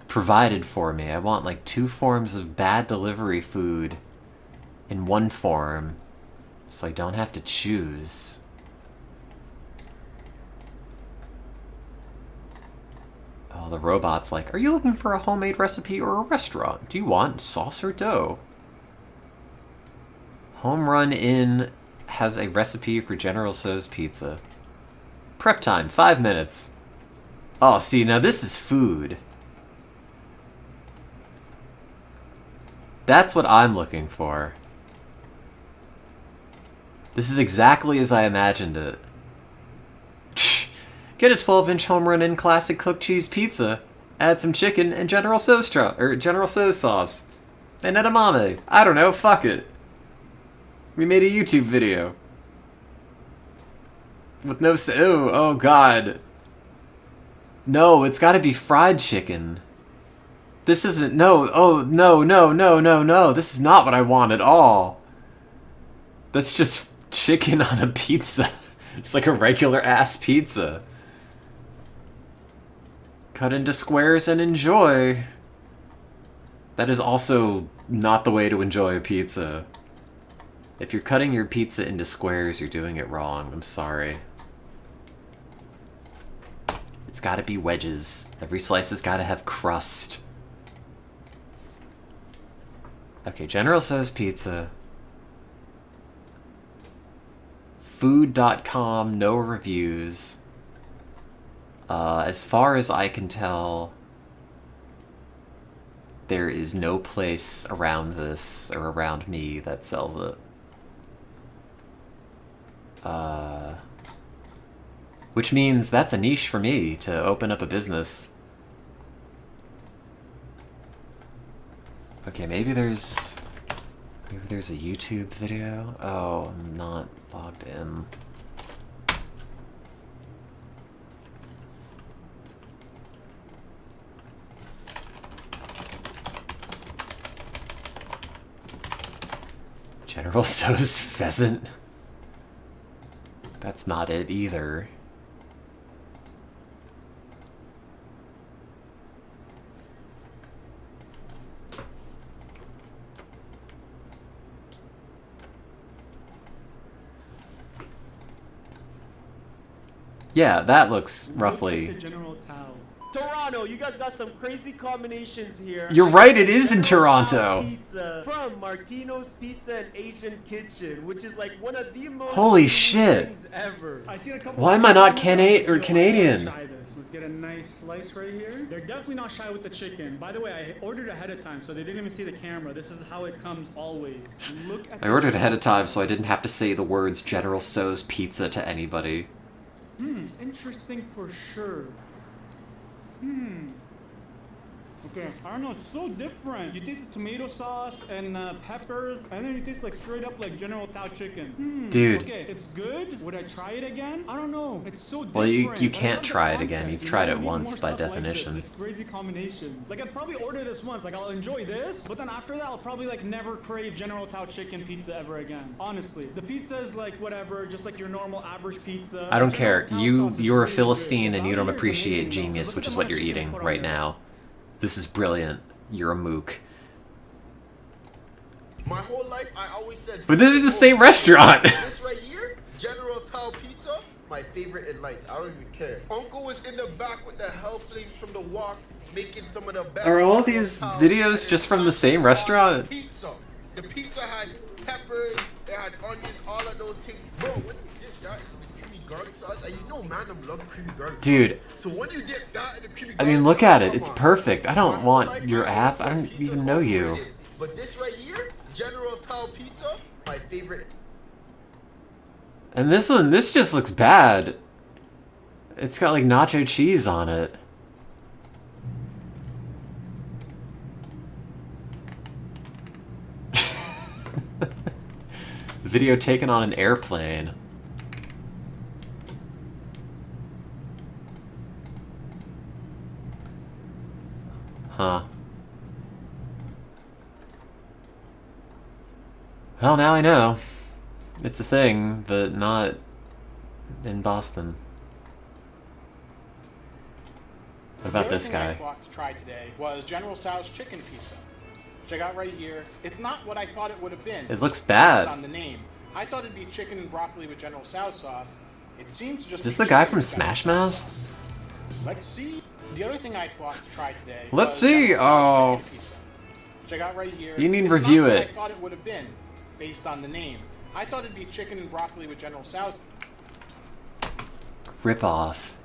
provided for me. I want like 2 forms of bad delivery food in 1 form, so I don't have to choose. Oh, the robot's like, are you looking for a homemade recipe or a restaurant? Do you want sauce or dough? Home Run Inn has a recipe for General Tso's pizza. Prep time, 5 minutes. Oh, see, now this is food. That's what I'm looking for. This is exactly as I imagined it. Get a 12-inch Home Run Inn classic cooked cheese pizza. Add some chicken and General Tso's sauce. And edamame. I don't know, fuck it. We made a YouTube video. With no oh god. No, it's gotta be fried chicken. This isn't, no. This is not what I want at all. That's just chicken on a pizza. It's like a regular ass pizza. Cut into squares and enjoy. That is also not the way to enjoy a pizza. If you're cutting your pizza into squares, you're doing it wrong. I'm sorry. It's gotta be wedges. Every slice has gotta have crust. Okay, General Tso's pizza. Food.com, no reviews. As far as I can tell, there is no place around this, or around me, that sells it. Which means that's a niche for me to open up a business. Okay, maybe there's a YouTube video? Oh, I'm not logged in. General Tso's pheasant? That's not it either. Yeah, that looks roughly... Look at the General Tao. Toronto, you guys got some crazy combinations here. You're right, it is in Toronto. Pizza from Martino's Pizza and Asian Kitchen, which is like one of the most holy shit things ever. I seen a couple. Why am I not Canadian? Try this. Let's get a nice slice right here. They're definitely not shy with the chicken. By the way, I ordered ahead of time, so they didn't even see the camera. This is how it comes always. Look at I ordered ahead of time so I didn't have to say the words General Tso's pizza to anybody. Interesting for sure. Okay, I don't know, it's so different. You taste the tomato sauce and peppers, and then you taste like straight up like General Tao chicken. Dude. Okay, it's good. Would I try it again? I don't know. It's so different. Well, you I can't love the try it again. concept, You've you tried know? it We need once more by stuff like definition. this, just crazy combinations. Like I'd probably order this once, like I'll enjoy this, but then after that I'll probably like never crave General Tao chicken pizza ever again. Honestly, the pizza is like whatever, just like your normal average pizza. I don't General care. Tao sauce is You're a really Philistine good. and you don't Value is appreciate amazing, though. genius, Look which at is the what amount you're of chicken eating I put on right there. now. This is brilliant. You're a mook. My whole life, I always said. But this is the same restaurant. This right here, General Tao Pizza, my favorite in life. I don't even care. Uncle was in the back with the hell flames from the walk, making some of the best. Are all these videos just from the same restaurant? Pizza. The pizza had peppers, it had onions, all of those things. Bro, when you dip that in the creamy garlic sauce, and you know, man, I love creamy garlic. Dude, So when you dip that in the creamy I garlic mean, look sauce, at it. come It's on. perfect. I My don't whole want life, your I app. always I said don't pizza's even know you. overrated. But this right here, General Tao Pizza, my favorite. And this just looks bad. It's got like nacho cheese on it. Video taken on an airplane. Huh. Well, now I know. It's a thing, but not in Boston. What about this guy? The other thing I bought to try today was General Tso's chicken pizza, which I got right here. It's not what I thought it would have been. It looks bad. Based on the name. I thought it'd be chicken and broccoli with General Tso's sauce. It seems to just. Is this be the guy chicken from with Smash General Mouth? Tso's sauce. Let's see. The other thing I bought to try today. Let's was see. General Tso's chicken pizza, which I got right here. You need to It's review not it. What I thought it would have been, based on the name. I thought it'd be chicken and broccoli with General Tso's. Rip off.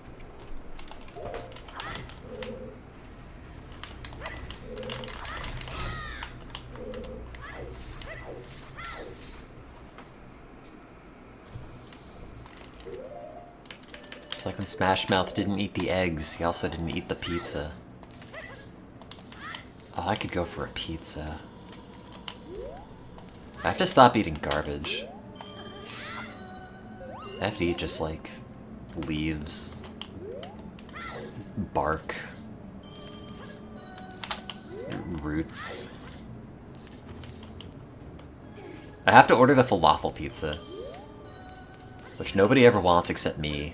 It's like when Smash Mouth didn't eat the eggs, he also didn't eat the pizza. Oh, I could go for a pizza. I have to stop eating garbage. I have to eat just like leaves, bark, roots. I have to order the falafel pizza, which nobody ever wants except me.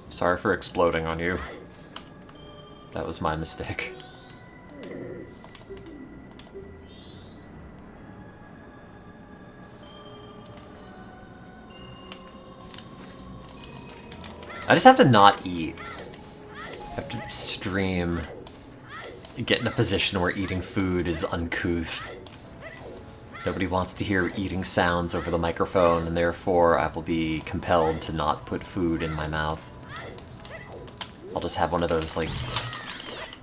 Sorry for exploding on you. That was my mistake. I just have to not eat. I have to stream. Get in a position where eating food is uncouth. Nobody wants to hear eating sounds over the microphone, and therefore I will be compelled to not put food in my mouth. I'll just have one of those, like,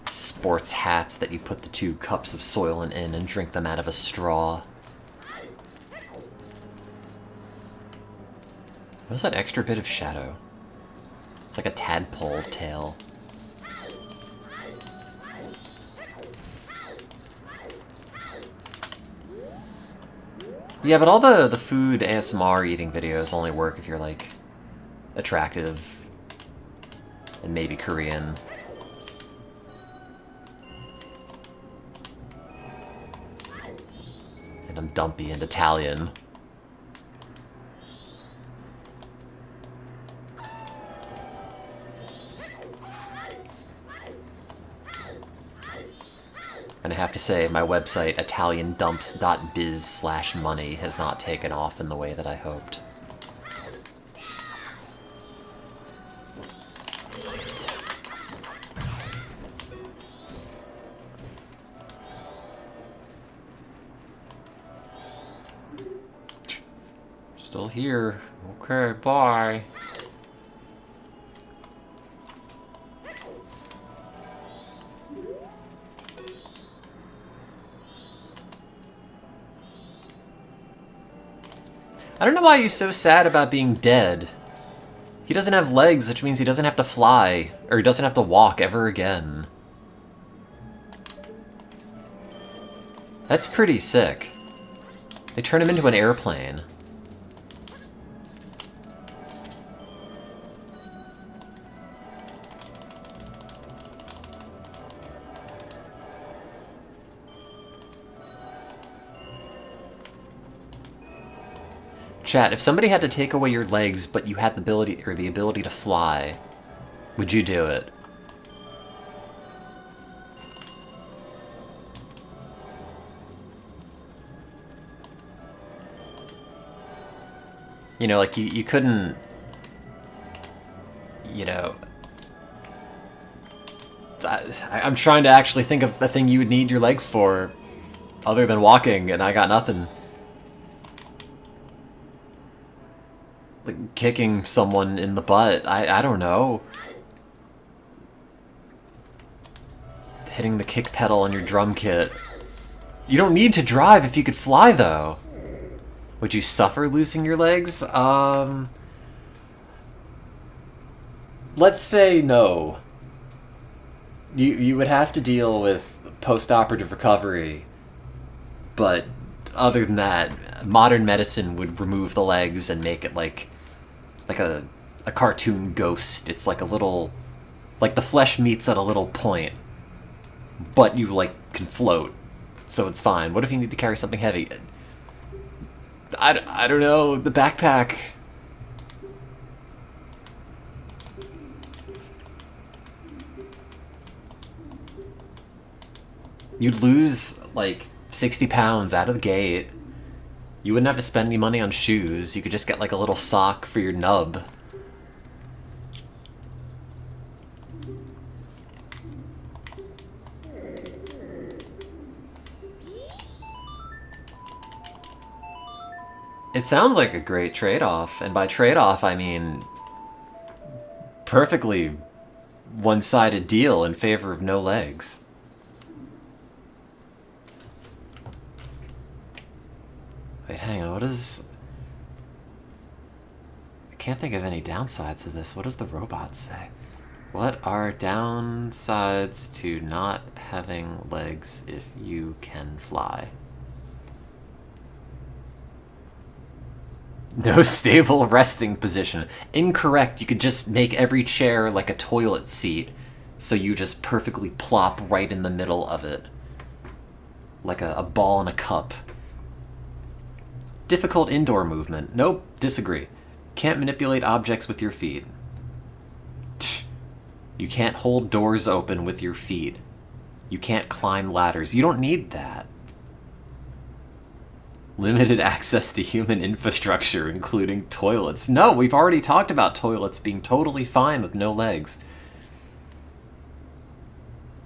sports hats that you put the 2 cups of Soylent in and drink them out of a straw. What is that extra bit of shadow? It's like a tadpole tail. Yeah, but all the food ASMR eating videos only work if you're, like, attractive and maybe Korean. And I'm dumpy and Italian. And I have to say, my website, italiandumps.biz/money, has not taken off in the way that I hoped. Still here. Okay, bye. I don't know why he's so sad about being dead. He doesn't have legs, which means he doesn't have to fly, or he doesn't have to walk ever again. That's pretty sick. They turn him into an airplane. Chat, if somebody had to take away your legs, but you had the ability to fly, would you do it? You know, like, you couldn't, you know... I'm trying to actually think of a thing you would need your legs for, other than walking, and I got nothing. Like, kicking someone in the butt, I don't know. Hitting the kick pedal on your drum kit. You don't need to drive if you could fly, though. Would you suffer losing your legs? Let's say no. You would have to deal with post-operative recovery. But other than that, modern medicine would remove the legs and make it like a cartoon ghost. It's like a little, like the flesh meets at a little point, but you like can float, so it's fine. What if you need to carry something heavy? I don't know, the backpack. You'd lose like 60 pounds out of the gate. You wouldn't have to spend any money on shoes. You could just get like a little sock for your nub. It sounds like a great trade-off, and by trade-off I mean perfectly one-sided deal in favor of no legs. Wait, hang on, what is... I can't think of any downsides to this. What does the robot say? What are downsides to not having legs if you can fly? No stable resting position. Incorrect. You could just make every chair like a toilet seat, so you just perfectly plop right in the middle of it. Like a ball in a cup. Difficult indoor movement. Nope, disagree. Can't manipulate objects with your feet. You can't hold doors open with your feet. You can't climb ladders. You don't need that. Limited access to human infrastructure, including toilets. No, we've already talked about toilets being totally fine with no legs.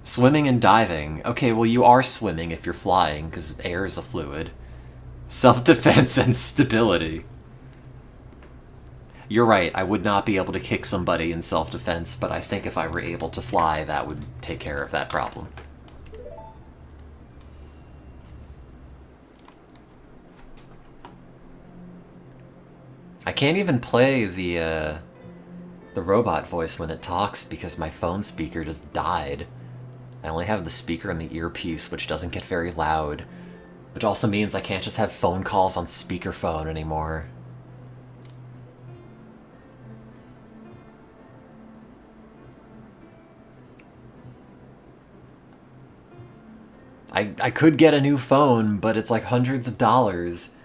Swimming and diving. Okay, well you are swimming if you're flying, because air is a fluid. Self-defense and stability. You're right, I would not be able to kick somebody in self-defense, but I think if I were able to fly, that would take care of that problem. I can't even play the robot voice when it talks because my phone speaker just died. I only have the speaker and the earpiece, which doesn't get very loud. Which also means I can't just have phone calls on speakerphone anymore. I could get a new phone, but it's like hundreds of dollars.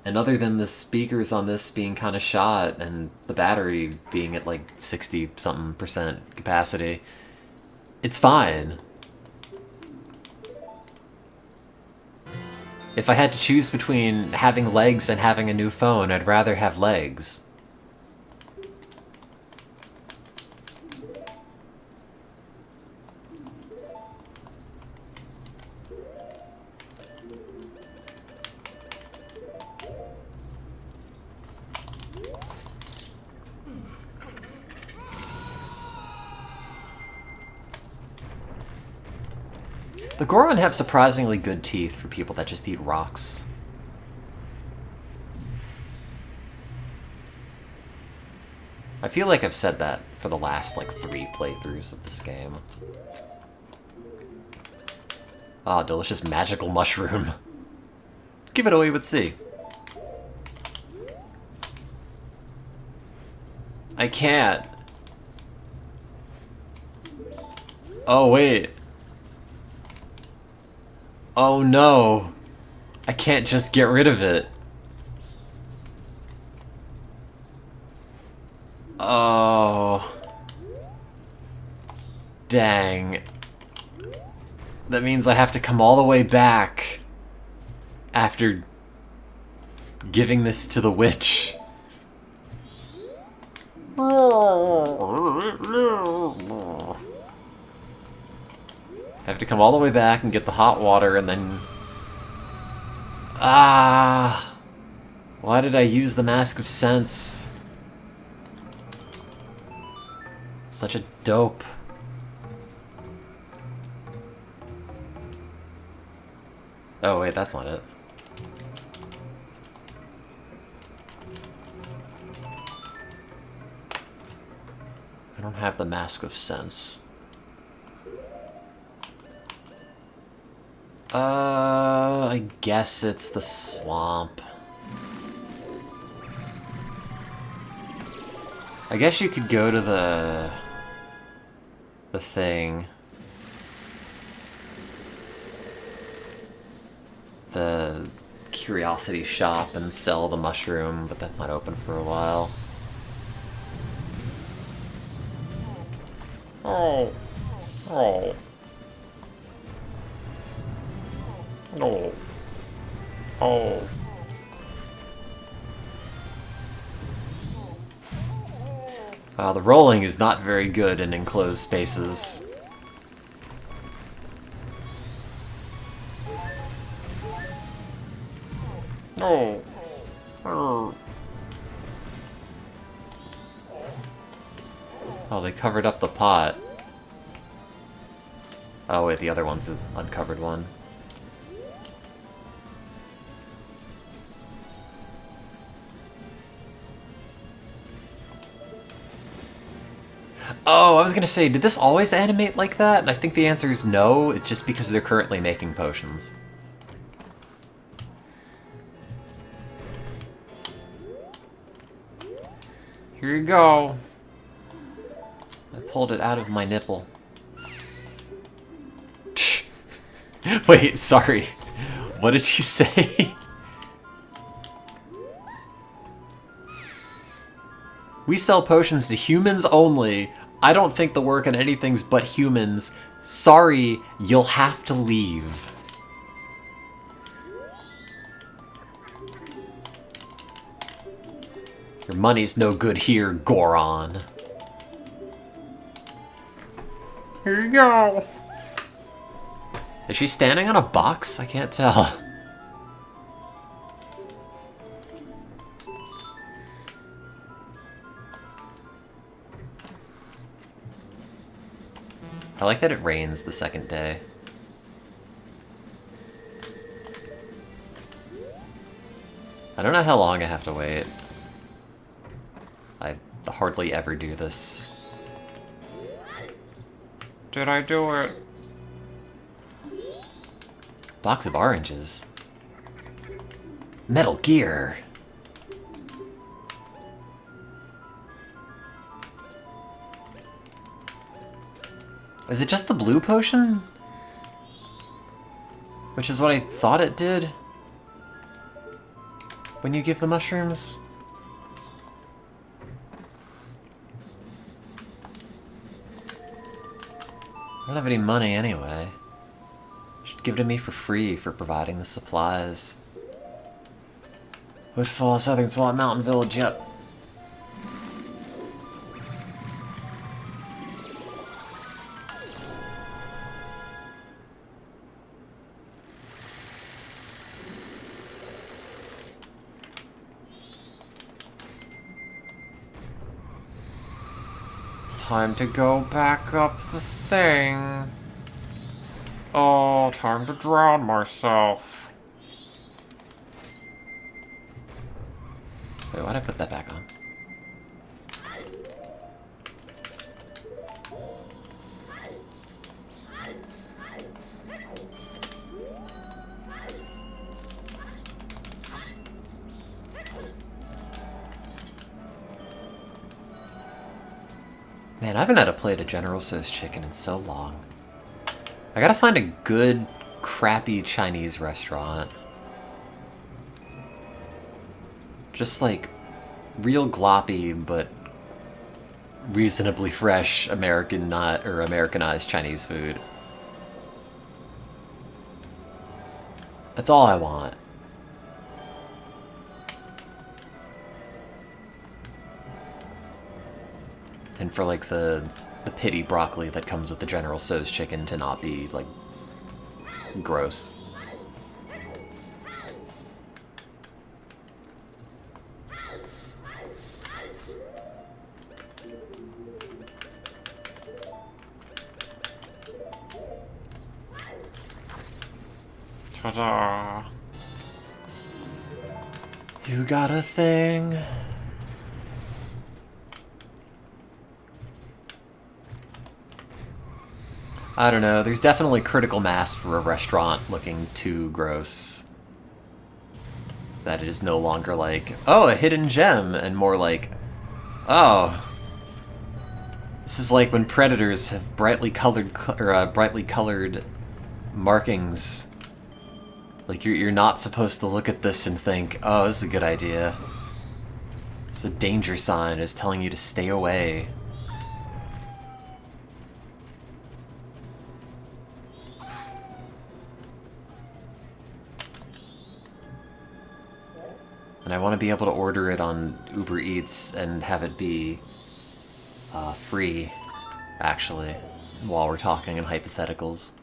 And other than the speakers on this being kind of shot and the battery being at like 60-something% capacity, it's fine. If I had to choose between having legs and having a new phone, I'd rather have legs. The Goron have surprisingly good teeth for people that just eat rocks. I feel like I've said that for the last, like, 3 playthroughs of this game. Ah, delicious magical mushroom. Give it away with C. I can't. Oh, wait. Oh no, I can't just get rid of it. Oh. Dang. That means I have to come all the way back after giving this to the witch. I have to come all the way back and get the hot water and then... Ah! Why did I use the Mask of Sense? Such a dope. Oh wait, that's not it. I don't have the Mask of Sense. I guess it's the swamp. I guess you could go to the thing. The curiosity shop and sell the mushroom, but that's not open for a while. Oh. Oh. Oh. Oh. Wow, the rolling is not very good in enclosed spaces. Oh. Oh, they covered up the pot. Oh wait, the other one's the uncovered one. Oh, I was gonna say, did this always animate like that? And I think the answer is no, it's just because they're currently making potions. Here you go. I pulled it out of my nipple. Wait, sorry. What did you say? We sell potions to humans only. I don't think they'll work on anything but humans. Sorry, you'll have to leave. Your money's no good here, Goron. Here you go. Is she standing on a box? I can't tell. I like that it rains the second day. I don't know how long I have to wait. I hardly ever do this. Did I do it? Box of oranges. Metal Gear. Is it just the blue potion? Which is what I thought it did when you give the mushrooms. I don't have any money anyway. Should give it to me for free for providing the supplies. Woodfall, Southern Swamp Mountain Village, yep. Time to go back up the thing. Oh, time to drown myself. Wait, why'd I put that back on? Man, I haven't had a plate of General Tso's chicken in so long. I gotta find a good, crappy Chinese restaurant. Just like, real gloppy, but reasonably fresh Americanized Chinese food. That's all I want. And for like the pity broccoli that comes with the General Tso's chicken to not be like gross. Ta-da! You got a thing. I don't know, there's definitely critical mass for a restaurant looking too gross. That it is no longer like, oh, a hidden gem, and more like, oh, this is like when predators have brightly colored markings. Like you're not supposed to look at this and think, oh, this is a good idea. It's a danger sign. It's telling you to stay away. And I want to be able to order it on Uber Eats and have it be free, actually, while we're talking in hypotheticals.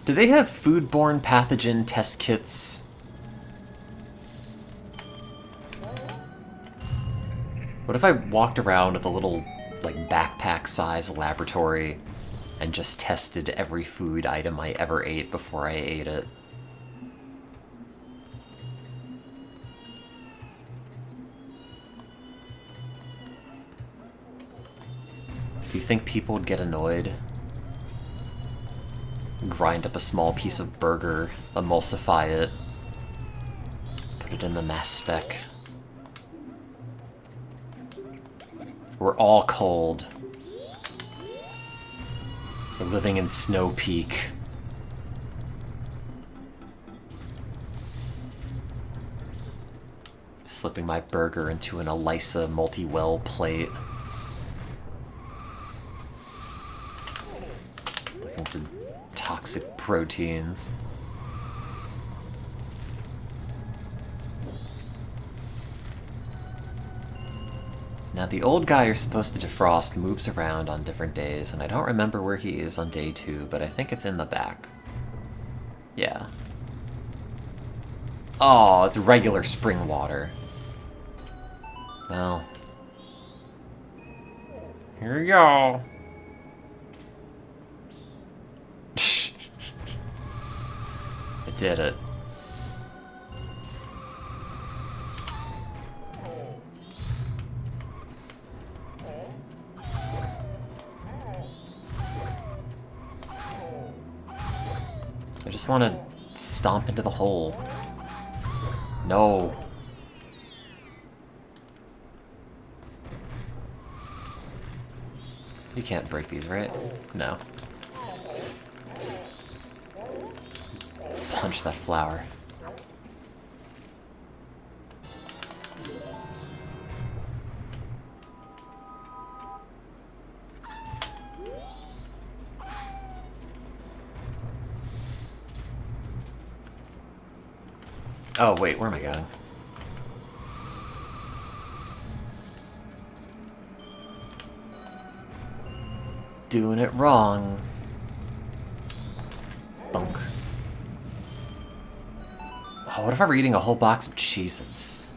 Do they have foodborne pathogen test kits? What if I walked around with a little, like, backpack-sized laboratory and just tested every food item I ever ate before I ate it? Do you think people would get annoyed? Grind up a small piece of burger, emulsify it, put it in the mass spec. We're all cold. We're living in Snow Peak. Slipping my burger into an ELISA multi-well plate. Looking for toxic proteins. Now, the old guy you're supposed to defrost moves around on different days, and I don't remember where he is on day 2, but I think it's in the back. Yeah. Oh, it's regular spring water. Well. Here we go. I did it. I just want to stomp into the hole. No. You can't break these, right? No. Punch that flower. Oh, wait, where am I going? Doing it wrong. Bunk. Oh, what if I were eating a whole box of Cheez-Its?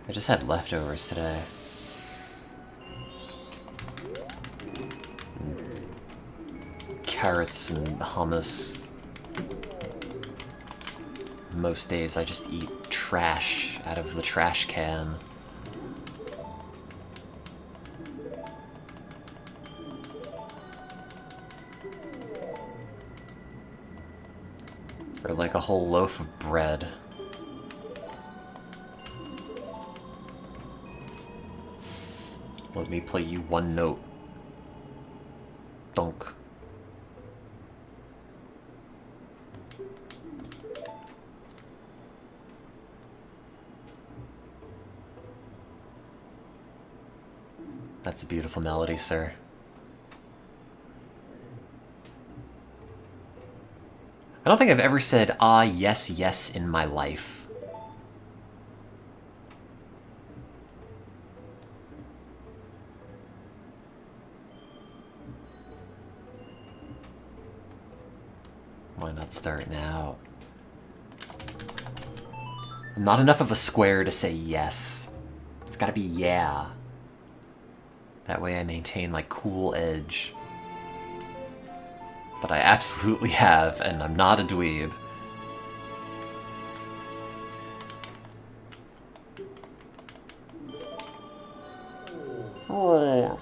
I just had leftovers today. Carrots and hummus. Most days I just eat trash out of the trash can. Or like a whole loaf of bread. Let me play you one note. Dunk. That's a beautiful melody, sir. I don't think I've ever said, ah, yes, yes in my life. Why not start now? I'm not enough of a square to say yes. It's gotta be yeah. That way I maintain my cool edge. That I absolutely have, and I'm not a dweeb. Oh.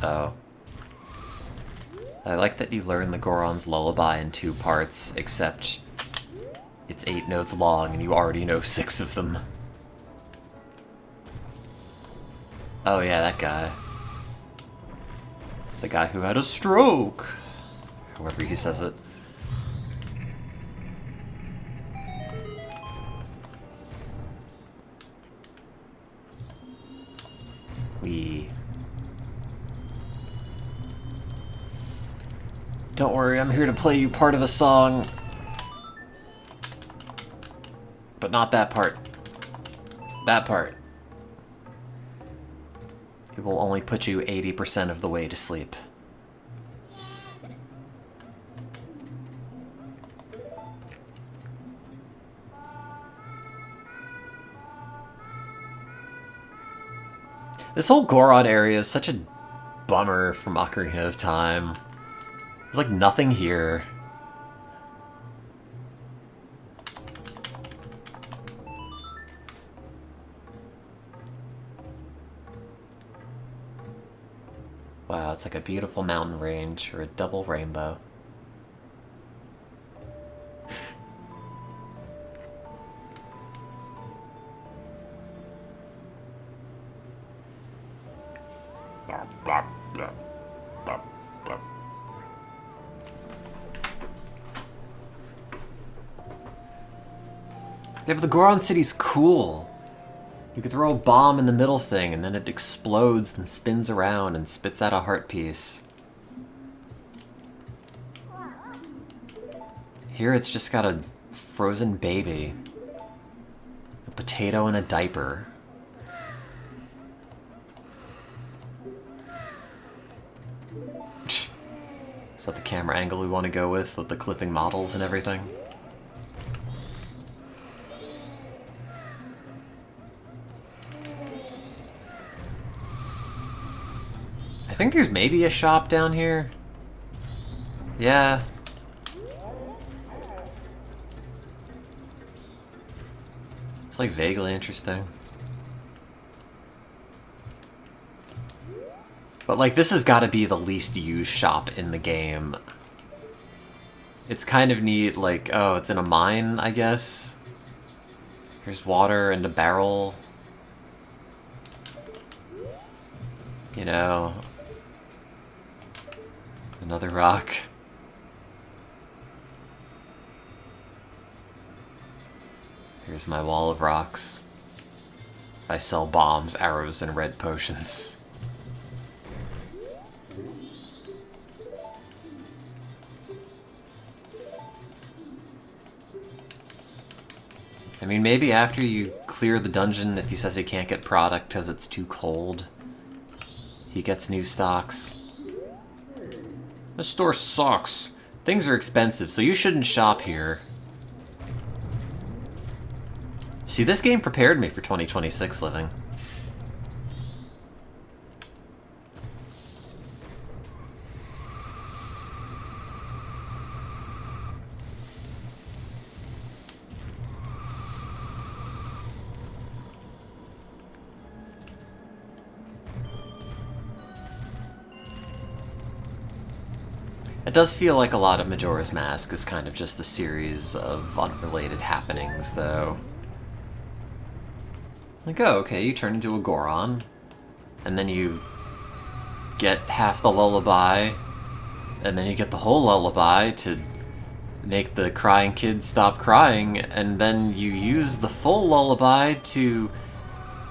Oh. I like that you learn the Goron's lullaby in 2 parts, except it's 8 notes long and you already know 6 of them. Oh yeah, that guy. The guy who had a stroke! However he says it. Don't worry, I'm here to play you part of a song. But not that part. That part. It will only put you 80% of the way to sleep. This whole Goron area is such a bummer from Ocarina of Time. There's like nothing here. Wow, it's like a beautiful mountain range or a double rainbow. Yeah, but the Goron City's cool. You could throw a bomb in the middle thing, and then it explodes and spins around and spits out a heart piece. Here it's just got a frozen baby. A potato in a diaper. Is that the camera angle we want to go with the clipping models and everything? I think there's maybe a shop down here. Yeah. It's like vaguely interesting. But like this has got to be the least used shop in the game. It's kind of neat, like, oh, it's in a mine, I guess. There's water and a barrel. You know. Another rock. Here's my wall of rocks. I sell bombs, arrows, and red potions. I mean, maybe after you clear the dungeon, if he says he can't get product because it's too cold, he gets new stocks. The store sucks. Things are expensive, so you shouldn't shop here. See, this game prepared me for 2026 living. It does feel like a lot of Majora's Mask is kind of just a series of unrelated happenings, though. Like, oh, okay, you turn into a Goron, and then you get half the lullaby, and then you get the whole lullaby to make the crying kids stop crying, and then you use the full lullaby to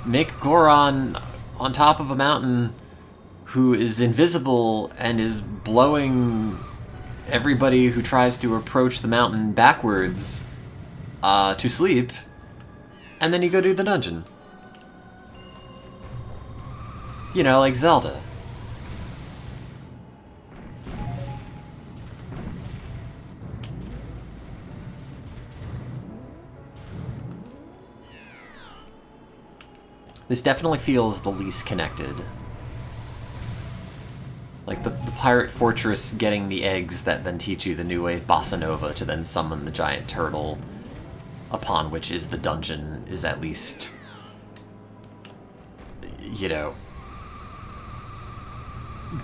make Goron on top of a mountain who is invisible and is blowing everybody who tries to approach the mountain backwards to sleep, and then you go do the dungeon. You know, like Zelda. This definitely feels the least connected. Like the Pirate Fortress getting the eggs that then teach you the new wave Bossa Nova to then summon the giant turtle upon which is the dungeon is at least, you know,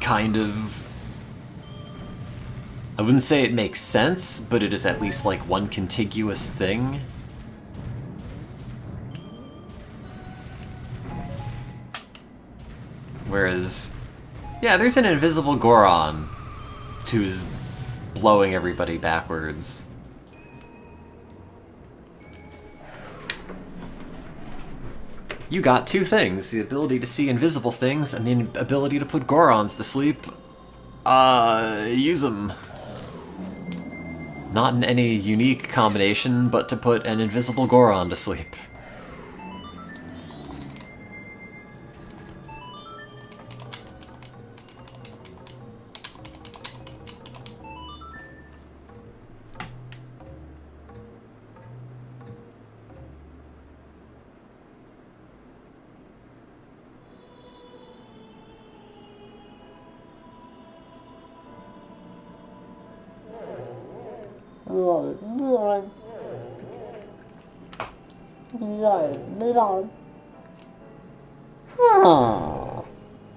kind of... I wouldn't say it makes sense, but it is at least like one contiguous thing. Whereas, yeah, there's an invisible Goron who's blowing everybody backwards. You got two things, the ability to see invisible things and the ability to put Gorons to sleep. Use them. Not in any unique combination, but to put an invisible Goron to sleep.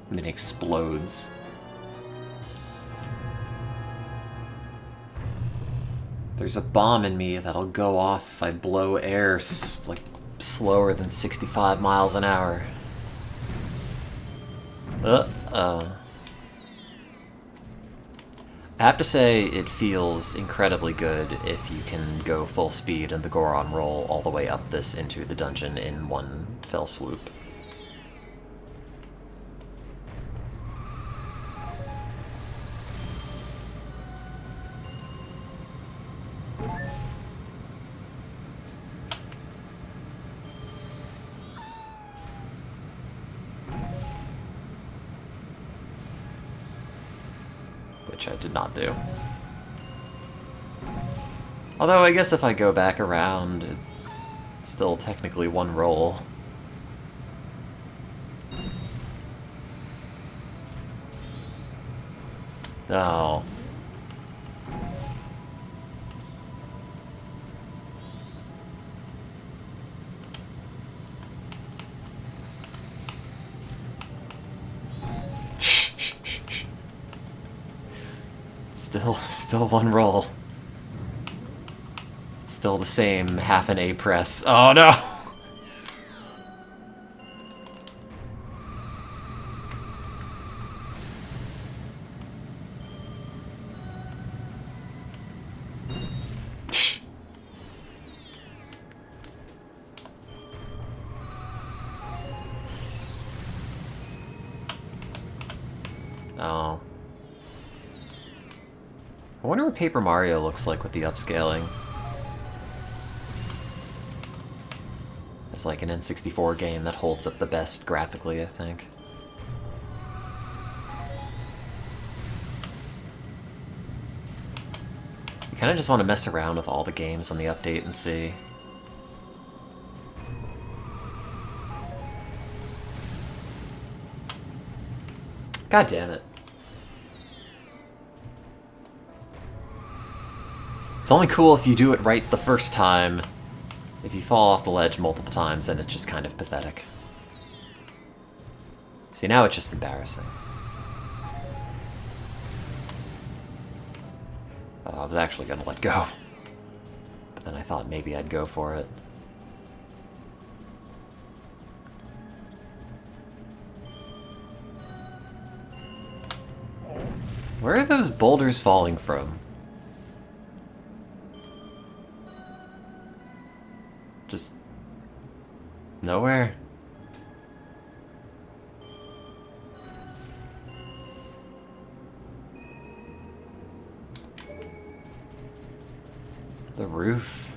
And it explodes. There's a bomb in me that'll go off if I blow air like slower than 65 miles an hour. I have to say, it feels incredibly good if you can go full speed and the Goron roll all the way up this into the dungeon in one fell swoop. Which I did not do. Although I guess if I go back around, it's still technically one roll. Oh. Still one roll. Still the same half an A press. Oh no! Oh. I wonder what Paper Mario looks like with the upscaling. It's like an N64 game that holds up the best graphically, I think. You kind of just want to mess around with all the games on the update and see. God damn it. It's only cool if you do it right the first time. If you fall off the ledge multiple times, then it's just kind of pathetic. See, now it's just embarrassing. I was actually gonna let go. But then I thought maybe I'd go for it. Where are those boulders falling from? Just nowhere. The roof.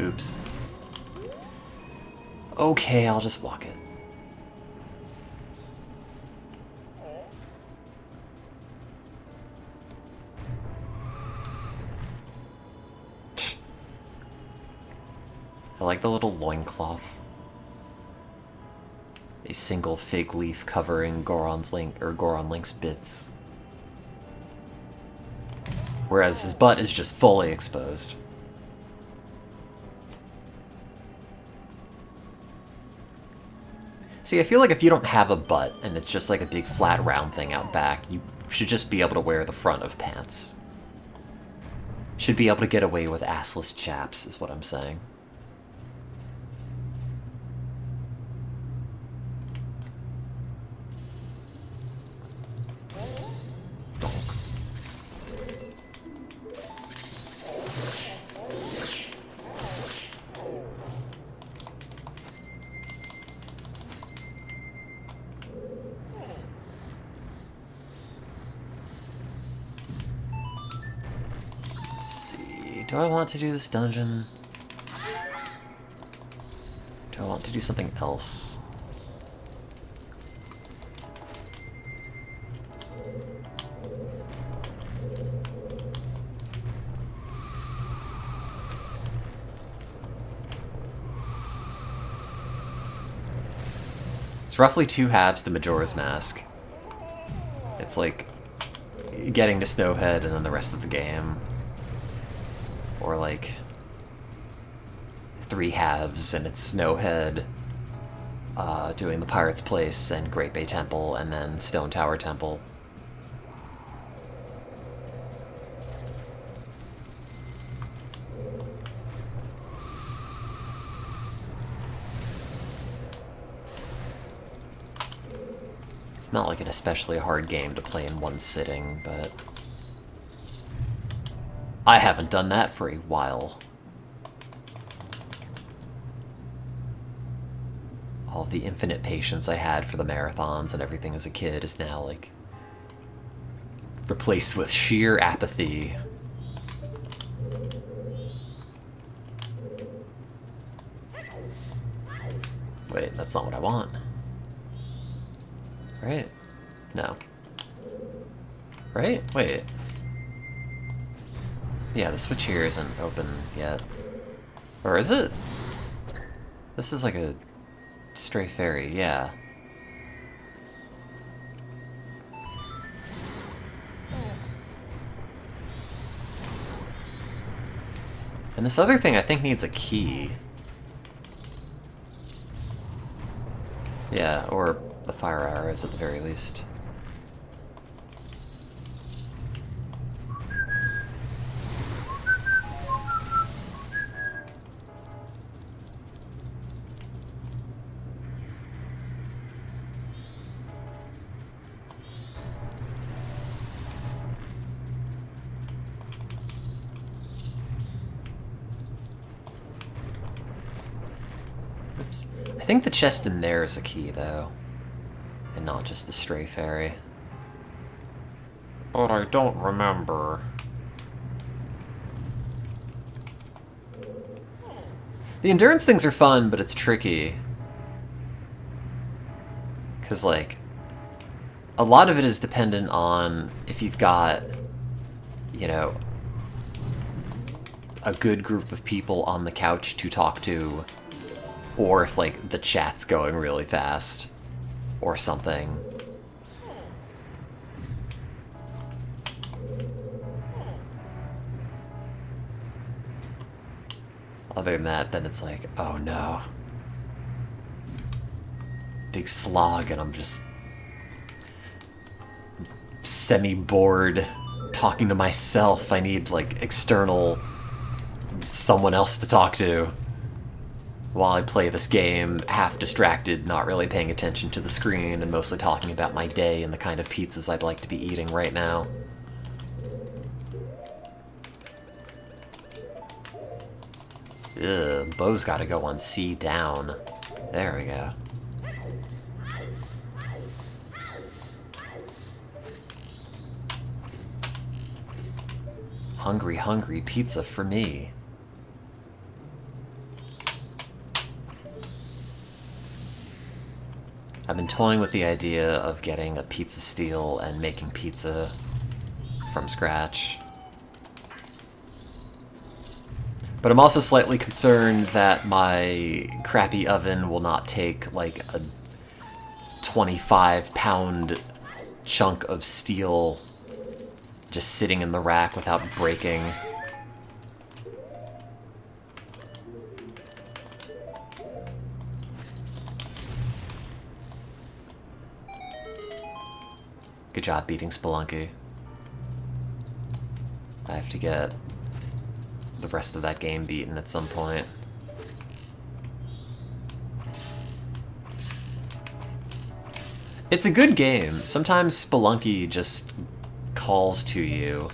Oops. Okay, I'll just walk it. I like the little loincloth. A single fig leaf covering Goron Link's bits. Whereas his butt is just fully exposed. See, I feel like if you don't have a butt and it's just like a big flat round thing out back, you should just be able to wear the front of pants. Should be able to get away with assless chaps, is what I'm saying. Do I want to do this dungeon? Do I want to do something else? It's roughly 2 halves to Majora's Mask. It's like getting to Snowhead and then the rest of the game. Or like 3 halves and it's Snowhead, doing the Pirate's Place and Great Bay Temple and then Stone Tower Temple. It's not like an especially hard game to play in one sitting, but I haven't done that for a while. All of the infinite patience I had for the marathons and everything as a kid is now, like, replaced with sheer apathy. Wait, that's not what I want. Right? No. Right? Wait. Yeah, the switch here isn't open yet. Or is it? This is like a stray fairy, yeah. And this other thing I think needs a key. Yeah, or the fire arrows at the very least. Oops. I think the chest in there is a key, though. And not just the stray fairy. But I don't remember. The endurance things are fun, but it's tricky. Because, like, a lot of it is dependent on if you've got, you know, a good group of people on the couch to talk to, or if, like, the chat's going really fast, or something. Other than that, then it's like, oh no. Big slog, and I'm just semi-bored talking to myself. I need, like, external someone else to talk to while I play this game, half distracted, not really paying attention to the screen, and mostly talking about my day and the kind of pizzas I'd like to be eating right now. Ugh, Bo's gotta go on C down. There we go. Hungry, hungry pizza for me. I've been toying with the idea of getting a pizza steel and making pizza from scratch. But I'm also slightly concerned that my crappy oven will not take like a 25-pound chunk of steel just sitting in the rack without breaking. Good job beating Spelunky. I have to get the rest of that game beaten at some point. It's a good game. Sometimes Spelunky just calls to you,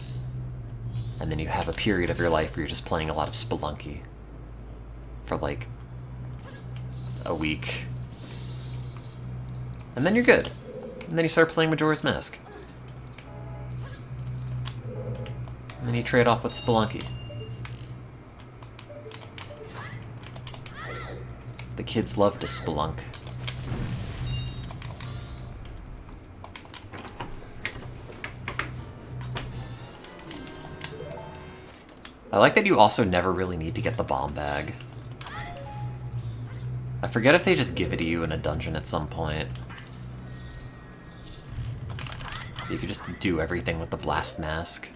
and then you have a period of your life where you're just playing a lot of Spelunky for like a week. And then you're good. And then you start playing Majora's Mask. And then you trade off with Spelunky. The kids love to spelunk. I like that you also never really need to get the bomb bag. I forget if they just give it to you in a dungeon at some point. You could just do everything with the blast mask.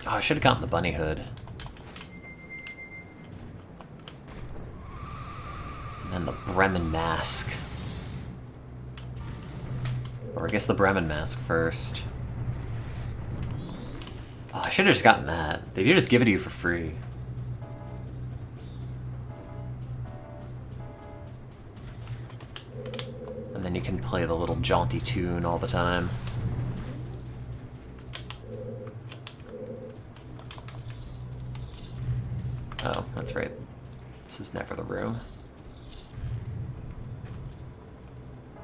Oh, I should have gotten the bunny hood. And then the Bremen mask. Or I guess the Bremen mask first. Oh, I should have just gotten that. They do just give it to you for free. And then you can play the little jaunty tune all the time. Oh, that's right. This is never the room.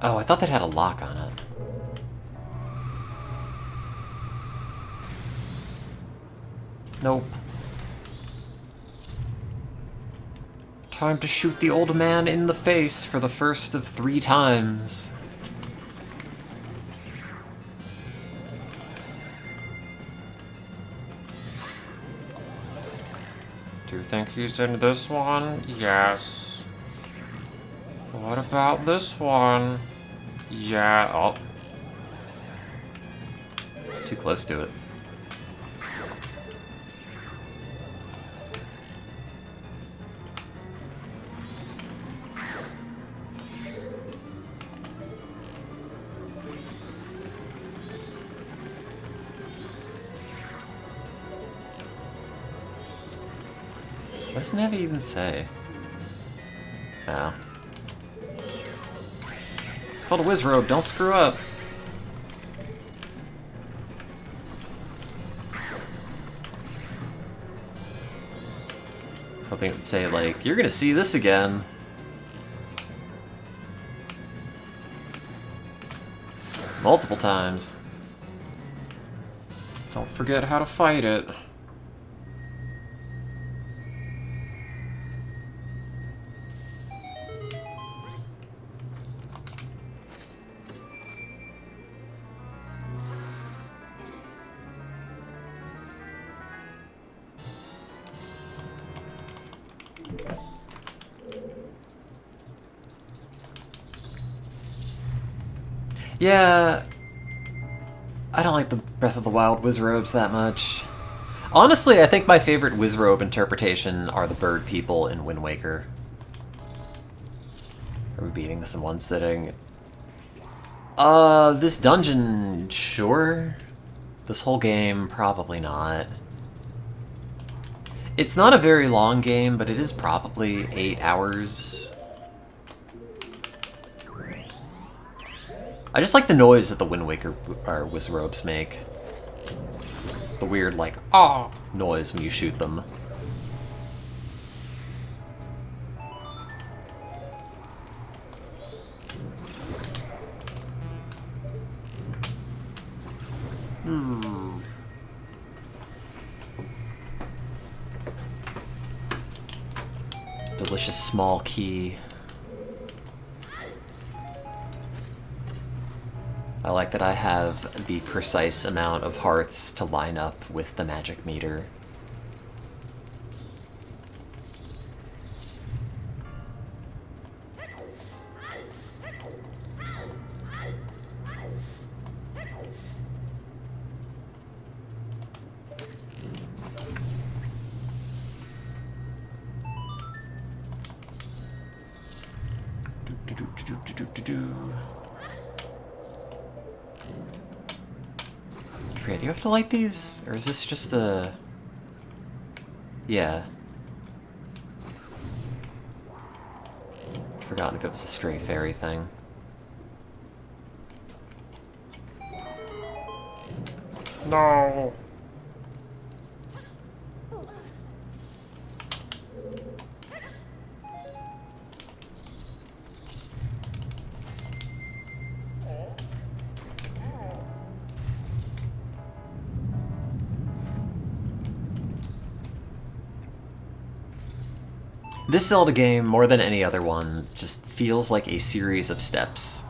Oh, I thought that had a lock on it. Nope. Time to shoot the old man in the face for the first of 3 times. Do you think he's in this one? Yes. What about this one? Yeah. Oh. Too close to it. What does Navi even say? Oh. It's called a Wizrobe, don't screw up. I was hoping it would say, like, you're gonna see this again. Multiple times. Don't forget how to fight it. Yeah, I don't like the Breath of the Wild Wizrobes that much. Honestly, I think my favorite Wizrobe interpretation are the bird people in Wind Waker. Are we beating this in one sitting? This dungeon, sure. This whole game, probably not. It's not a very long game, but it is probably 8 hours. I just like the noise that the Wind Waker or Wizrobes make. The weird, like, ah noise when you shoot them. Delicious small key. I like that I have the precise amount of hearts to line up with the magic meter. Do you have to light these? Or is this just a... Yeah. I'd forgotten if it was a stray fairy thing. No! This Zelda game, more than any other one, just feels like a series of steps.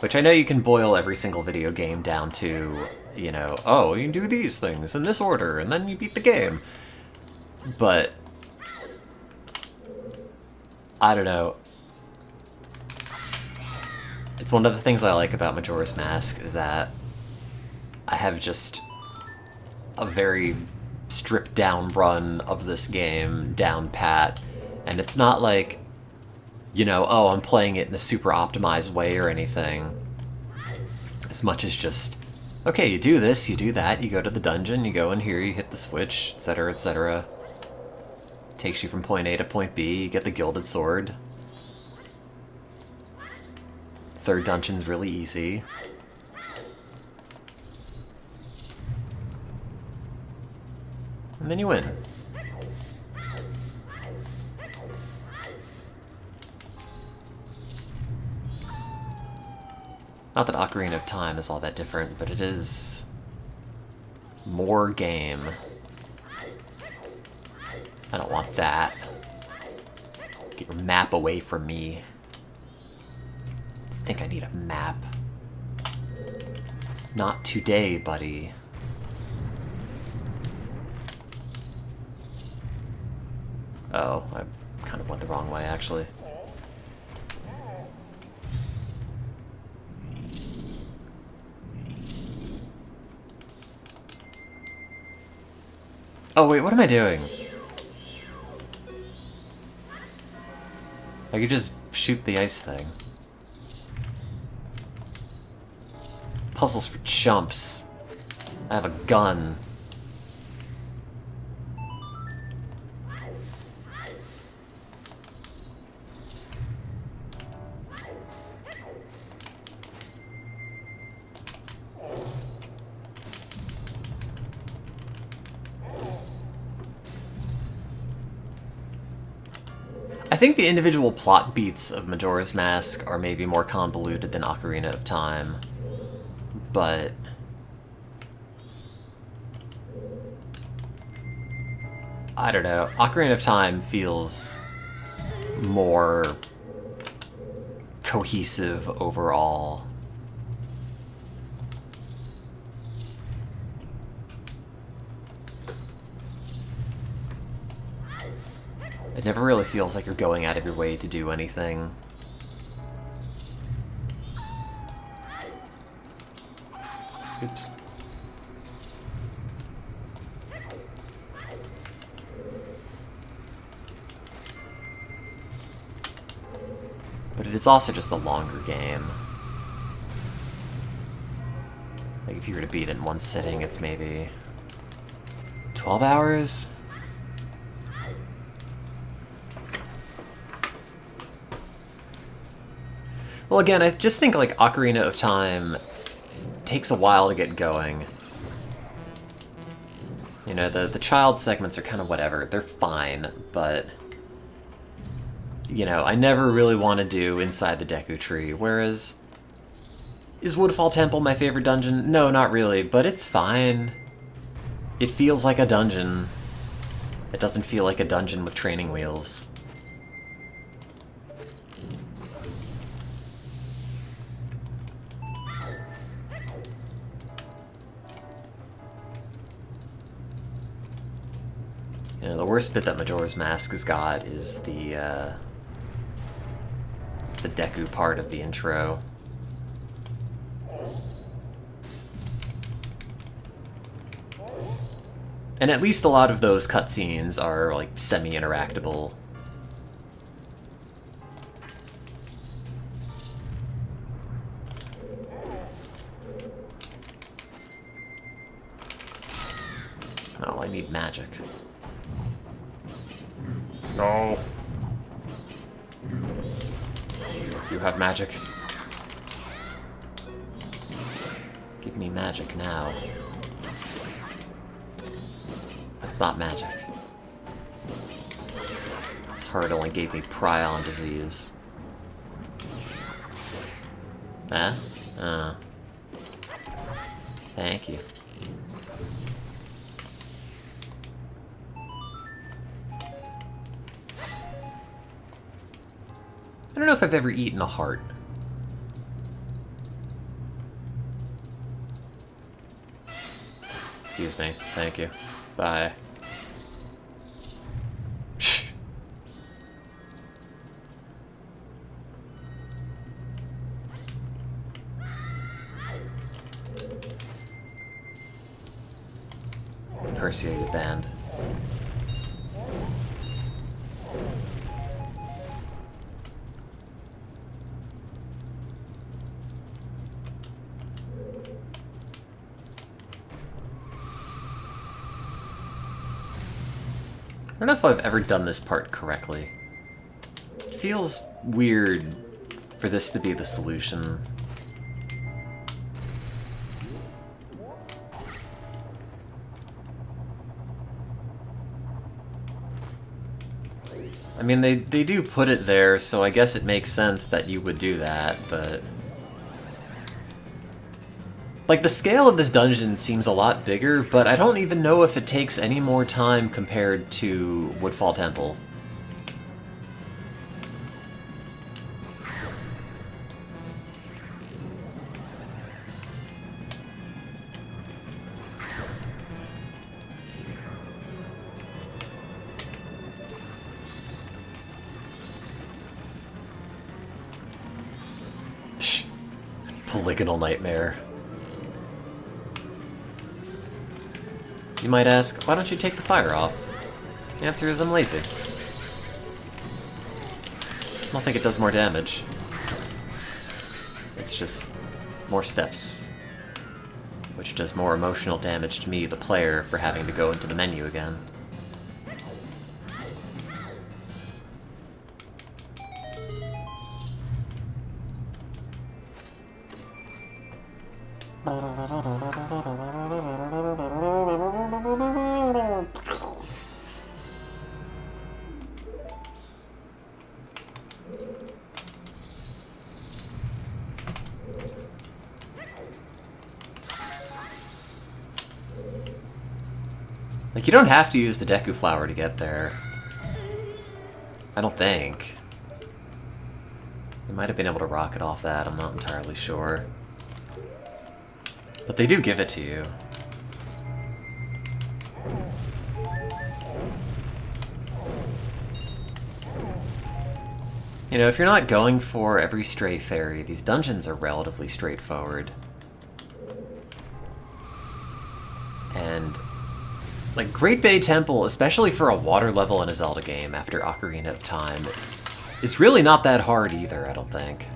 Which I know you can boil every single video game down to, you know, oh, you can do these things in this order, and then you beat the game. But... I don't know. It's one of the things I like about Majora's Mask, is that I have just a very stripped down run of this game down pat, and it's not like, you know, oh, I'm playing it in a super optimized way or anything, as much as just, okay, you do this, you do that, you go to the dungeon, you go in here, you hit the switch, etc., etc. Takes you from point A to point B, you get the gilded sword. Third dungeon's really easy. And then you win. Not that Ocarina of Time is all that different, but it is more game. I don't want that. Get your map away from me. I think I need a map. Not today, buddy. Oh, I kind of went the wrong way, actually. Oh, wait, what am I doing? I could just shoot the ice thing. Puzzles for chumps. I have a gun. I think the individual plot beats of Majora's Mask are maybe more convoluted than Ocarina of Time, but I don't know. Ocarina of Time feels more cohesive overall. It never really feels like you're going out of your way to do anything. Oops. But it is also just a longer game. Like, if you were to beat it in one sitting, it's maybe 12 hours? Well, again, I just think, like, Ocarina of Time takes a while to get going. You know, the child segments are kind of whatever. They're fine, but... You know, I never really want to do Inside the Deku Tree, whereas... Is Woodfall Temple my favorite dungeon? No, not really, but it's fine. It feels like a dungeon. It doesn't feel like a dungeon with training wheels. You know, the worst bit that Majora's Mask has got is the Deku part of the intro. And at least a lot of those cutscenes are, like, semi-interactable. Oh, I need magic. No. You have magic. Give me magic now. That's not magic. This heart only gave me prion disease. Huh? Thank you. I don't know if I've ever eaten a heart. Excuse me. Thank you. Bye. Perseated band. I don't know if I've ever done this part correctly. It feels weird for this to be the solution. I mean, they do put it there, so I guess it makes sense that you would do that, but... Like, the scale of this dungeon seems a lot bigger, but I don't even know if it takes any more time compared to Woodfall Temple. Polygonal nightmare. You might ask, why don't you take the fire off? The answer is I'm lazy. I don't think it does more damage. It's just more steps. Which does more emotional damage to me, the player, for having to go into the menu again. Like, you don't have to use the Deku Flower to get there. I don't think. You might have been able to rocket off that, I'm not entirely sure. But they do give it to you. You know, if you're not going for every stray fairy, these dungeons are relatively straightforward. And, like, Great Bay Temple, especially for a water level in a Zelda game after Ocarina of Time, is really not that hard either, I don't think.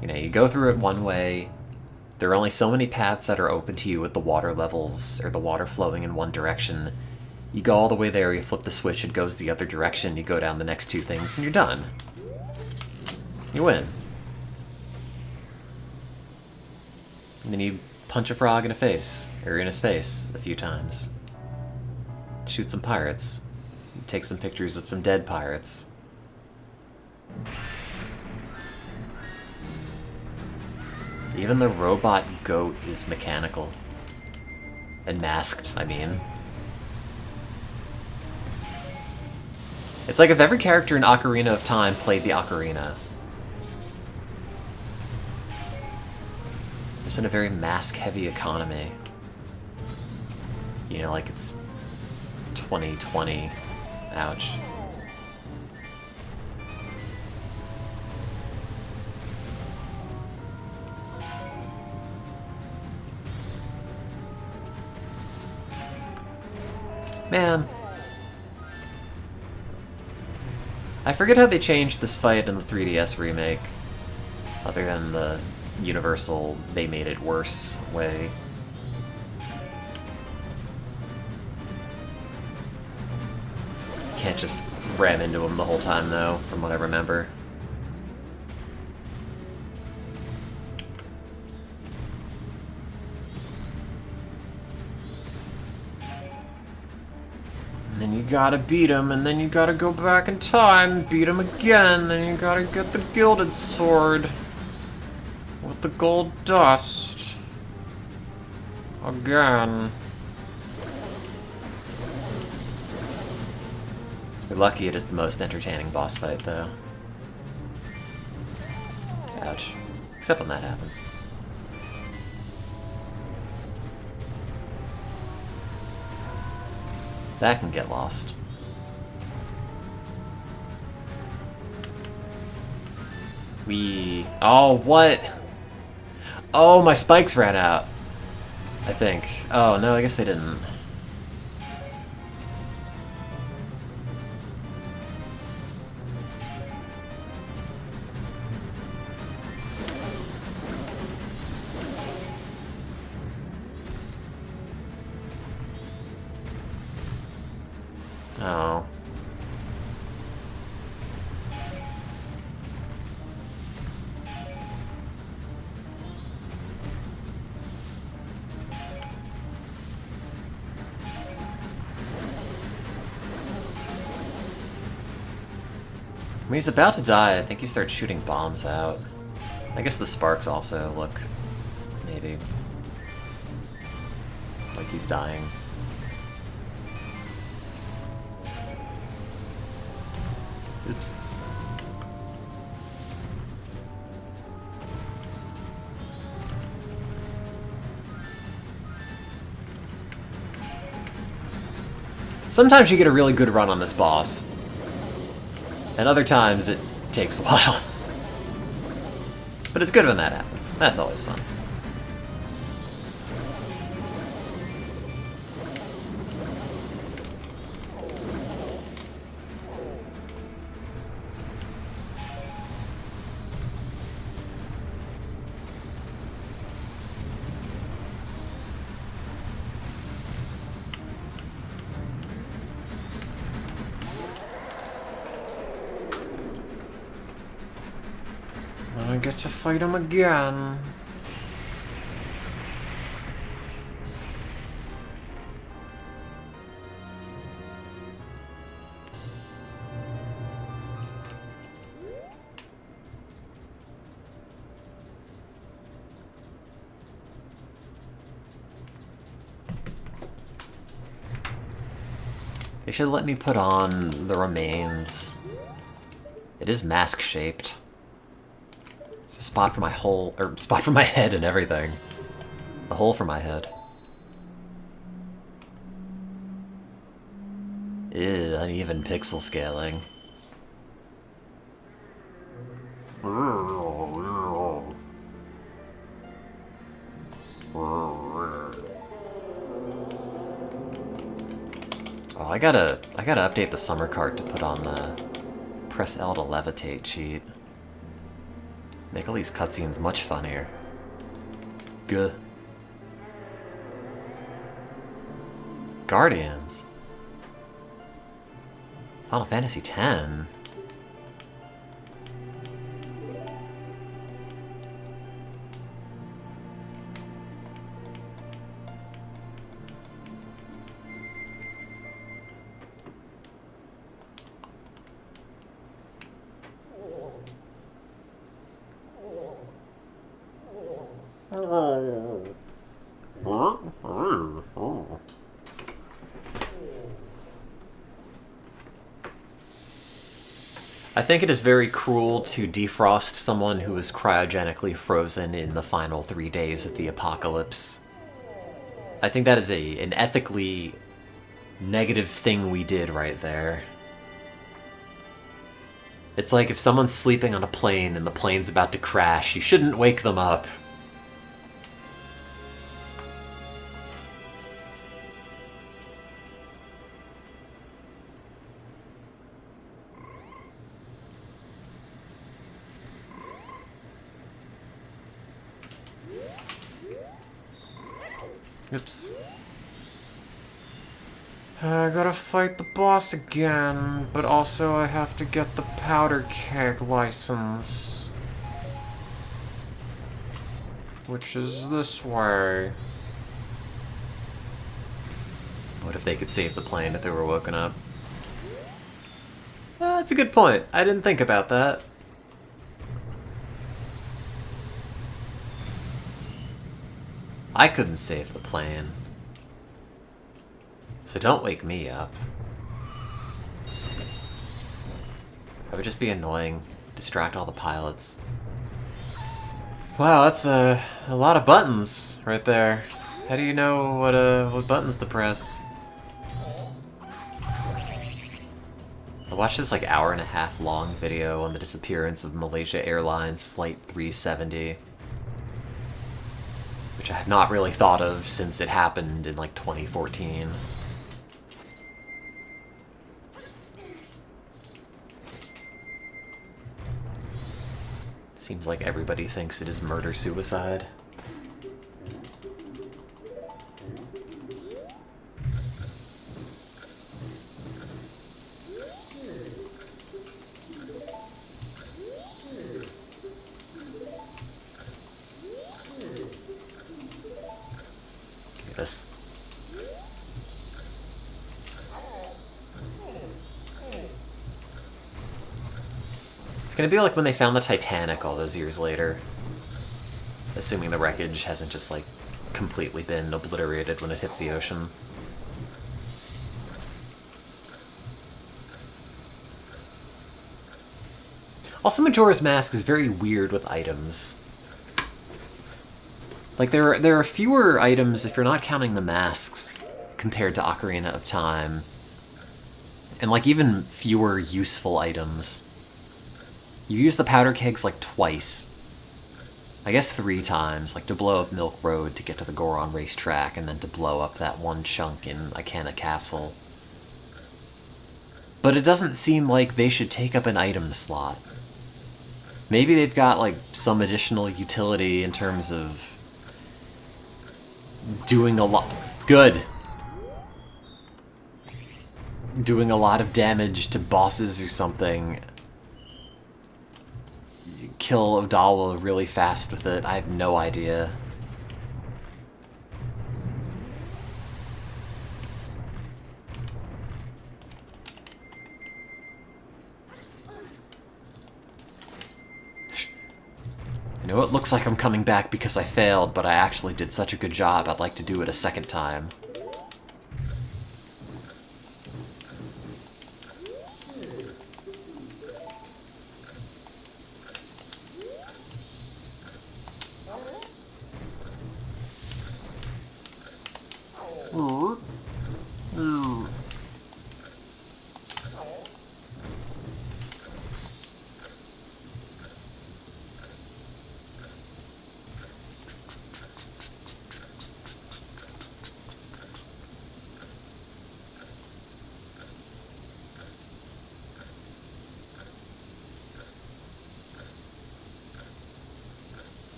You know, you go through it one way. There are only so many paths that are open to you with the water levels, or the water flowing in one direction. You go all the way there, you flip the switch, it goes the other direction, you go down the next 2 things, and you're done. You win. And then you punch a frog in the face, or in his face, a few times. Shoot some pirates. Take some pictures of some dead pirates. Even the robot goat is mechanical. And masked, I mean. It's like if every character in Ocarina of Time played the ocarina. Just in a very mask-heavy economy. You know, like it's 2020. Ouch. Man. I forget how they changed this fight in the 3DS remake. Other than the universal, they made it worse way. Can't just ram into him the whole time, though, from what I remember. And then you gotta beat him, and then you gotta go back in time, beat him again, then you gotta get the gilded sword with the gold dust. Again. You're lucky it is the most entertaining boss fight, though. Ouch. Except when that happens. That can get lost. Oh, what? Oh, my spikes ran out. I think. Oh, no, I guess they didn't. Oh. When he's about to die, I think he starts shooting bombs out. I guess the sparks also look, maybe, like he's dying. Oops. Sometimes you get a really good run on this boss, and other times it takes a while. But it's good when that happens. That's always fun. I get to fight him again. They should let me put on the remains. It is mask-shaped. It's a spot for my hole, or spot for my head and everything. The hole for my head. Ew, uneven pixel scaling. Oh, I gotta update the summer cart to put on the Press L to levitate cheat. Make all these cutscenes much funnier. Good. Guardians. Final Fantasy X. I think it is very cruel to defrost someone who is cryogenically frozen in the final 3 days of the apocalypse. I think that is an ethically negative thing we did right there. It's like if someone's sleeping on a plane and the plane's about to crash, you shouldn't wake them up. Oops. I gotta fight the boss again, but also I have to get the powder keg license. Which is this way. What if they could save the plane if they were woken up? That's a good point. I didn't think about that. I couldn't save the plane. So don't wake me up. I would just be annoying, distract all the pilots. Wow, that's a lot of buttons right there. How do you know what buttons to press? I watched this like hour-and-a-half long video on the disappearance of Malaysia Airlines Flight 370. Which I have not really thought of since it happened in like 2014. Seems like everybody thinks it is murder-suicide. This. It's gonna be like when they found the Titanic all those years later. Assuming the wreckage hasn't just like completely been obliterated when it hits the ocean. Also, Majora's Mask is very weird with items. Like, there are fewer items, if you're not counting the masks, compared to Ocarina of Time. And, like, even fewer useful items. You use the powder kegs, like, twice. I guess 3 times, like, to blow up Milk Road to get to the Goron racetrack, and then to blow up that one chunk in Ikana Castle. But it doesn't seem like they should take up an item slot. Maybe they've got, like, some additional utility in terms of doing a lot... Good. Doing a lot of damage to bosses or something. You kill Odawa really fast with it. I have no idea. I know it looks like I'm coming back because I failed, but I actually did such a good job, I'd like to do it a second time.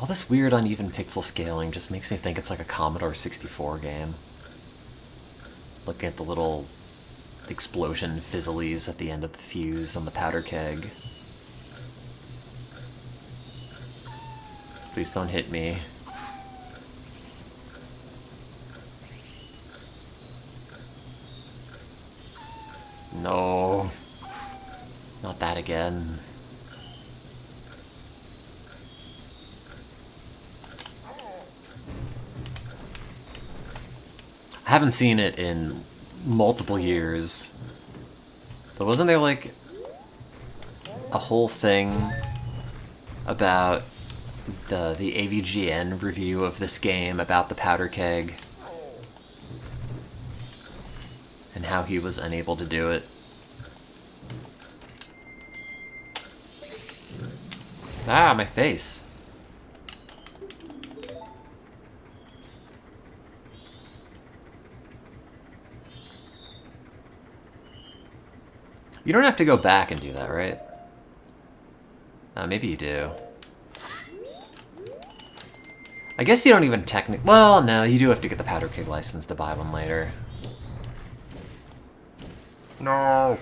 All this weird uneven pixel scaling just makes me think it's like a Commodore 64 game. Looking at the little explosion fizzlies at the end of the fuse on the powder keg. Please don't hit me. No. Not that again. I haven't seen it in multiple years. But wasn't there like a whole thing about the AVGN review of this game about the powder keg? And how he was unable to do it. Ah, my face. You don't have to go back and do that, right? Maybe you do. I guess you don't even technically... Well, no, you do have to get the powder keg license to buy one later. No.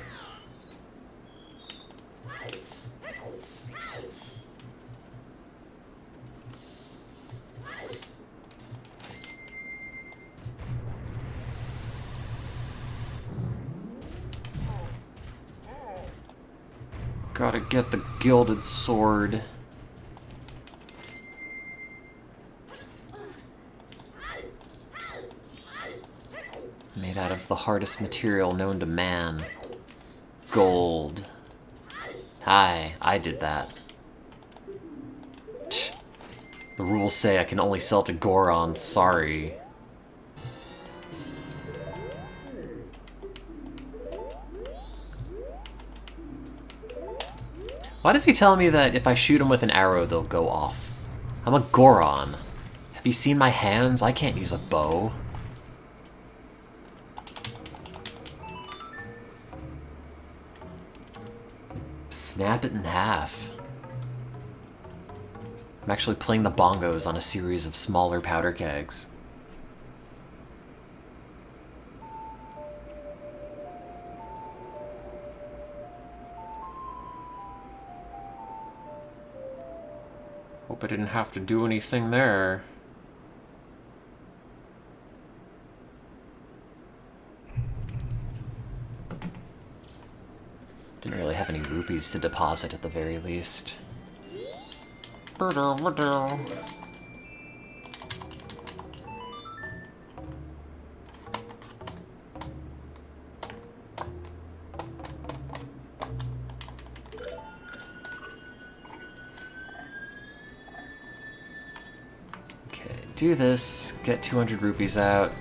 Gotta get the gilded sword. Made out of the hardest material known to man. Gold. Hi, I did that. Tch. The rules say I can only sell to Goron, sorry. Why does he tell me that if I shoot him with an arrow, they'll go off? I'm a Goron. Have you seen my hands? I can't use a bow. Snap it in half. I'm actually playing the bongos on a series of smaller powder kegs. Hope I didn't have to do anything there. Didn't really have any rupees to deposit at the very least. Do this, get 200 rupees out,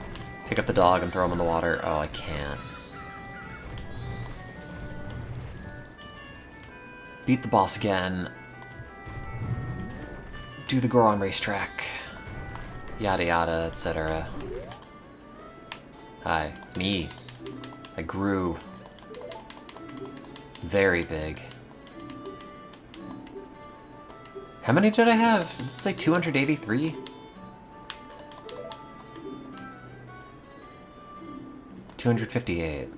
pick up the dog and throw him in the water. Oh, I can't. Beat the boss again. Do the Goron racetrack. Yada yada, etc. Hi, it's me. I grew. Very big. How many did I have? It's like 283? 258.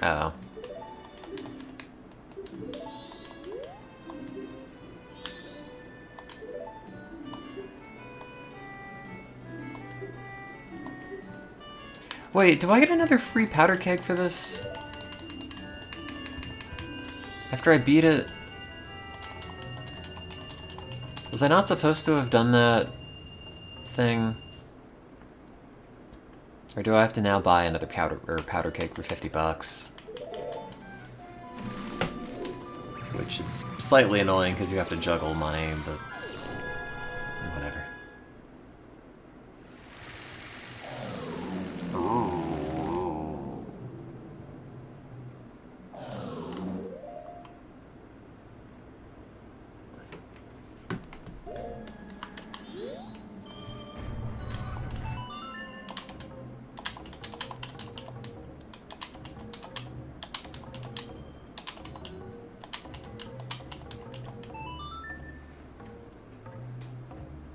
Oh. Wait, do I get another free powder keg for this? After I beat it? Was I not supposed to have done that thing? Or do I have to now buy another powder keg for 50 bucks? Which is slightly annoying because you have to juggle money, but whatever.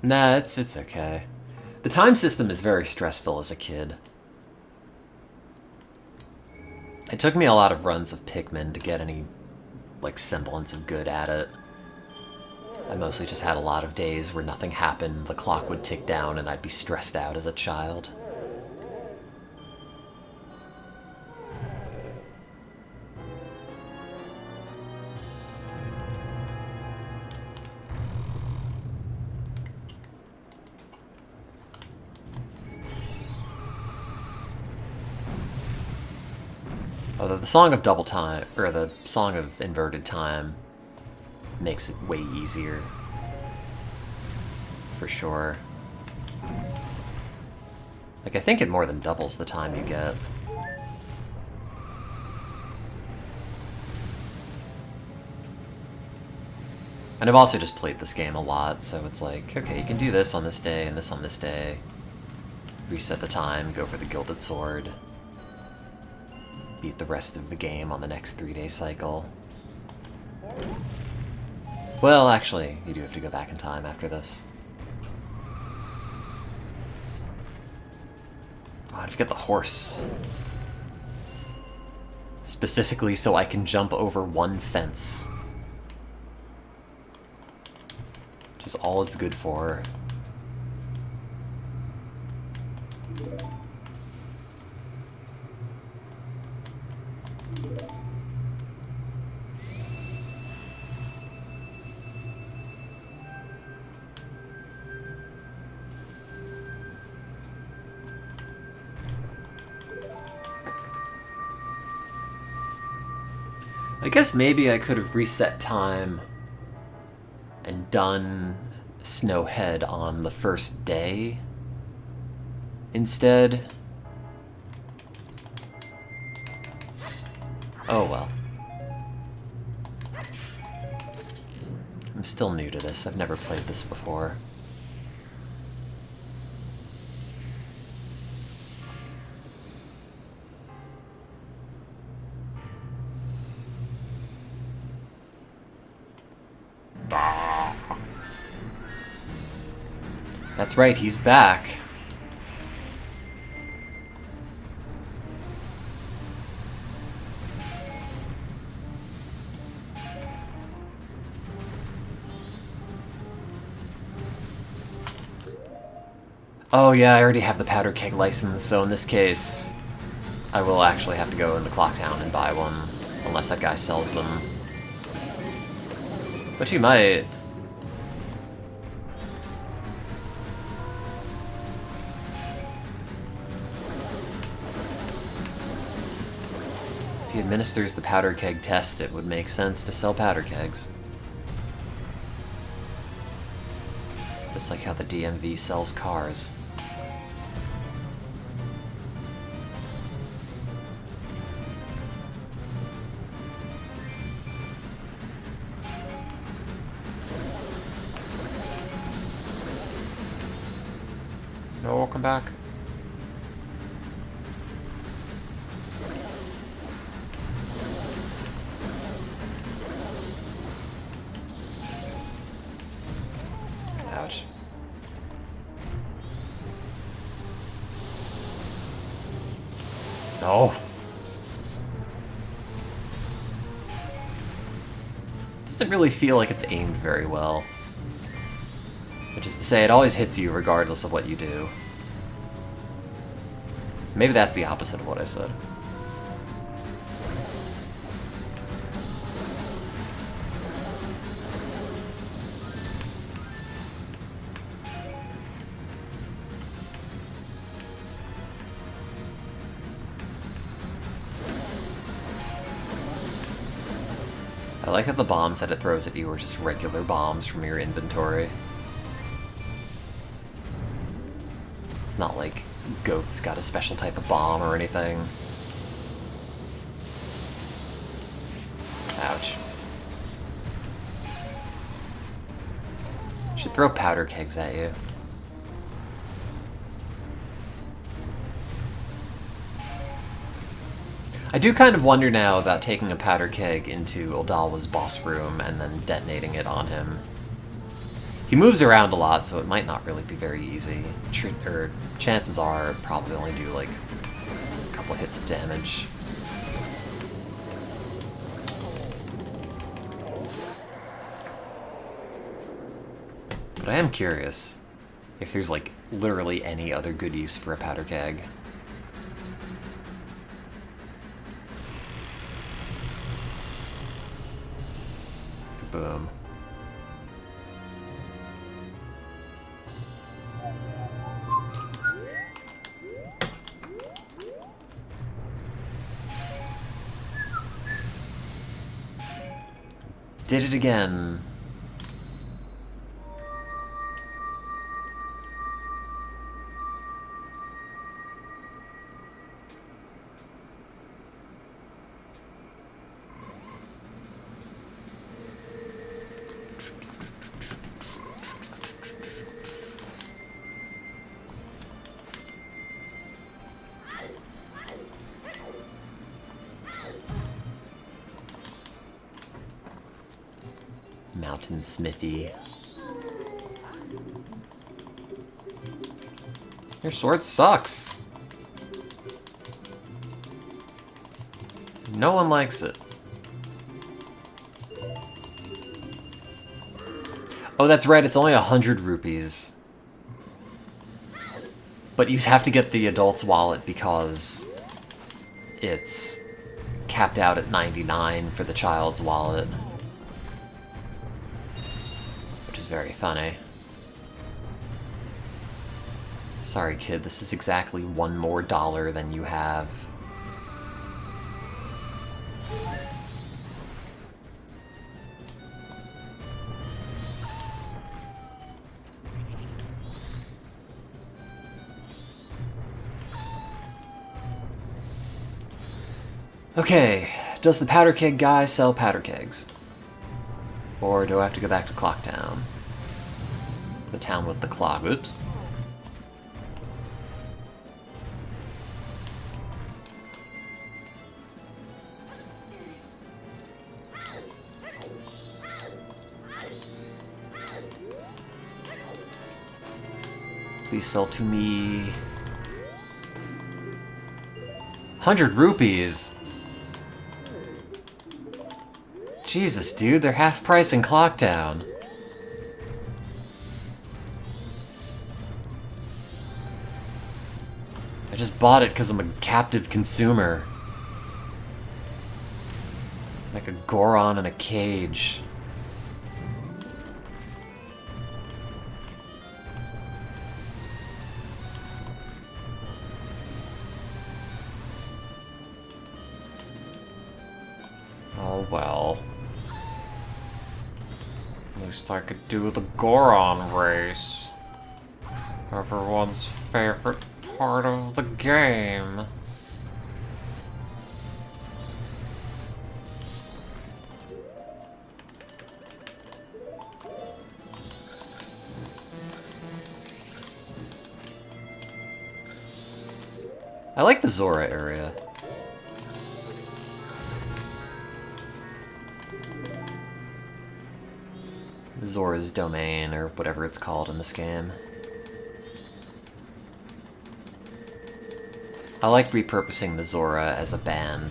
Nah, it's okay. The time system is very stressful as a kid. It took me a lot of runs of Pikmin to get any, like, semblance of good at it. I mostly just had a lot of days where nothing happened, the clock would tick down, and I'd be stressed out as a child. Although the Song of Double Time, or the Song of Inverted Time, makes it way easier. For sure. Like, I think it more than doubles the time you get. And I've also just played this game a lot, so it's like, okay, you can do this on this day, and this on this day. Reset the time, go for the Gilded Sword. Beat the rest of the game on the next 3-day cycle. Well, actually, you do have to go back in time after this. Oh, I have to get the horse. Specifically so I can jump over one fence. Which is all it's good for. I guess maybe I could have reset time and done Snowhead on the first day instead. Oh well. I'm still new to this. I've never played this before. That's right, he's back. Oh yeah, I already have the powder keg license, so in this case, I will actually have to go into Clock Town and buy one, unless that guy sells them. But he might. If he administers the powder keg test, it would make sense to sell powder kegs. Just like how the DMV sells cars. No, welcome back. Ouch. No. Doesn't really feel like it's aimed very well. Which is to say, it always hits you regardless of what you do. So maybe that's the opposite of what I said. I like that the bombs that it throws at you are just regular bombs from your inventory. It's not like Goat's got a special type of bomb or anything. Ouch. Should throw powder kegs at you. I do kind of wonder now about taking a powder keg into Odalwa's boss room and then detonating it on him. He moves around a lot, so it might not really be very easy. Or chances are, it'd probably only do like a couple hits of damage. But I am curious if there's like literally any other good use for a powder keg. Boom. Did it again. Mountain Smithy. Your sword sucks. No one likes it. Oh, that's right, it's only 100 rupees. But you have to get the adult's wallet because it's capped out at 99 for the child's wallet. Which is very funny. Sorry, kid, this is exactly $1 more than you have. Okay, does the powder keg guy sell powder kegs? Or do I have to go back to Clock Town? The town with the clock. Oops. Please sell to me. 100 rupees! Jesus, dude, they're half price in Clocktown. I just bought it because I'm a captive consumer. Like a Goron in a cage. Oh well. At least I could do the Goron race. Everyone's favorite part of the game. I like the Zora area. Zora's Domain, or whatever it's called in this game. I like repurposing the Zora as a band.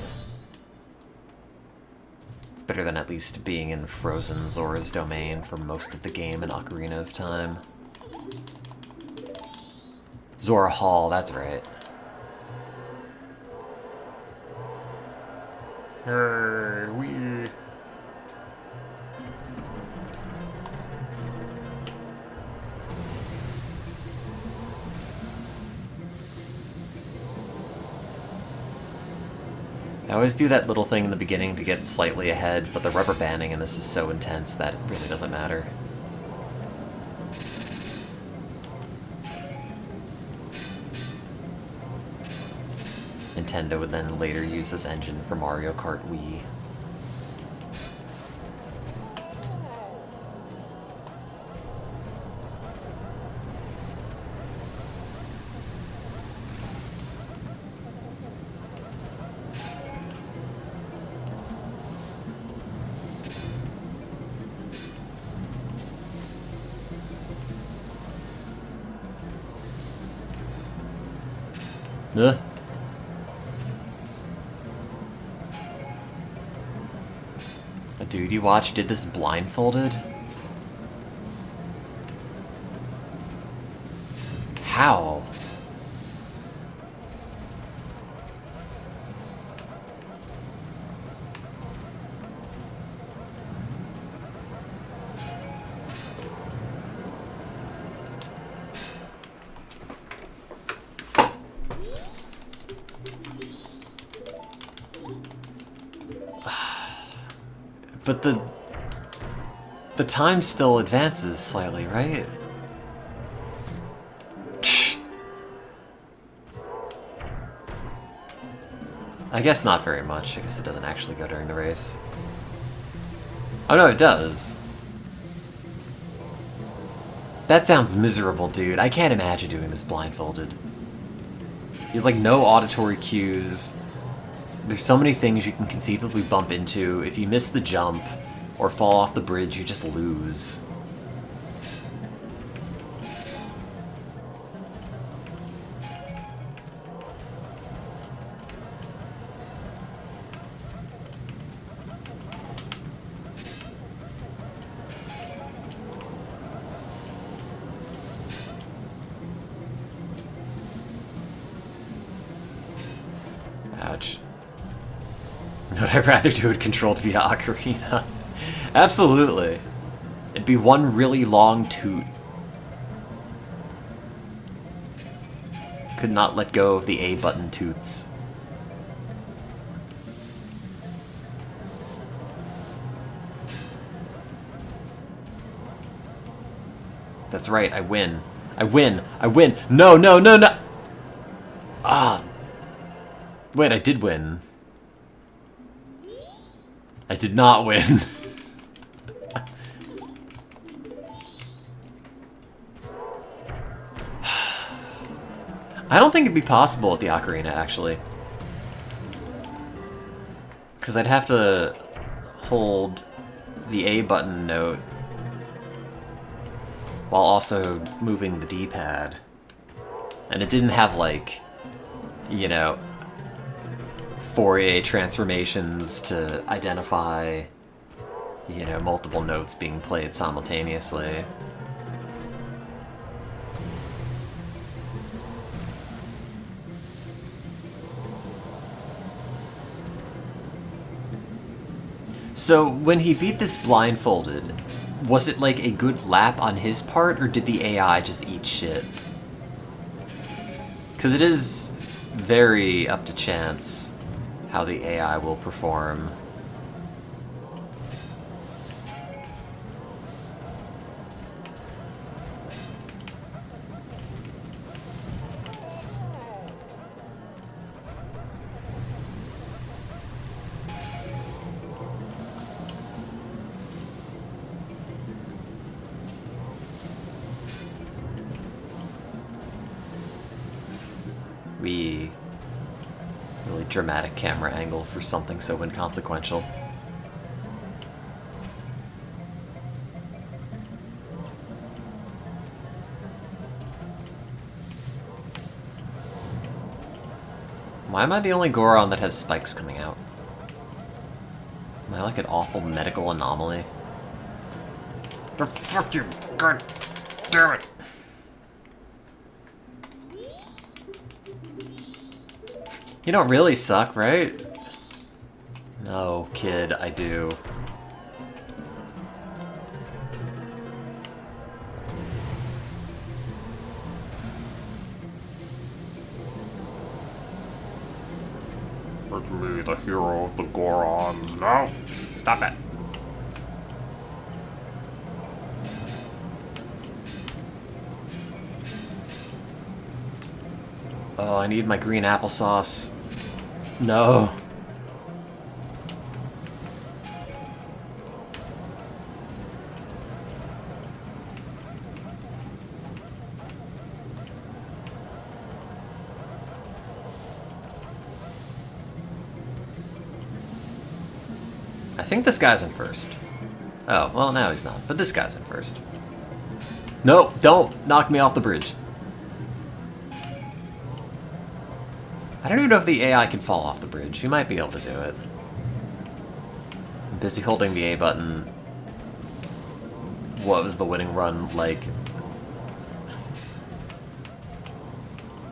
It's better than at least being in Frozen Zora's Domain for most of the game in Ocarina of Time. Zora Hall, that's right. Hey, we... I always do that little thing in the beginning to get slightly ahead, but the rubber banding in this is so intense that it really doesn't matter. Nintendo would then later use this engine for Mario Kart Wii. Ugh. A dude you watch did this blindfolded? How? But the time still advances slightly, right? I guess not very much. I guess it doesn't actually go during the race. Oh no, it does. That sounds miserable, dude. I can't imagine doing this blindfolded. You have like no auditory cues. There's so many things you can conceivably bump into. If you miss the jump or fall off the bridge, you just lose. Ouch. Would I rather do it controlled via ocarina? Absolutely. It'd be one really long toot. Could not let go of the A button toots. That's right, I win. I win! I win! No, no, no, no! Ah! Wait, I did win. I did not win. I don't think it'd be possible at the ocarina, actually. Because I'd have to hold the A button note while also moving the D-pad. And it didn't have, like, you know, Fourier transformations to identify, you know, multiple notes being played simultaneously. So, when he beat this blindfolded, was it like a good lap on his part, or did the AI just eat shit? Because it is very up to chance how the AI will perform. Really dramatic camera angle for something so inconsequential. Why am I the only Goron that has spikes coming out? Am I like an awful medical anomaly? Oh, fuck you! God damn it! You don't really suck, right? No, kid, I do. Let me, the hero of the Gorons, now. Stop it. Oh, I need my green applesauce. No. I think this guy's in first. Oh, well, now he's not, but this guy's in first. No, don't knock me off the bridge. I don't even know if the AI can fall off the bridge. You might be able to do it. I'm busy holding the A button. What was the winning run like?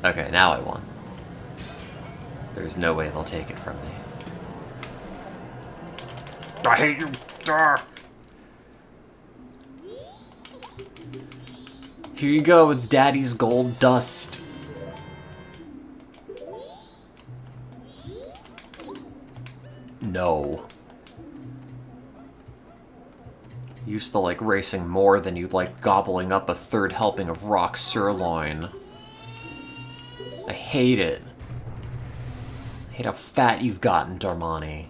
Okay, now I won. There's no way they'll take it from me. I hate you. Here you go, it's Daddy's gold dust. No. You used to like racing more than you'd like gobbling up a third helping of rock sirloin. I hate it. I hate how fat you've gotten, Darmani.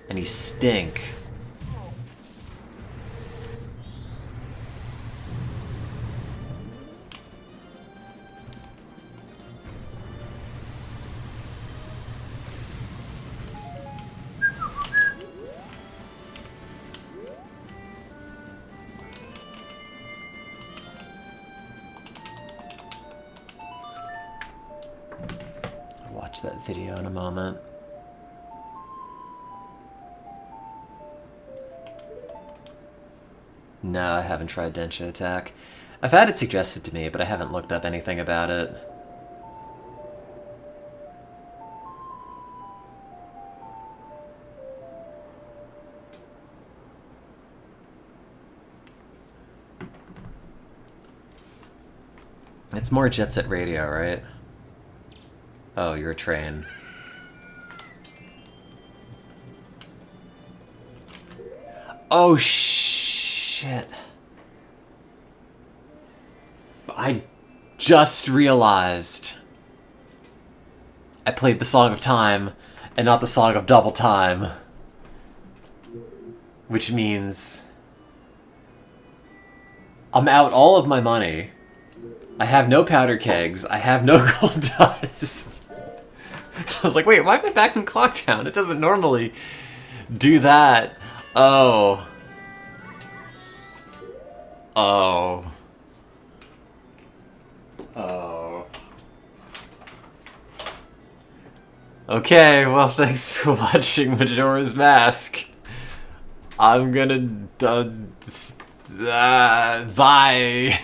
And you stink. I'll watch that video in a moment. No, I haven't tried Densha Attack. I've had it suggested to me, but I haven't looked up anything about it. It's more Jet Set Radio, right? Oh, you're a train. Oh, shit. I just realized I played the Song of Time and not the Song of Double Time. Which means I'm out all of my money. I have no powder kegs. I have no gold dust. I was like, wait, why am I back in Clocktown? It doesn't normally do that. Oh. Oh. Oh. Okay, well, thanks for watching Majora's Mask. I'm gonna... bye.